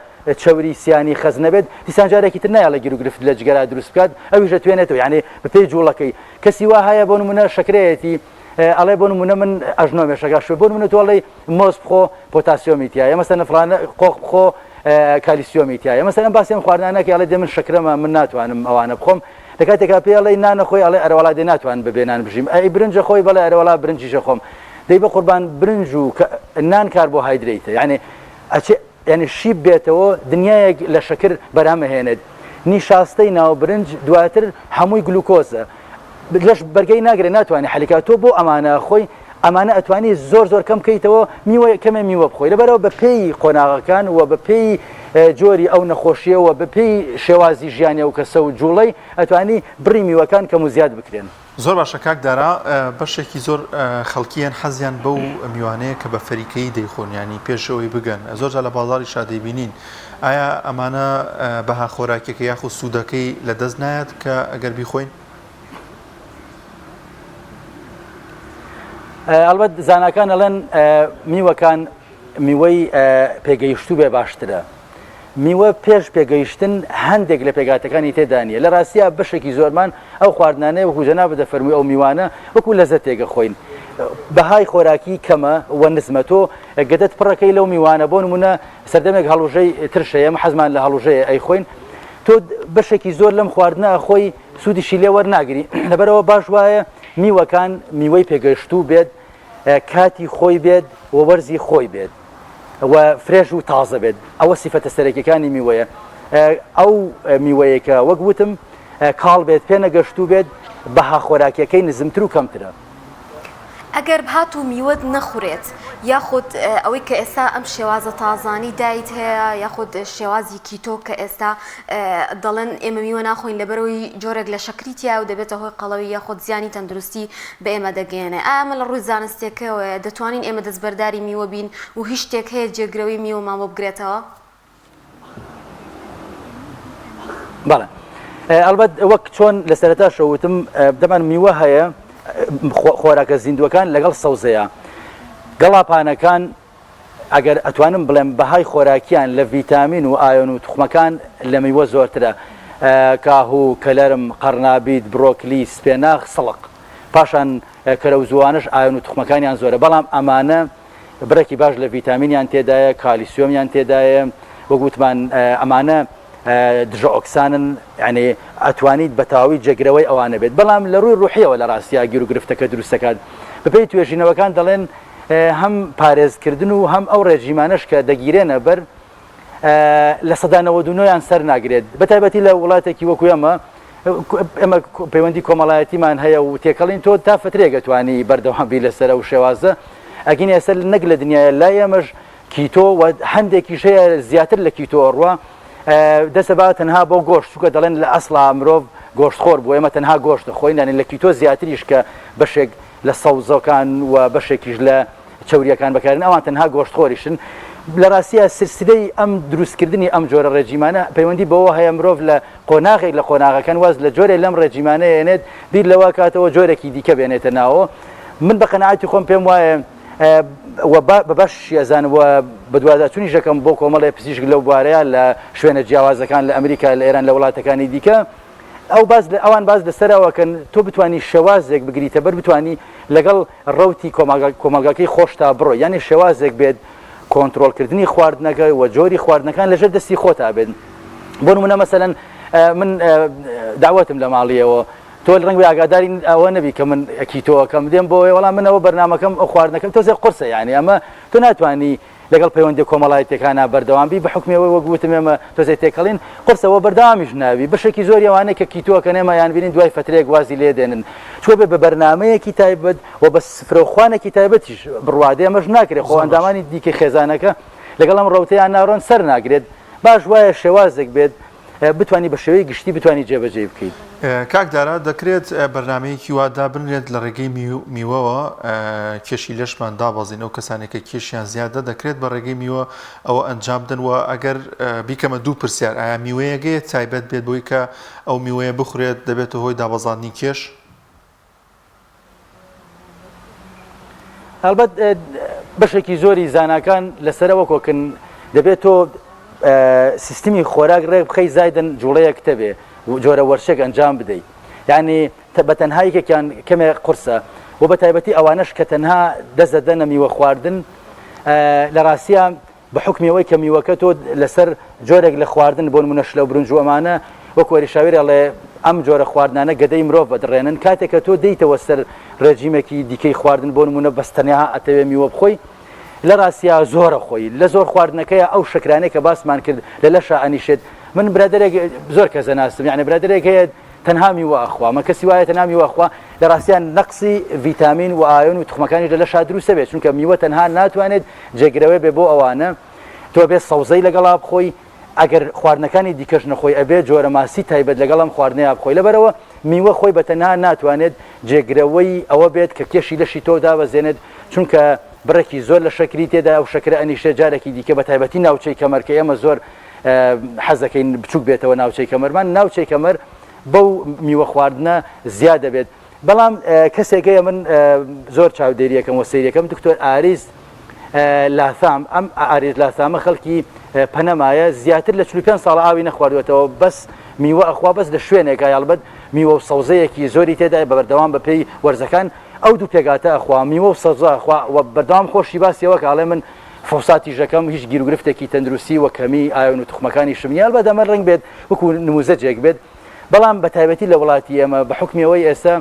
چەوری سیانی خەز نەبێت دیسان جارێکی تر نایە لە گیرروگرفت لە جگەرا دروست بکات ئەویش دەتوێنێتەوە یعنی بە پێی جوڵەکەی کەسی وا هەیە بۆ نمونە شەکرەیەتی ئەڵێ بۆ نمونە من ئەژنۆمێشەکەش بۆ نمونە تۆڵی مۆز بخۆ پۆتاسیۆمی تایە مەسەلەن فڵانە قۆق بخۆ کالیسیۆمی تایە مەسەلەن باسیێم خواردنانەکە ئەڵێ دێ من شەکرەمە من ناتوانم ئەوانە بخۆم لە کاتێکا پێ ئەڵێ نانە خۆی ئەڵێ ئەرەوەڵا دێ ناتوان ببێنان بژیم ئەی برنجە خۆی بەڵێ ئەرەوەڵا برنجیشە خۆم دەی بە قوربان برنج و نان کاربۆهایدرێتە یعنی یعنی شیب بێتەوە دنیایەک لە شەکر بەرهەمەهێنێت نیشاستەی ناو برنج دواتر هەمووی گلوکۆزە لەش بەرگەی ناگرێت ناتوانێت حەلیکات تۆ بۆ ئەمانە خۆی ئەمانە ئەتوانی زۆر زۆر کەم بکەیتەوە میوە کەمێ میوە بخۆی لەبەرەوە بە پێی قۆناغەکان و بە پێی جۆری ئەو نەخۆشیەوە بە پێی شێوازی ژیانە و کەسە و جوڵەی ئەتوانی بڕی میوەکان کەم و زیاد بکرێن زۆر باشە کاک دارا بەشێکی زۆر خەڵکیان حەزیان بەو میوانەیە کە بە فەریکەی دەیخۆن ینی پێشەوەی بگەن زۆرجا لە بازاڕی شادەیبینین ئایا ئەمانە بەها خۆراکێکە یاخود سوودەکەی لە دەست نایەت کە ئەگەر بیخۆین ئەلبەت زانکان ئەڵێن میوەکان میوەی پێگەیشتوو بێ باشترە میوە پێش پێگەیشتن هەندێک لە پێگاتەکانی تێدانە لە ڕاستیە بەشێکی زۆرمان ئەو خواردنانەیە وەکو جەناب دەفەرمووی ئەو میوانە وەکو لەزەت تێگە خۆین بەهای خۆراکی کەمە وە نزمەتۆ گەدەت پڕەکەی لەو میوانە بۆ نمونە سەردەمێک هەڵوژەی ترشەیە حەزمان لە هەڵوژەیە ئەی خۆین تۆ بەشێکی زۆر لەم خواردنە خۆی سوودیشی لێ وەرناگری لەبەرەوە باش وایە میوەکان میوەی پێگەشتوو بێت کاتی خۆی بێت و وەرزی خۆی بێت و فرێژ و تازە بێت ئەوە سیفەتە سەرەکیەکانی میوەیە ئەو میوەیەکە وەک وتم کاڵ بێت پێ نەگەشتوو بێت بەها خۆراکیەکەی نزمتر و کەمترە ئەگەر هات و میوەت نەخورێت یاخود ئەوەی کە ئێستا ئەم شێوازە تازانی دایت هەیە یاخود شێوازی کیتۆ کە ئێستا دەڵێن ئێمە میوە ناخۆین لەبەرەوەی جۆرێک لە شەکریتیا و دەبێتە هۆی قەڵەوی یاخود زیانی تەندروستی بە ئێمە دەگەێنێ ئامە لە ڕووی زانستێکەوە دەتوانین ئێمە دەستبەرداری میوە بین و هیچ شتێک هەیە جێگرەوەی میوەمان بۆ بگرێتەوە بەڵێ ئەلبەت وەک چۆن لە سەرەتا شەوتم دەمان میوە هەیە خۆراکە زیندوەکان لەگەڵ سەوزەیە گەڵاپانەکان ئەگەر ئەتوانم بڵێم بەهای خۆراکیان لە ڤیتامین و ئایۆن و توخمەکان لە میوە زۆرترە کاهوو کەلەرم قەرنابیت برۆکلی سپێناغ سەڵق پاشان کەرە و زوانش ئایۆن و توخمەکانیان زۆرە بەڵام ئەمانە برەکی باش لە ڤیتامینیان تێدایە کالیسیۆمیان تێدایە وەگوتمان ئەمانە دژە ئۆکسانن یعنی ئەتوانیت بە تاوی جێگرەوەی ئەوانە بێت بەڵام لە ڕووی ڕوحیەوە لە ڕاستیا گیر و گرفتەکە دروستەکات بەپێی توێژینەوەکان دەڵێن هەم پارێزکردن و هەم ئەو ڕێژیمانش کە دەگیرێنە بەر لە سەدا 99یان سەر ناگرێت بەتایبەتی لە وڵاتێکی وەکو ئێمە پەیوەندی کۆمەڵایەتیمان هەیە و تێکەڵین تۆ تا فترێگەتوانی بەردەوامبی لەسەرە و شێوازە ئەگین ئێستا نەک لە دنیاە لای ئێمەش کیتۆ و هەندێکی شەیە زیاتر لە کیتۆ ڕوە دەسەبات تەنها بۆ گۆشت چووکە دەڵێن لە ئەسڵا مرۆڤ گۆشتخۆر بوو ئێمە تەنها گۆشت خۆینانی لە کیتۆ زیاتریش کە بەشێک لە سەوزەکان و بەشێکیش لە چوریەکان بەکارن ئەوان تەنها گۆشتخۆریشن لە ڕاستیە سلسلەی ئەم دروستکردنی ئەم جۆرە ڕێجیمانە پەیوەندی بەوە هەیە مرۆڤ لە قۆناغێک لە قۆناغەکان واز لە جۆرێک لەم ڕێجیمانەیە هێنێت بیر لەوە کاتەوە جۆرێکی دیکە بێنێتە ناوە من بە قەناعەتی خۆم پێم وایە بە بەشی ئەزانوە بە دوواداچوونی ژەکەم بۆ کۆمەڵی پزیشک لەو بوارەیە لە شوێنە جیاوازەکان لە ئەمریکا لە ئێران لە وڵاتەکانی دیکە ئەوان باز لەسەرەوەکەن تۆ بتانی شێوازێک بگریتە بەر بتانی لەگەڵ ڕەوتی کۆمەلگاکەی خۆشتا بڕۆ یعنی شێوازێک بێت کۆنتترۆلکردنی خواردنەکە و جۆری خواردنەکان لەژێر دەستی خۆتا بێت بۆ نمونە مەسەلەن من داوەتم لە ماڵیەوە تۆ ڕنگ ئاگاداری ئەوە نەبی کە من ئەکیتۆکەم دێم بۆ وەڵام منەوە بەرنمەکەم ئەو خواردنەکەم تۆزێ قرسە یعنی ئەمە تۆ ناتوانانی لەگەڵ پەیوەندی کۆمەڵایەتەکانە بەردەوامبی بە حکمەوەی وەگوتم ئێمە تۆزێ تێکەڵین قرسەوە بەرداوامیش ناوی بەشێکی زۆری ئەوانەیە کە کیتۆکە نێمە یان بینین دوای فترێک وازی لێ دێنن چۆ بێ بە بەرنمەیەکی تایبەت و بە سفرەوخوانێکی تایبەتیش بڕوادێ ئەمەش ناکرێت خۆ ئەندامانی دیکە خێزانەکە لەگەڵ ئەم ڕەوتەیان ناڕۆن سەر ناگرێت باش وایە شێوازێک بێت بتانی بە شێوەی گشتی بتانی جێبەجێ بکەیت کاکدارە دەکرێت بەرنمەیەکی وادا بنرێت لە ڕێگەی میوەوە کێشی لەشمان دابەزین ئەو کەسانێکە کێشیان زیادە دەکرێت بە ڕێگەی میوە ئەوە ئەنجام بدەنەوە ئەگەر بیکەمە دوو پرسیار ئایا میوەیەگەیە تایبەت بێت بۆی کە ئەو میوەیە بخورێت دەبێتە هۆی دابەزاندنی کێش هەڵبەت بەشێکی زۆری زانکان لەسەرەوە کۆکن دەبێت تۆ سیستمی خۆراک ڕێ بخەی زایدن جوڵەیە کتەبێ جۆرە وەرشێک ئەنجام بدەیت یعنی بە تەنهایەکێکیان کەمێ قورسە و بە تایبەتی ئەوانش کە تەنها دەزەدەنە میوە خواردن لە ڕاستیە بە حکمیەوەی کە میوەکە تۆ لەسەر جۆرێک لە خواردن بۆ نمونە شلە و برنج و ئەمانە وەک وەریشاوێرە لێ ئەم جۆرە خواردنانە گەدەی مرۆڤ بەدڕێنن کاتێککە تۆ دەیتەوە سەر ڕێژیمێکی دیکەی خواردن بۆ نمونە بەستەنیا ئەتەوێ میوە بخۆی لە ڕاستیا زۆرە خۆی لە زۆر خواردنەکەیە ئەو شکرانەیە کە باسمان کرد لە لەشە ئەنیشێت من برادێک زۆر کەسە ناستم یعنی برادێک هەیە تەنها میوە ئەخوا مە کەسی وایە تەنها میوە ئەخوا لە ڕاستیان نەقسی ڤیتامین و ئایۆن و تخمەکانی لە لەشا دروستە بێت چونکە میوە تەنها ناتوانێت جێگرەوەی بێ بۆ ئەوانە تۆ بێت سەوزەی لەگەڵا بخۆی ئەگەر خواردنەکانی دیکەش نەخۆی ئەبێ جۆرە ماسی تایبەت لەگەڵم خواردنەیە بخۆی لەبەرەوە میوە خۆی بە تەنها ناتوانێت جێگرەوەی ئەوە بێت کە کێشی لەشی تۆ دابەزێنێت چونکە بڕێکی زۆر لە شەکری تێدا ئەو شەکرە ئەنیشە جارێکی دیکە بە تایبەتی ناوچەی کەمەرکە ئێمە زۆر حەزەکەین بچوک بێتەوە ناوچەی کەمەرمان ناوچەی کەمەر بەو میوە خواردنە زیادە بێت بەڵام کەسێکەیە من زۆر چاودێریەکەم وە سەیرەکەم دکتۆر ئاریز لاثام ئەم ئاریز لاثامە خەڵکی پەنەمایە زیاتر لە 45 ساڵ ئاوی نەخواردوێتەوە بەس میوە ئەخوا بەس لە شوێنێکە یاڵبەت میوە و سەوزەیەکی زۆری تێدا بە بەردەوام بە پێی وەرزەکان ئەو دوو پێگاتە ئەخوا میوە و سەوزە ئەخوا و بەردەوام خۆشی باسیەوە کە ئاڵێ من فۆساتی ژەکەم هیچ گیرروگرفتێکی تەندروستی و کەمی ئایۆن و تخمەکانی شمیال بە دەمە ڕنگ بێت وەکو نموزەجێک بێت بەڵام بە تایبەتی لە وڵاتی ئێمە بە حکمیەوەی ئێستا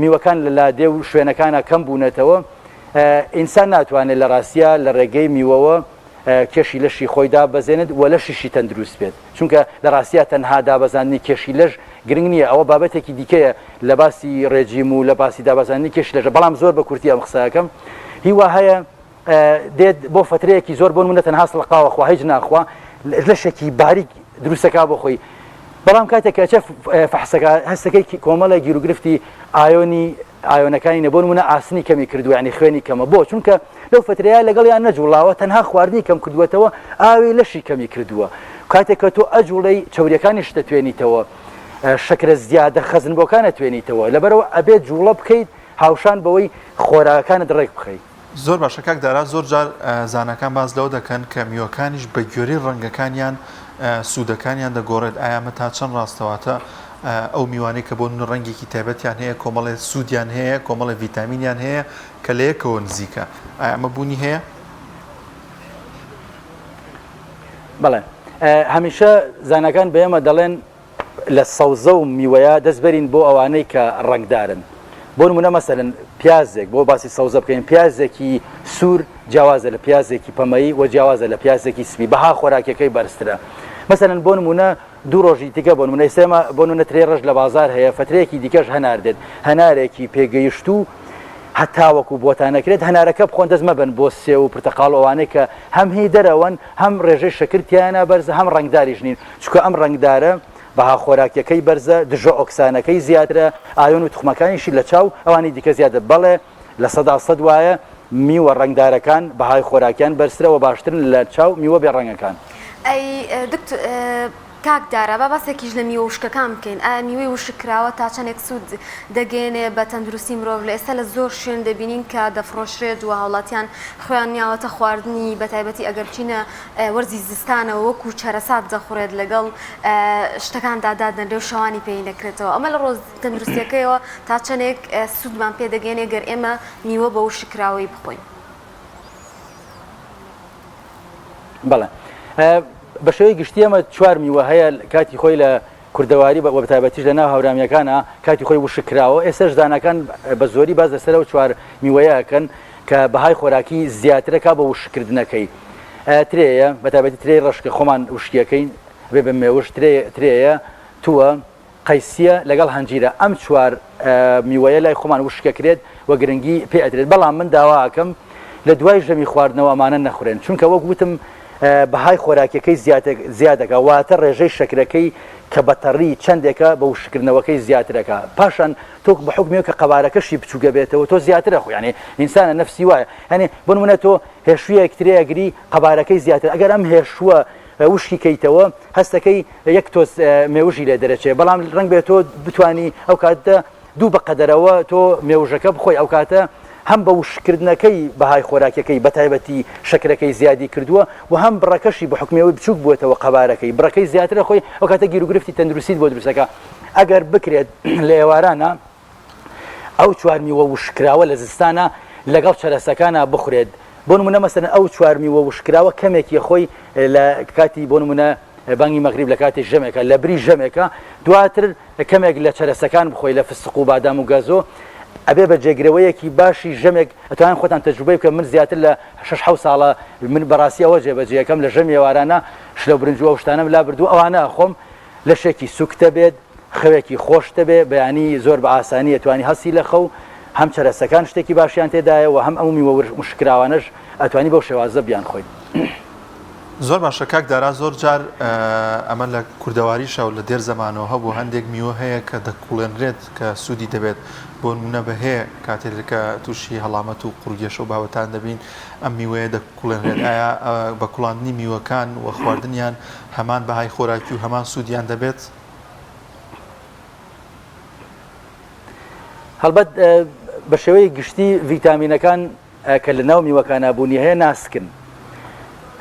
میوەکان لە لادێ و شوێنەکانە کەم بوونێتەوە ئینسان ناتوانێت لە ڕاستیە لە ڕێگەی میوەوە کێشی لەشی خۆی دابەزێنێت و لەشیشی تەندروست بێت چونکە لە ڕاستیە تەنها دابەزاننی کێشی لەش گرنگ نییە ئەوە بابەتێکی دیکەیە لە باسی ڕێژیم و لە باسی دابەزانانی کێشی لەژە بەڵام زۆر بە کورتی ئەم قسەکەم هیوا هەیە دێت بۆ فترەیەکی زۆر بۆ منە تەنها سڵقاوەخوا هیچ ناخوا لەشێکی باریک دروستەکە بۆ خۆی بەڵام کاتێکە چە هەستەکەی کۆمەڵە گیرروگرفتی ئایۆنەکانی نەبوون منە ئاسنی کەمی کردو ینی خوێنی کەمە بۆ چونکە لەو فترەیە لەگەڵیان نەجوڵاوە تەنها خواردنی کەم کردوێتەوە ئاوی لەشی کەمی کردووە کاتێککە تۆ ئەجوڵەی چاوریەکانی شتە توێنیتەوە شەکرە زیادە خەزنبۆکانە توێنیتەوە لەبەرەوە ئەبێت جوڵە بکەیت هاوشان بەوەی خۆراکانت ڕێک بخەیت زۆر باشە کاکدارا زۆر جار زانەکان باز لەوە دەکەن کە میوەکانیش بە گوێرەی ڕەنگەکانیان سوودەکانیان دەگۆڕێت ئایامە تا چەند ڕاستەواتە ئەو میوانەی کە بۆ ڕەنگێکی تایبەتیان هەیە کۆمەڵی سوودیان هەیە کۆمەڵی ڤیتامینیان هەیە کە لە یەکەوە نزیکە ئەمە بوونی هەیە؟ بەڵێ هەمیشە زانەکان بەێمە دەڵێن لە سەوزە و میوەیە دەستبەرین بۆ ئەوانەی کە ڕنگدارن بۆ نمونە مەسەلەن پیازێک بۆ باسی سەوزە بکەین پیازێکی سوور جیاوازە لە پیازێکی پەمەیی و جیاوازە لە پیازێکی سپی بەها خۆراکەکەی بەرزترە مەسەلەن بۆ نمونە دوو ڕۆژی دیکە بۆ نمونە ئێستا بۆ نمونە ترێ ڕەش لە بازار هەیە فترەیەکی دیکەش هەنار دێت هەنارێکی پێگەیشت و هەتاوەکو بۆتانەکرێت هەنارەکە بخۆن دەست مەبن بۆ سێ و پرتەقاڵ ئەوانەی کە هەم هی دەرەوەن هەم ڕێژەی شەکرتیانە بەرز هەم ڕنگداریش نین چونکە ئەم ڕنگدارە بەها خۆراکیەکەی بەرزە دژە ئۆکسانەکەی زیاترە ئایۆن و توخمەکانیشی لە چاو ئەوانی دیکە زیاتر بەڵێ لە 100% وایە میوە ڕنگدارەکان بەهای خۆراکیان بەرزترەوە باشترن لە چاو میوە بێڕەنگەکان. کاک دارا با باسێکیش لە میوە وشکەکان بکەین ئایا میوەی وشکراوە تا چەندێک سوود دەگەێنێ بە تەندروستی مرۆڤ لە ئێستا لە زۆر شوێن دەبینین کە دەفرۆشرێت و هاوڵاتیان خۆیان نیاوەتە خواردنی بەتایبەتی ئەگەر بچینە وەرزی زستانەوە وەکو چەرەسات دەخورێت لەگەڵ شتەکاندا دادەن لێو شەوانی پێی دەکرێتەوە ئەمە لە ڕۆژ تەندروستیەکەیەوە تا چەندێک سوودمان پێ دەگەێنێ گەر ئێمە میوە بە وشکراوەی بخۆین. بەڵێ بە شێوەی گشتی ئەمە چوار میوە هەیە کاتی خۆی لە کوردەواری بە بەتایبەتیش لە ناو هاورامیەکانە کاتی خۆی وشکراوە ئێستاش دانەکان بە زۆری باز لەسەرەوە چوار میوەیەکەن کە بەهای خۆراکی زیاترەکە بە وشکردنەکەی ترەیە بەتایبەتی ترێی ڕشکە خۆمان وشکیەکەین بێ بە مێوش ترەیە تووە قەیسیە لەگەڵ هەنجیرە ئەم چوار میوەیە لای خۆمان وشکەکرێت و گرنگی پێ ئەدرێت بەڵام من داواکەم لە دوای ژەمی خواردنەوە ئەمانە نەخورێن چونکە وەک وتم بەهای خۆراکیەکەی زیادەکە واتە ڕێژەی شەکرەکەی کە بەتەڕی چەندێکە بە وشکردنەوەکەی زیاترەکە پاشان تۆ بە حکمیەوە کە قەبارەکەشی بچووگە بێتەوە تۆ زیاترە خۆ ینی ئینسانە نەفسی وایە ینی بنمونە تۆ هێشوویەک ترەیەگری قەبارەکەی زیاتر ئەگەر ئەم هێشووە وشکی کەیتەوە هەستەکەی یەک تۆز مێوژی لێ دەرەچێت بەڵام ڕنگ بێت تۆ بتانی ئەو کاتە دوو بەقەدەرەوە تۆ مێوژەکە بخۆی ئەو کاتە هەم بە وشکردنەکەی بەهای خۆراکەکەی بەتایبەتی شەکرەکەی زیادی کردووە و هەم بڕەکەشی بە حکمەوەی بچووک بووێتەوە قەبارەکەی بڕەکەی زیاترە خۆی ئەو کاتە گیر و گرفتی تەندروستیت بۆ دروستەکە ئەگەر بکرێت لە ئێوارانە ئەو چوار میوە وشکراوە لە زستانە لەگەڵ چەرەسەکانە بخورێت بۆ نمونە مەسەن ئەو چوار میوە وشکراوە کەمێکی خۆی لە کاتی بۆ نمونە بانگی مەغریب لە کاتی ژەمێکە لە بری ژەمێکە دواتر کەمێک لە چەرەسەکان بخۆی لە فستق و بادام و گازۆ ئەبێ بە جێگرەوەیەکی باشی ژەمێک ئەتوان خۆتان تەجروبەی بکە من زیاتر لە 6 ساڵە من بەڕاستی ئەوە جێبەجێەکەم لە ژەمی ئێوارانە شلە برنج و شتانم لا بردوو ئەوانە خۆم لە شێکی سوکتە بێت خەوێکی خۆشتە بێ بەیانی زۆر بە ئاسانی ئەتوانی هەستی لە خەو هەم چەرەسەکان شتێکی باشیان تێدایە و هەم ئەو میوە مشکراوانەش ئەتوانی بەو شێوازە بیان خۆیت. زۆر باشە کاک دارا زۆر جار ئەمە لە کوردەواریشە و لە دێر زەمانەوە هەبوو هەندێک میوە هەیە کە دەکوڵێنرێت کە سوودی دەبێت بۆ نمونە بە هەیە کاتێککە تووشی هەڵامەت و قورگێش و باوەتان دەبین ئەم میوەیە دەکوڵێنرێت ئایا بە کوڵاندنی میوەکان و خواردنیان هەمان بەهای خۆراکی و هەمان سوودیان دەبێت؟ هەڵبەت بە شێوەی گشتی ڤیتامینەکان کە لە ناو میوەکانە بوونی هەیە ناسکن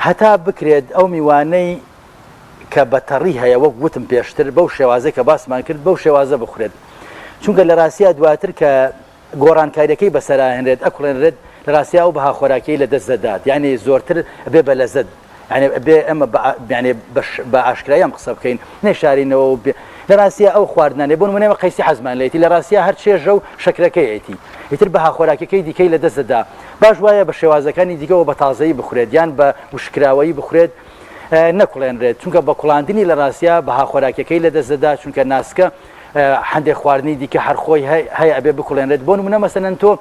هەتا بکرێت ئەو میوانەی کە بەتەڕی هەیە وەک گوتم پێشتر بەو شێوازە کە باسمان کرد بەو شێوازە بخورێت چونکە لە ڕاستیا دواتر کە گۆڕانکاریەکەی بەسەراهێنرێت ئەکوڵێنرێت لە ڕاستیا و بەها خۆراکی لە دەست دەدات یعنی زۆرتر بێ بە لەزەت یعنی بێ ئەمە بە ئاشکرایان قسە بکەین نێشارینەوە لە ڕاستیا ئەو خواردنانێ بۆ نمونە قەیسی حەزمان لێتی لە ڕاستیا هەر چێژە و شەکرەکەیەتی ئیتر بەها خۆراکەکەی دیکەی لە دەست دەدا باش وایە بە شێوازەکانی دیکەەوە بە تازایی بخورێت یان بە وشکراوەی بخورێت نەکوڵێنرێت چونکە بە کوڵاندنی لە ڕاستیا بەها خۆراکەکەی لە دەست دەدا چونکە ناسکە هەندێک خواردنی دیکە هەر خۆی هەیە ئەبێ بکوڵێنرێت بۆ نمونە مەسەلەن تۆ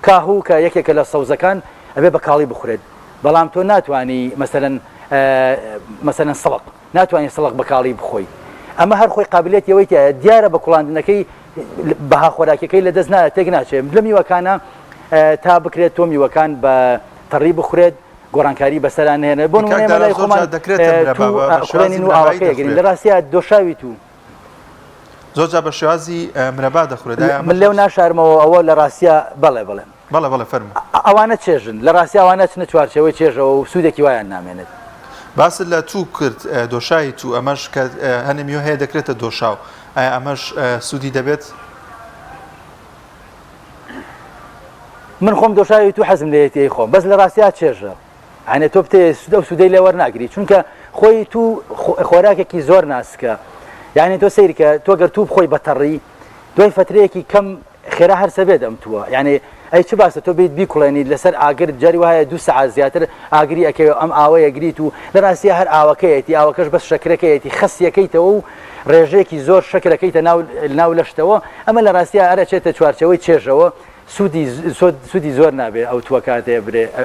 کاهوو کە یەکێکە لە سەوزەکان ئەبێ بە کاڵی بخورێت بەڵام تۆ ناتوانی مەسەلەن سەڵق ناتوانانی سەڵق بە کاڵی بخۆی ئەمە هەر خۆی قابلێتیەوەی دیارە بە کوڵاندنەکەی بەها خۆراکەکەی لە دەست تێک ناچێت لە میوەکانە تا بکرێت تۆ میوەکان بە تەڕی بخورێت گۆڕانکاری بەسەران هێنە بۆ نمونە خۆمان خوێنین و ئاوەکەیەگرین لە ڕاستیا دۆشاوی تو زۆر بە شێوازی مرەبا دەخورێت من لێو ناشارمەوە ئەوە لە ڕاستیا بەڵێ بەڵێ فەرمو ئەوانە چێژن لە ڕاستی ئەوانە چنە چوارچەوەی چێژەوە و سوودێکی وایان نامێنێت باس لە تو کرد دۆشایی تو ئەمەش کە هەنێ میوە هەیە دەکرێتە دۆشاو ئایا ئەمەش سوودی دەبێت؟ من خۆم دۆشاوی تو حەزم لێتی خۆم بەس لە ڕاستیا چێژە هەنێ تۆ بتێ سودە و سودەی لێ وەرناگری چونکە خۆی تو خۆراکێکی زۆر ناسکە یعنی تۆ سیرکە تۆ گەر تو بخۆی بەتەڕی دوای فترەیەکی کەم خێرا هەرسە بێت ئەم تووە یعنی ئەی چ باسە تۆ بیت بیکوڵێنی لەسەر ئاگر جاری وایە 2 سەعات زیاتر ئاگری ئەکەوێ ئەم ئاوەیە گریت و لە ڕاستیە هەر ئاوەکەیەتی ئاوەکەش بەس شەکرەکەیەتی خەسیەکەیتەوە و ڕێژەیەکی زۆر شەکرەکەیتە ناو لەشتەوە ئەمە لە ڕاستیە ئەرەچێتە چوارچەوەی چێژەوە سوودی زۆر نابێ ئەو تووە کاتێ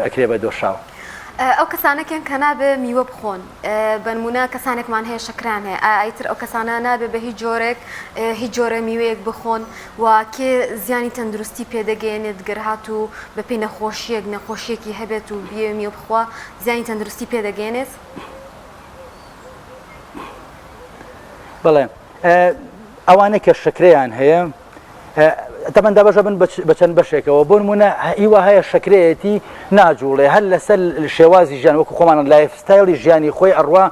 ئەکرێ بە دۆشاو ئەو کەسانێکیان کە نابێ میوە بخۆن بەنمونە کەسانێکمان هەیە شەکران هەیە ئایتر ئەو کەسانە نابێ بە هیچ جۆرێک هیچ جۆرە میوەیەک بخۆن و کێ زیانی تەندروستی پێدەگەێنێت گەرهات و بە پێی نەخۆشیەکی هەبێت و بێ میوە بخوا زیانی تەندروستی پێدەگەێنێت بەڵێ ئەوانە کە شەکرەیان هەیە تەمەندا بەشە بن بە چەند بەشێکەوە بۆ نمونە هیوا هەیە شەکرەیەتی ناجوڵێ هەر لەسەر شێوازی ژیان وەکو خۆمانە لایفستایلی ژیانی خۆی ئەڕوا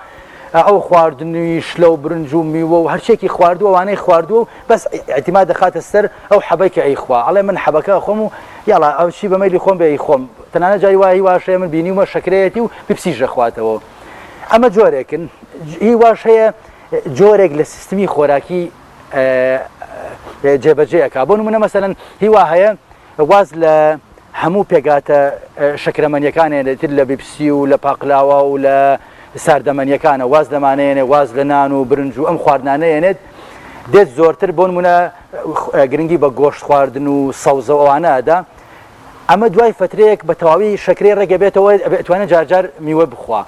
ئەو خواردنی شلە و برنج و میوە و هەرچێکی خواردووە ئەوانەی خواردووە بەس ئەتیما دەخاتە سەر ئەو حەبەی کە ئەیخوا ئەڵێ من حەبەکە خۆم و یاڵا ئەو چی بەمەیلی خۆم بێ خۆم تەنانە جای وای واشەیە من بینیومە شەکرەیەتی و بپسیژە خواتەوە ئەمە جۆرێکن هی واش هەیە جۆرێک لە سیستمی خۆراکی جێبەجێەکە بۆ نمونە مەسەلەن هیوا هەیە واز لە هەموو پێگاتە شەکرەمەنیەکانێنێتتر لە بیپسی و لە پاقلاوە و لە ساردەمەنیەکانە واز لەمانەیەنێ واز لە نان و برنج و ئەم خواردانەیەنێت دێت زۆرتر بۆ نمونە گرنگی بە گۆشت خواردن و سەوزە ئەوانەدا ئەمە دوای فترەیەک بە تەواوی شەکرەی ڕێگە بێتەوە ئەتوانێت جارجار میوە بخوا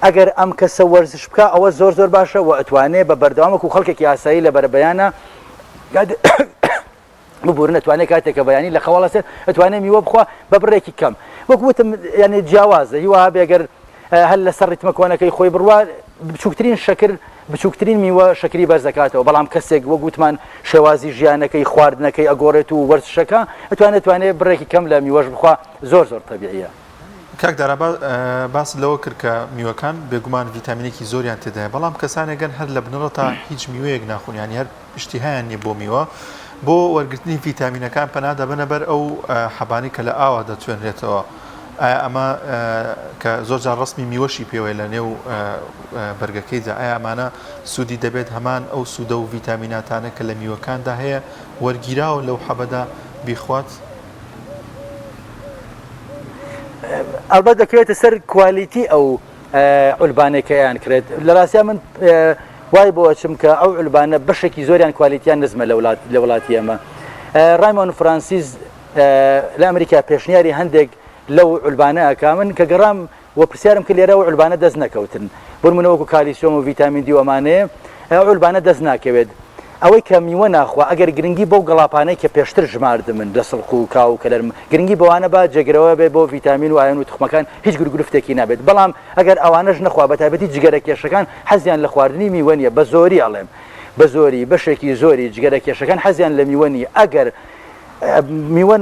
ئەگەر ئەم کەسە وەرزش بکە ئەوە زۆر باشە و ئەتوانێت بە بەردەوامک و خەڵکێکی یاسایی لە بەربەیانە ببورن ئەتوانێت کاتێکە بەیانی لە خەواڵەسێت ئەتوانێت میوە بخوا بە بڕێکی کەم وەکوتم یعنی جیاوازە هیوا بێگەر هەل لەسەر ڕیتمە کۆنەکەی خۆی بڕوا بچووکترین شەکر بچووکترین میوە شەکری بەرزەکاتەوە بەڵام کەسێک وەگوتمان شێوازی ژیانەکەی خواردنەکەی ئەگۆڕێت و وەرزشەکە ئەتوانێت بڕێکی کەم لە میوەش بخوا زۆر تەبیعیە کاک دارا باس لەوە کرد کە میوەکان بێگومان ڤیتامینێکی زۆریان تێدایە بەڵام کەسانێکگەن هەر لە بنەڕە تا هیچ میوەیەک ناخۆنیانی هەر پشتیهایان نیە بۆ میوە بۆ وەرگرتنی ڤیتامینەکان پەنا دەبنە بەر ئەو حەبانی کە لە ئاوا دەتوێنرێتەوە ئەمە کە زۆر جار ڕسمی میوەشی پێوەی لە نێو بەرگەکەیدا ئایا ئەمانە سوودی دەبێت هەمان ئەو سوودە و ڤیتامیناتانە کە لە میوەکاندا هەیە وەرگیراوە لەو حەبەدا بیخوات ئەلبەت دەکرێتە سەر کوالیتی ئەو ئولبانێکەیان کرێت لە ڕاستیا من وای بۆ ئەچم کە ئەو ئولبانە بەشێکی زۆریان کوالیتیان نزمە لە وڵاتی ئەمە ڕایمۆن فرانسیس لە ئەمریکا پێشنیاری هەندێک لەو ئولبانە ئەکا من کە گەڕام وە پرسیارم کە لێرە ئەو ئولبانە دەست نەکەوتن بۆ نمونە وەکو کالیسیۆم و ڤیتامین دی و ئەمانەیە ئەو ئولبانە دەست ناکەوێت ئەوەی کە میوە ناخوا ئەگەر گرنگی بۆ گەڵاپانەی کە پێشتر ژماردمن لە سڵق و کاو کە لەرم گرنگی بەوانە با جێگرەوە بێ بۆ ڤیتامین و ئایۆن و تخمەکان هیچ گرفتێکی نابێت بەڵام ئەگەر ئەوانەش نەخوا بە تایبەتی جگەرە کێشەکان حەزیان لە خواردنی میوە نیە بە زۆری ئەڵێم بە زۆری بەشێکی زۆری جگەرە کێشەکان حەزیان لە میوە نیە ئەگەر میوە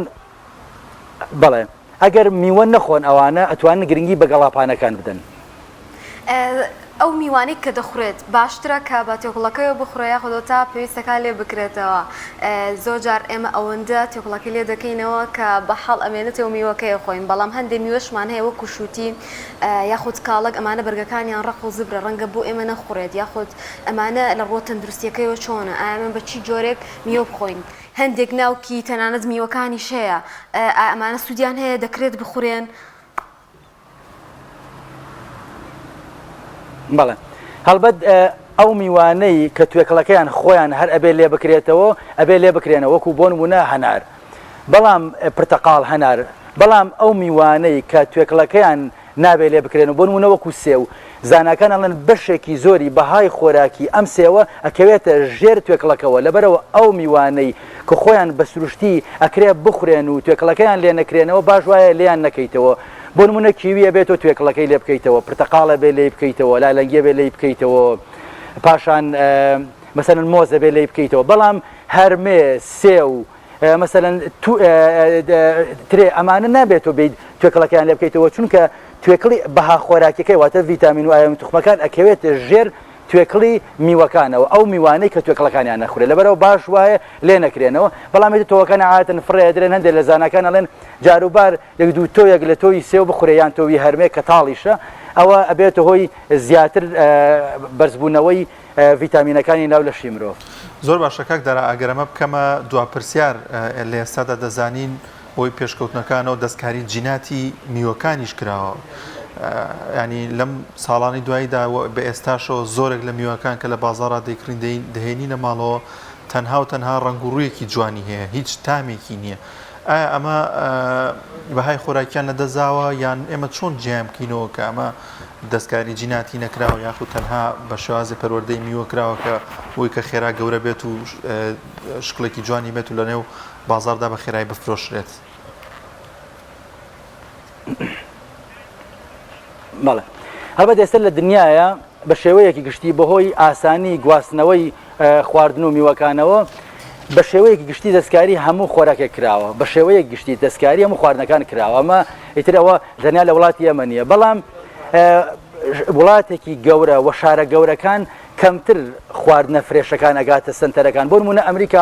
بەڵێ ئەگەر میوە نەخۆن ئەوانە ئەتوانن گرنگی بە گەڵاپانەکان بدەن ئەو میوانەی کە دەخورێت باشترە کە بە تێکوڵەکەی بخڕۆیە خۆ تا پێویستەکان لێ بکرێتەوە زۆر جار ئێمە ئەوەندە تێکوڵەکە لێ دەکەینەوە کە بە حەڵ ئەمێنێتەوە میوەکەی خۆین بەڵام هەندێک میوەشمان هەیە وەکو شووتی یاخود کاڵک ئەمانە بەرگەکانیان ڕق و زبرە ڕەنگە بۆ ئێمە نەخورێت یاخود ئەمانە لە ڕۆ تەندروستیەکەیەوە چۆنە ئەمە بە چی جۆرێک میوە بخۆین هەندێک ناوکی تەنانەت میوەکانی شەیە ئەمانە سوودیان هەیە دەکرێت بخورێن بەڵێ هەڵبەت ئەو میوانەی کە توێکڵەکەیان خۆیان هەر ئەبێ لێ بکرێتەوە ئەبێ لێ بکرێنەوە وەکو بۆ نمونە هەنار بەڵام پرتەقاڵ هەنار بەڵام ئەو میوانەی کە توێکڵەکەیان نابێ لێ بکرێنەوە بۆ نمونە وەکو سێو زانکان ئەڵێن بەشێکی زۆری بەهای خۆراکی ئەم سێوە ئەکەوێتە ژێر توێکڵەکەەوە لەبەرەوە ئەو میوانەی کە خۆیان بە سروشتی ئەکرێ بخورێن و توێکڵەکەیان لێ نەکرێنەوە باش وایە لێیان نەکەیتەوە بۆ نمونە کیویە بێتەوە توێکڵەکەی لێ بکەیتەوە پرتەقاڵە بێ لێ بکەیتەوە لالەنگیە بێ لێ بکەیتەوە پاشان مەسەلەن مۆزە بێ لێ بکەیتەوە بەڵام هەرمێ سێو مەسەلەن ترێ ئەمانە نابێتەوە بیت توێکڵەکەیان لێ بکەیتەوە چونکە توێکڵی بەها خۆراکەکەی واتە ڤیتامین و ئایۆن تخمەکان ئەکەوێتە ژێر توێکڵی میوەکانەوە ئەو میوانەی کە توێکڵەکانیان نەخورێت لەبەرەوە باش وایە لێ نەکرێنەوە بەڵام تۆوەکان عادەتەن فڕێ درێن هەندێک لە زانکان ئەڵێن جاروبار یەک دوو تۆیەک لە تۆی سێو بخورێ یان تۆوی هەرمێ کە تاڵیشە ئەوە ئەبێتە هۆی زیاتر بەرزبوونەوەی ڤیتامینەکانی ناو لە شی مرۆڤ زۆر باشە کاک دارا ئەگەرەمە بکەمە دوپرسیار لە ئێستادا دەزانین بۆی پێشکەوتنەکانەوە دەستکاری جیناتی میوەکانیش کراوە ینی لەم ساڵانی دواییدا بە ئێستاشەوە زۆرێک لە میوەکان کە لە بازاڕا دەیکڕین دەهێنینە ماڵەوە تەنها و تەنها ڕنگ و ڕوویەکی جوانی هەیە هیچ تامێکی نییە ئەمە بەهای خۆراکیان نەدەزاوە یان ئێمە چۆن جیام بکەینەوە کە ئەمە دەستکاری جیناتی نەکراوە یاخود تەنها بە شێوازی پەروەردەی میوە کراوە کە بۆی کە خێرا گەورە بێت و شکڵێکی جوانی بێت و لە نێو بازاردا بە خێرایی بفرۆشرێت. بەڵێ هەڵبەت ئێستا لە دنیاە بە شێوەیەکی گشتی بەهۆی ئاسانی گواستنەوەی خواردن و میوەکانەوە بە شێوەیەکی گشتی دەستکاری هەموو خۆراکێک کراوە بە شێوەیەک گشتی دەستکاری هەموو خواردنەکان کراوە ئەمە ئیتر ئەوە دەنیا لە وڵاتی ئێمە نییە بەڵام وڵاتێکی گەورە و شارە گەورەکان کەمتر خواردنە فرێشەکان ئەگاتە سنتەرەکان بۆ نمونە ئەمریکا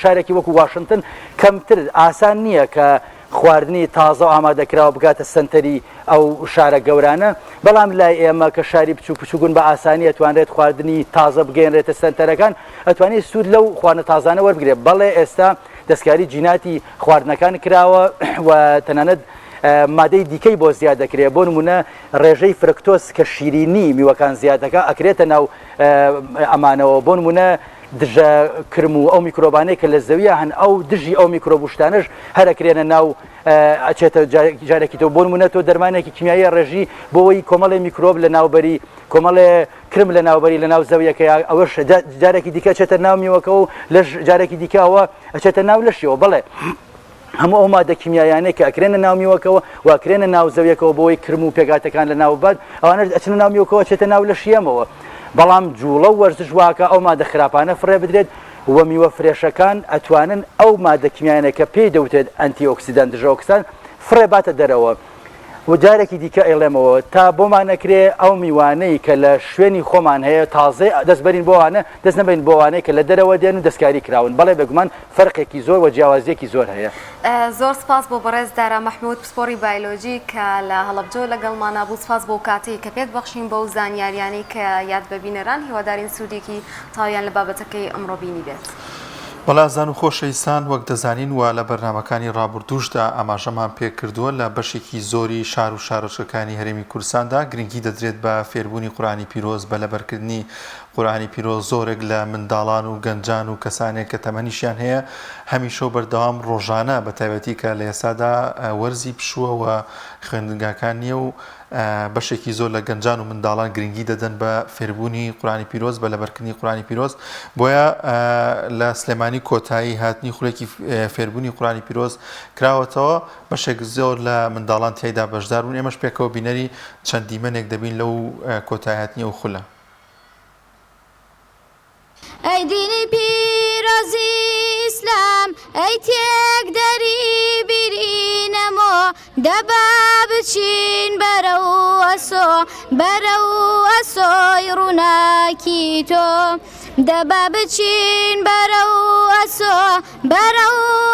شارێکی وەکو واشنگتن کەمتر ئاسان نییە کە خواردنی تازە و ئامادەکراوە بگاتە سنتەری ئەو شارە گەورانە بەڵام لای ئێمە کە شاری بچووکن بە ئاسانی ئەتوانرێت خواردنی تازە بگەێنرێتە سنتەرەکان ئەتوانێت سوود لەو خواردنە تازانە وەربگرێت بەڵێ ئێستا دەستکاری جیناتی خواردنەکان کراوە و تەنانەت مادەی دیکەی بۆ زیاد دەکرێت بۆ نمونە ڕێژەی فرکتۆس کە شیرینی میوەکان زیادەکە ئەکرێتە ناو ئەمانەوە بۆ نمونە دژە کرم و ئەو میکرۆبانەی کە لە زەویە هەن ئەو دژی ئەو میکرۆبوشتانش هەرەکرێنە ناو ئەچێتە جارێکی تۆ بۆ نمونە تۆ دەرمانێکی کیمیایی ڕێژی بۆەوەی کۆمەڵی میکرۆب لە ناوبەری کۆمەڵێ کرم لە ناوبەری لە ناو زەویەکە ئەوەش جارێکی دیکە چێتە ناو میوەکە و لەش جارێکی دیکەوە ئەچێتە ناو لەشیەوە بڵێ هەموو ئەو مادە کیمیایانەیە کە ئەکرێنە ناو میوەکەوە واکرێنە ناو زەویەکەوە بۆەوەی کرم و پێگاتەکان لە ناوبەر ئەوانە ئەچنە ناو میوەکەوە چێتە ناو لەشیەمەوە بەڵام جوڵە و وەرزش واکە ئەو مادە خراپانە فڕێ بدرێت وە میوە فرێشەکان ئەتوانن ئەو مادە کیمیانە کە پێی دەوتێت ئەنتی ئۆکسیدان دژۆکسان فڕێ باتە دەرەوە و جارێکی دیکە ئێڵێمەوە تا بۆمان نەکرێ ئەو میوانەی کە لە شوێنی خۆمان هەیە تازێ دەستبەرین بۆوانە دەست نەبین بۆوانەیە کە لە دەرەوە دێن و دەستکاری کراون بەڵێ بەگومان فەرقێکی زۆر و جیاوازیەکی زۆر هەیە. زۆر سپاس بۆ بەڕێز دارا مەحموود پسپۆری بایۆلۆژی کە لە هەڵەبجۆ لەگەڵمانە بوو سپاس بۆ کاتی کە پێت بەخشین بەو زانیاریانەی کە یاد ببینەران هیوادارین سوودێکی تاویان لە بابەتەکەی ئەمڕۆ بینی بێت. بەڵازان و خۆشەویستان وەک دەزانین وە لە بەرنامەکانی ڕابردوشدا ئاماژەمان پێ کردووە لە بەشێکی زۆری شار و شارۆچەکانی هەرێمی کوردستاندا گرنگی دەدرێت بە فێربوونی قورئانی پیرۆز بە لەبەرکردنی قورئانی پیرۆز زۆرێک لە منداڵان و گەنجان و کەسانێک کە تەمەنیشیان هەیە هەمیشە بەردەوام ڕۆژانە بە تایبەتی کە لە ئێستادا وەرزی پشووە و خوێندنگاکان نییە و بەشێکی زۆر لە گەنجان و منداڵان گرنگی دەدەن بە فێربوونی قورئانی پیرۆز بە لەبەرکردنی قورئانی پیرۆز بۆیە لە سلێمانی کۆتایی هاتنی خوڵێکی فێربوونی قورئانی پیرۆز کراوەتەوە بەشێک زۆر لە منداڵان تیایدا بەشدار بوون ئێمەش پێکەوە بینەری چەند دیمەنێک دەبین لەو کۆتایی هاتنی ئەو خولە. ئەی دینی پیرۆزی ئیسلام ئەی تێک دەری بیرینەمۆ دەبا بچین بەرەو ئەسۆی ڕووناکی تۆ دەبا بچین بەرەو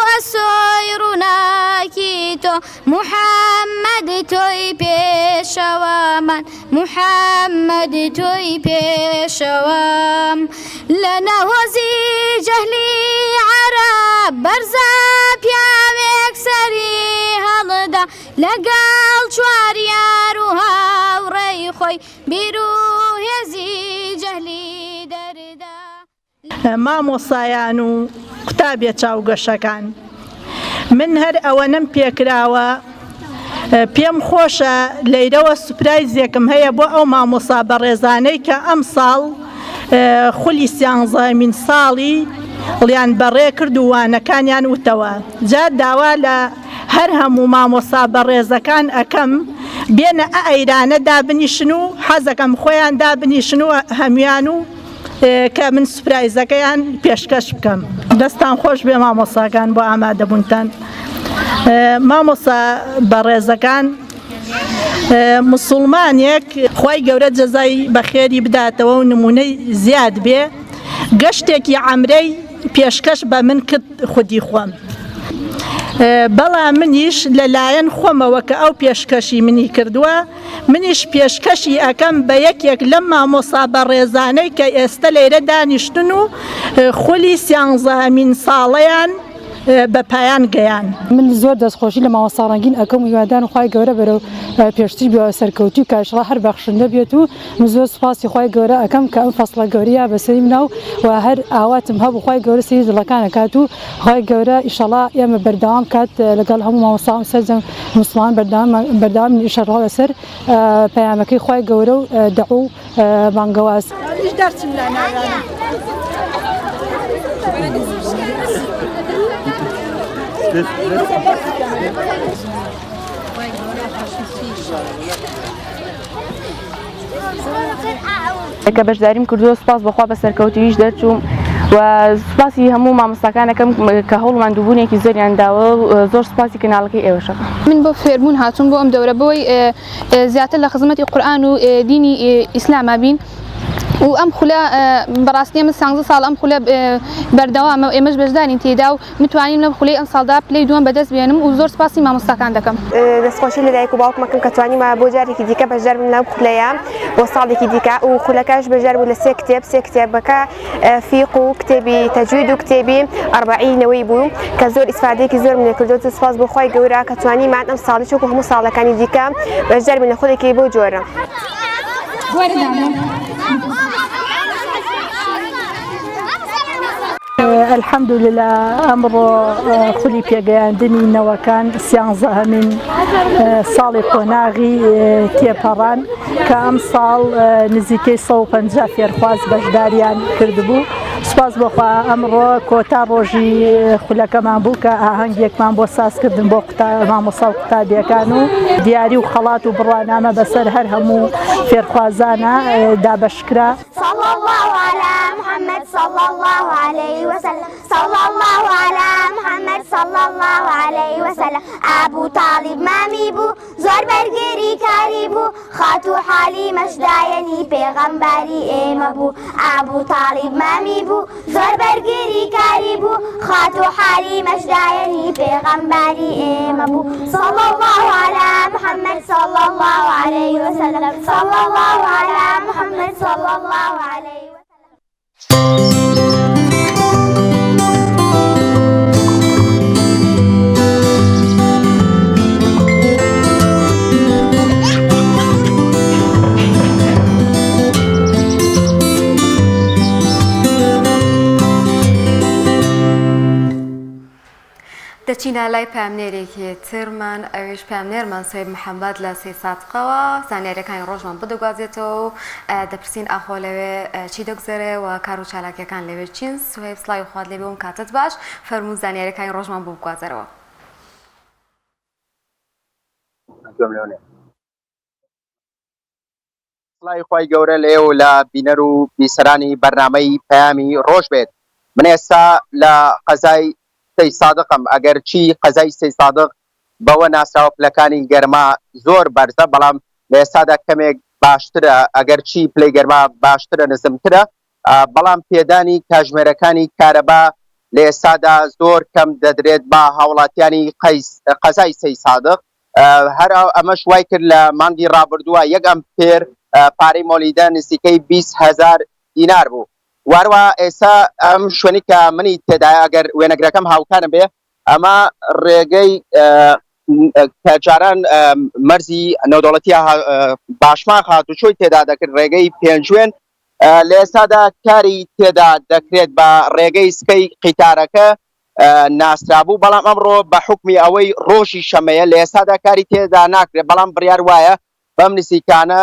ئەسۆی ڕووناکی تۆ محەممەد تۆی پێشەوامان محەممەد تۆی پێشەوام لە نەهۆزی جەهلی عەرەب بەرزە پیاوێک سەری هەڵدا لەگەڵ چواریار و هاوڕێی خۆی بیر و هێزی جەهلی دەردا. مامۆسایان و قوتابیە چاوگەشەکان من هەر ئەوەنم پێکراوە پێم خۆشە لەیرەوە سوپرایزێکم هەیە بۆ ئەو مامۆسا بەڕێزانەی کە ئەم ساڵ خولی سیانزەمین ساڵی ڵیان بەڕێ کرد و وانەکانیان وتەوە جا داوا لە هەر هەموو مامۆسا بەڕێزەکان ئەەکەم بێنە ئەیرانە دابنیشن و حەزەکەم خۆیان دابنیشن و هەمویان و کە من سوپرایزەکەیان پێشکەش بکەم. دەستان خۆش بێ مامۆساکان بۆ ئامادەبوونتان. مامۆسا بەڕێزەکان مسلمانێک خی گەورە جەزای بەخێری بداتەوە و نمونەی زیاد بێ گەشتێکی عەمرەی پێشکەش بە من کرد خودی خۆم بەڵام منیش لەلایەن خۆمەوە کە ئەو پێشکەشی منی کردووە منیش پێشکەشی ئەەکەم بە یەکێک لەم مامۆسا بەڕێزانەی کە ئێستا لێرە دانیشتن و خولی سیانزەمین ساڵەیان بە پایان گەیان. من زۆر دەستخۆشی لە مامۆستاڕەنگین ئەەکەم هیوادان و خی گەورە بەرەو پێشتری بێ سەرکەوتی و کاشڵا هەر بەخشندە بێت و من زۆر سوپاسی خی گەورە ئەەکەم کە ئەم فەسڵە گەوریە بەسەری مناو و هەر ئاواتم هەبوو خی گەورە سری دڵەکانە کات و خی گەورە ئیشەڵا ئێمە بەردەوام کات لەگەڵ هەموو مامۆستاوم سەرجەم مسلمان بەردەوام ئیشەڕڵا لەسەر پەیامەکەی خی گەورە و دەع و بانگەواز. کە بەشداریم کردووە سوپاس بەخوا بە سەرکەوتیش دەرچووم و سوپاسی هەموو مامۆستاکانەکەم کە هەوڵمان دووبوونێکی زۆریان داوە و زۆر سوپاسی کەناڵەکەی ئێوەشە. من بۆ فێربوون هاتووم بۆ ئەم دەورە بۆی زیاتر لە خزمەتی قورئان و دینی ئیسلاما بین و ئەم خولە بەڕاستی ئێمە 15 ساڵ ئەم خولە بەردەوامە ئێمەش بەشدارین تێدا و متوانین لەم خولەی ئەم ساڵدا پلەی دووەم بەدەست بێنم و زۆر سپاسی مامۆستاکان دەکەم. دەستخۆشی لە دایک و باوکمەکەم کە توانیمە بۆ جارێکی دیکە بەشدار بم لەم خولەیە بۆ ساڵێکی دیکە و خولەکەش بەشدار بوو لە سێ کتێبەکە فیق و کتێبی تەجوید و کتێبی ئەربعینەوەی بوو کە زۆر ئیسفادەیەکی زۆر منێ کردووە. سپاس بۆ خی گەورە کە توانیمان ئەم ساڵی چووکو هەموو ساڵەکانی دیکە بەشدار بن لە خولێکی بۆ جۆرە. الحەمدولله ئەمڕۆ خولی پێگەیاندنی نەوەکان 11مین ساڵی قۆناغی تێپەڕان کە ئەم ساڵ نزیکەی 150 فێرخواز بەشداریان کردبوو. سپاس بۆخوا ئەمڕۆ کۆتا ڕۆژی خولەکەمان بوو کە ئاهەنگێکمان بۆ سازکردن بۆ مامۆستا و قوتابیەکان و دیاری و خەڵات و بڕوانامە بەسەر هەر هەموو فێرخوازانە دابەشکرا. صلى الله على محمد صلى الله عليه وسلم صلى الله على محمد صلى الله عليه وسلم أبو طالب مامی بو زۆر بەرگێری کاری بوو خات و حالی مەشدایەنی پێغەمبەری ئێمە بوو. ئابوو طالب مامی بوو زۆر بەرگێری کاری بوو خات و حالی مەشدایەنی پێغەمبەری ئێمە بوو. صلى الله على محمد صلى الله عليه وسلم صلى الله على محمد صلى الله عليه وسلم. دەچینە لای پامنێرێکی ترمان ئەوێش پامنێرمان سوێب محەممەد لە سێ ساتقەوە زانیاریەکانی ڕۆژمان بدەگوازێتەوە و دەپرسین ئاخۆ لەوێ چی دەگوزارێ و کار و چالاکیەکان لەوێ چین. سوێب سڵاوی خوارد لێبێ وم کاتت باش فەرموو زانیاریەکانی ڕۆژمان بۆ بگوازەرەوە. سڵاوی خی گەورە لێو لە بینەر و بیسەرانی بەرنامەی پەیامی ڕۆژ بێت. من ئێستا لە قەزای سەی سادقم ئەگەر چی قەزای سەی سادق بەوە ناسراوە پلەکانی گەرما زۆر بەرزە بەڵام لە ئێستادا کەمێک باشترە ئەگەر چی پلەی گەرما باشترە نزمترە بەڵام پێدانی کاژمێرەکانی کارەبا لە ئێستادا زۆر کەم دەدرێت بە هاوڵاتیانی قەزای سەی سادق. هەر ئەمەش وای کرد لە مانگی ڕابردووە یەک ئەمپێر پارەی مۆلیدە نزیکەی 20,000 دینار بوو. واروە ئێستا ئەم شوێنی کە منی تێدایە ئەگەر وێنەگرەکەم هاوکارم بێ ئەمە ڕێگەی کە جاران مەرزی نەودەوڵەتی باشمان هاتوچۆی تێدا دەکرد ڕێگەی پێنجوێن لە ئێستادا کاری تێدا دەکرێت بە ڕێگەی سکەی قیتارەکە ناسرابوو بەڵام ئەمڕۆ بە حکمی ئەوەی ڕۆژی شەمەیە لە ئێستادا کاری تێدا ناکرێت بەڵام بڕیار وایە بەم نزیکانە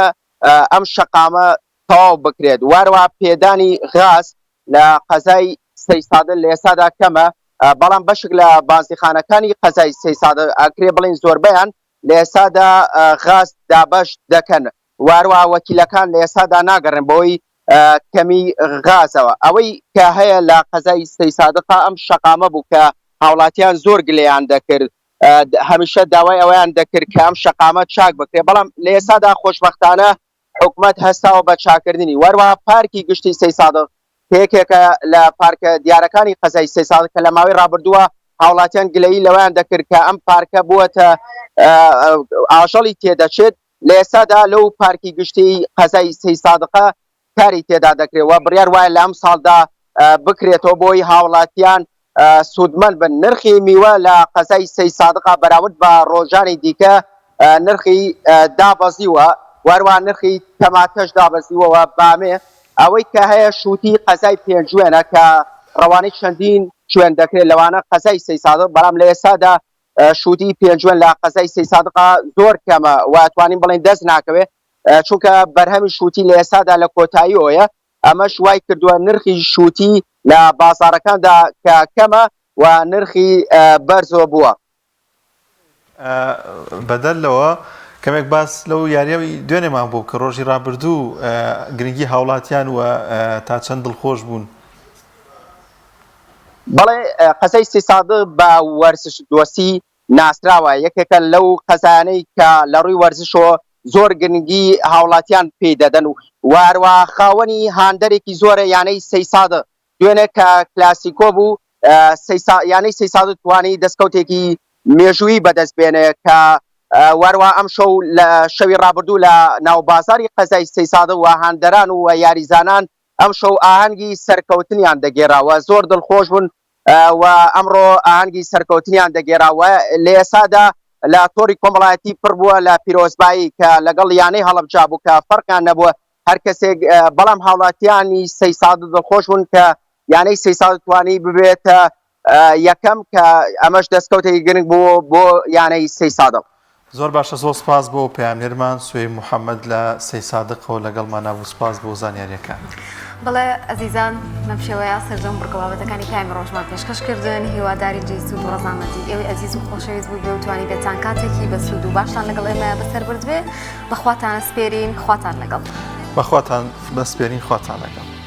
ئەم شەقامە تەواو بکرێت. واروە پێدانی غاز لە قەزای سەی سادق لە ئێستادا کەمە بەڵام بەشک لە بازیخانەکانی قەزای سەی سادق ئەکرێ بڵین زۆربەیان لە ئێستادا غاز دابەش دەکەن. واروە وەکیلەکان لە ئێستادا ناگەڕن بۆی کەمی غازەوە. ئەوەی کە هەیە لە قەزای سەی سادقا ئەم شەقامە بوو کە هاوڵاتیان زۆر گلەیان دەکرد هەمیشە داوای ئەویان دەکرد کە ئەم شەقامە چاک بکرێت بەڵام لە ئێستادا خۆشبەختانە حکومەت هەستاوە بە چاکردنی. وەروە پارکی گشتی سەی سادق پێکێکە لە پارکە دیارەکانی قەزای سەی سادق کە لە ماوەی ڕابردووە هاوڵاتیان گلەیی لەوەیان دەکرد کە ئەم پارکە بووەتە ئاژەڵی تێدەچێت. لە ئێستادا لەو پارکی گشتی قەزای سەی سادقە کاری تێدا دەکرێت و بڕیار وایە لە ئەم ساڵدا بکرێتەوە بۆی هاوڵاتیان سوودمەند بن نرخی میوە لە قەزای سەی سادقا بەراورد بە ڕۆژانی دیکە نرخی دابەزیوە وەروە نرخی تەماتەش دابەزیوەوە بامێ ئەوەی کە هەیە شووتی قەزای پێنجوێنە کە ڕەوانەی چەندین شوێن دەکرێت لەوانە قەزای سەی سادق بەڵام لە ئێستادا شووتی پێنجوێن لە قەزای سەی سادقا زۆر کەمە و توانین بڵێن دەست ناکەوێت چونکە بەرهەمی شووتی لە ئێستادا لە کۆتاییەوەیە ئەمەش وای کردووە نرخی شووتی لە بازارەکاندا کە کەمە و نرخی بەرزۆ بووە بەدەلەوە کەمێک باس لەو یاریەوەی دوێنێمان بوو کە ڕۆژی ڕابردوو گرنگی هاوڵاتیان و تا چەند دڵخۆش بوون بەڵێ قەزای سەی سادق بە وەرزش دۆستی ناسراوە یەکێکە لەو قەزایانەی کە لە ڕووی وەرزشەوە زۆر گرنگی هاوڵاتیان پێی دەدەن و واروە خاوەنی هاندەرێکی زۆرە یانەی سەی سادق دوێنێ کە کلاسیکۆ بوو یانەی سەی سادق توانی دەستکەوتێکی مێژووی بەدەست بێنێ کە واروە ئەم شەو لە شەوی ڕابردوو لە ناوبازاری قەزای سەی سادق و هاندەران و یاریزانان ئەم شەو ئاهەنگی سەرکەوتنیان دەگێراوە زۆر دڵخۆش بوون و ئەمڕۆ ئاهەنگی سەرکەوتنیان دەگێراوە لە ئێستادا لە تۆری کۆمەڵایەتی پڕ بووە لە پیرۆزبایی کە لەگەڵ یانەی هەڵەبجا بوو کە فەرقیان نەبووە هەر کەسێک بەڵام هاوڵاتیانی سەی سادق دڵخۆش بوون کە یانەی سەی سادق توانی ببێتە یەکەم کە ئەمەش دەستکەوتێکی گرنگ بوو بۆ یانەی سەی سادق زۆر باشە زۆر سپاس بۆ پەیامنێرمان سوێی محەممەد لە سەی سادقەوە لەگەڵمان ناو سپاس بۆ زانیاریەکان بڵێ ئەزیزان لەم شێوەیە سەرجەم بڕگەڵاوەتەکانی پامی ڕۆژمان پێشکەشکردن هیواداری جێسوود و ڕەزامەتی ئێوەی ئەزیز و خۆشەویست بوو بێ و توانی بێتان کاتێکی بە سوود و باشتان لەگەڵ ئێمە بەسەر بردوێ بەخواتان سپێرین خواتان لەگەڵ بەخواتان بەسپێرین خواتان لەگەڵ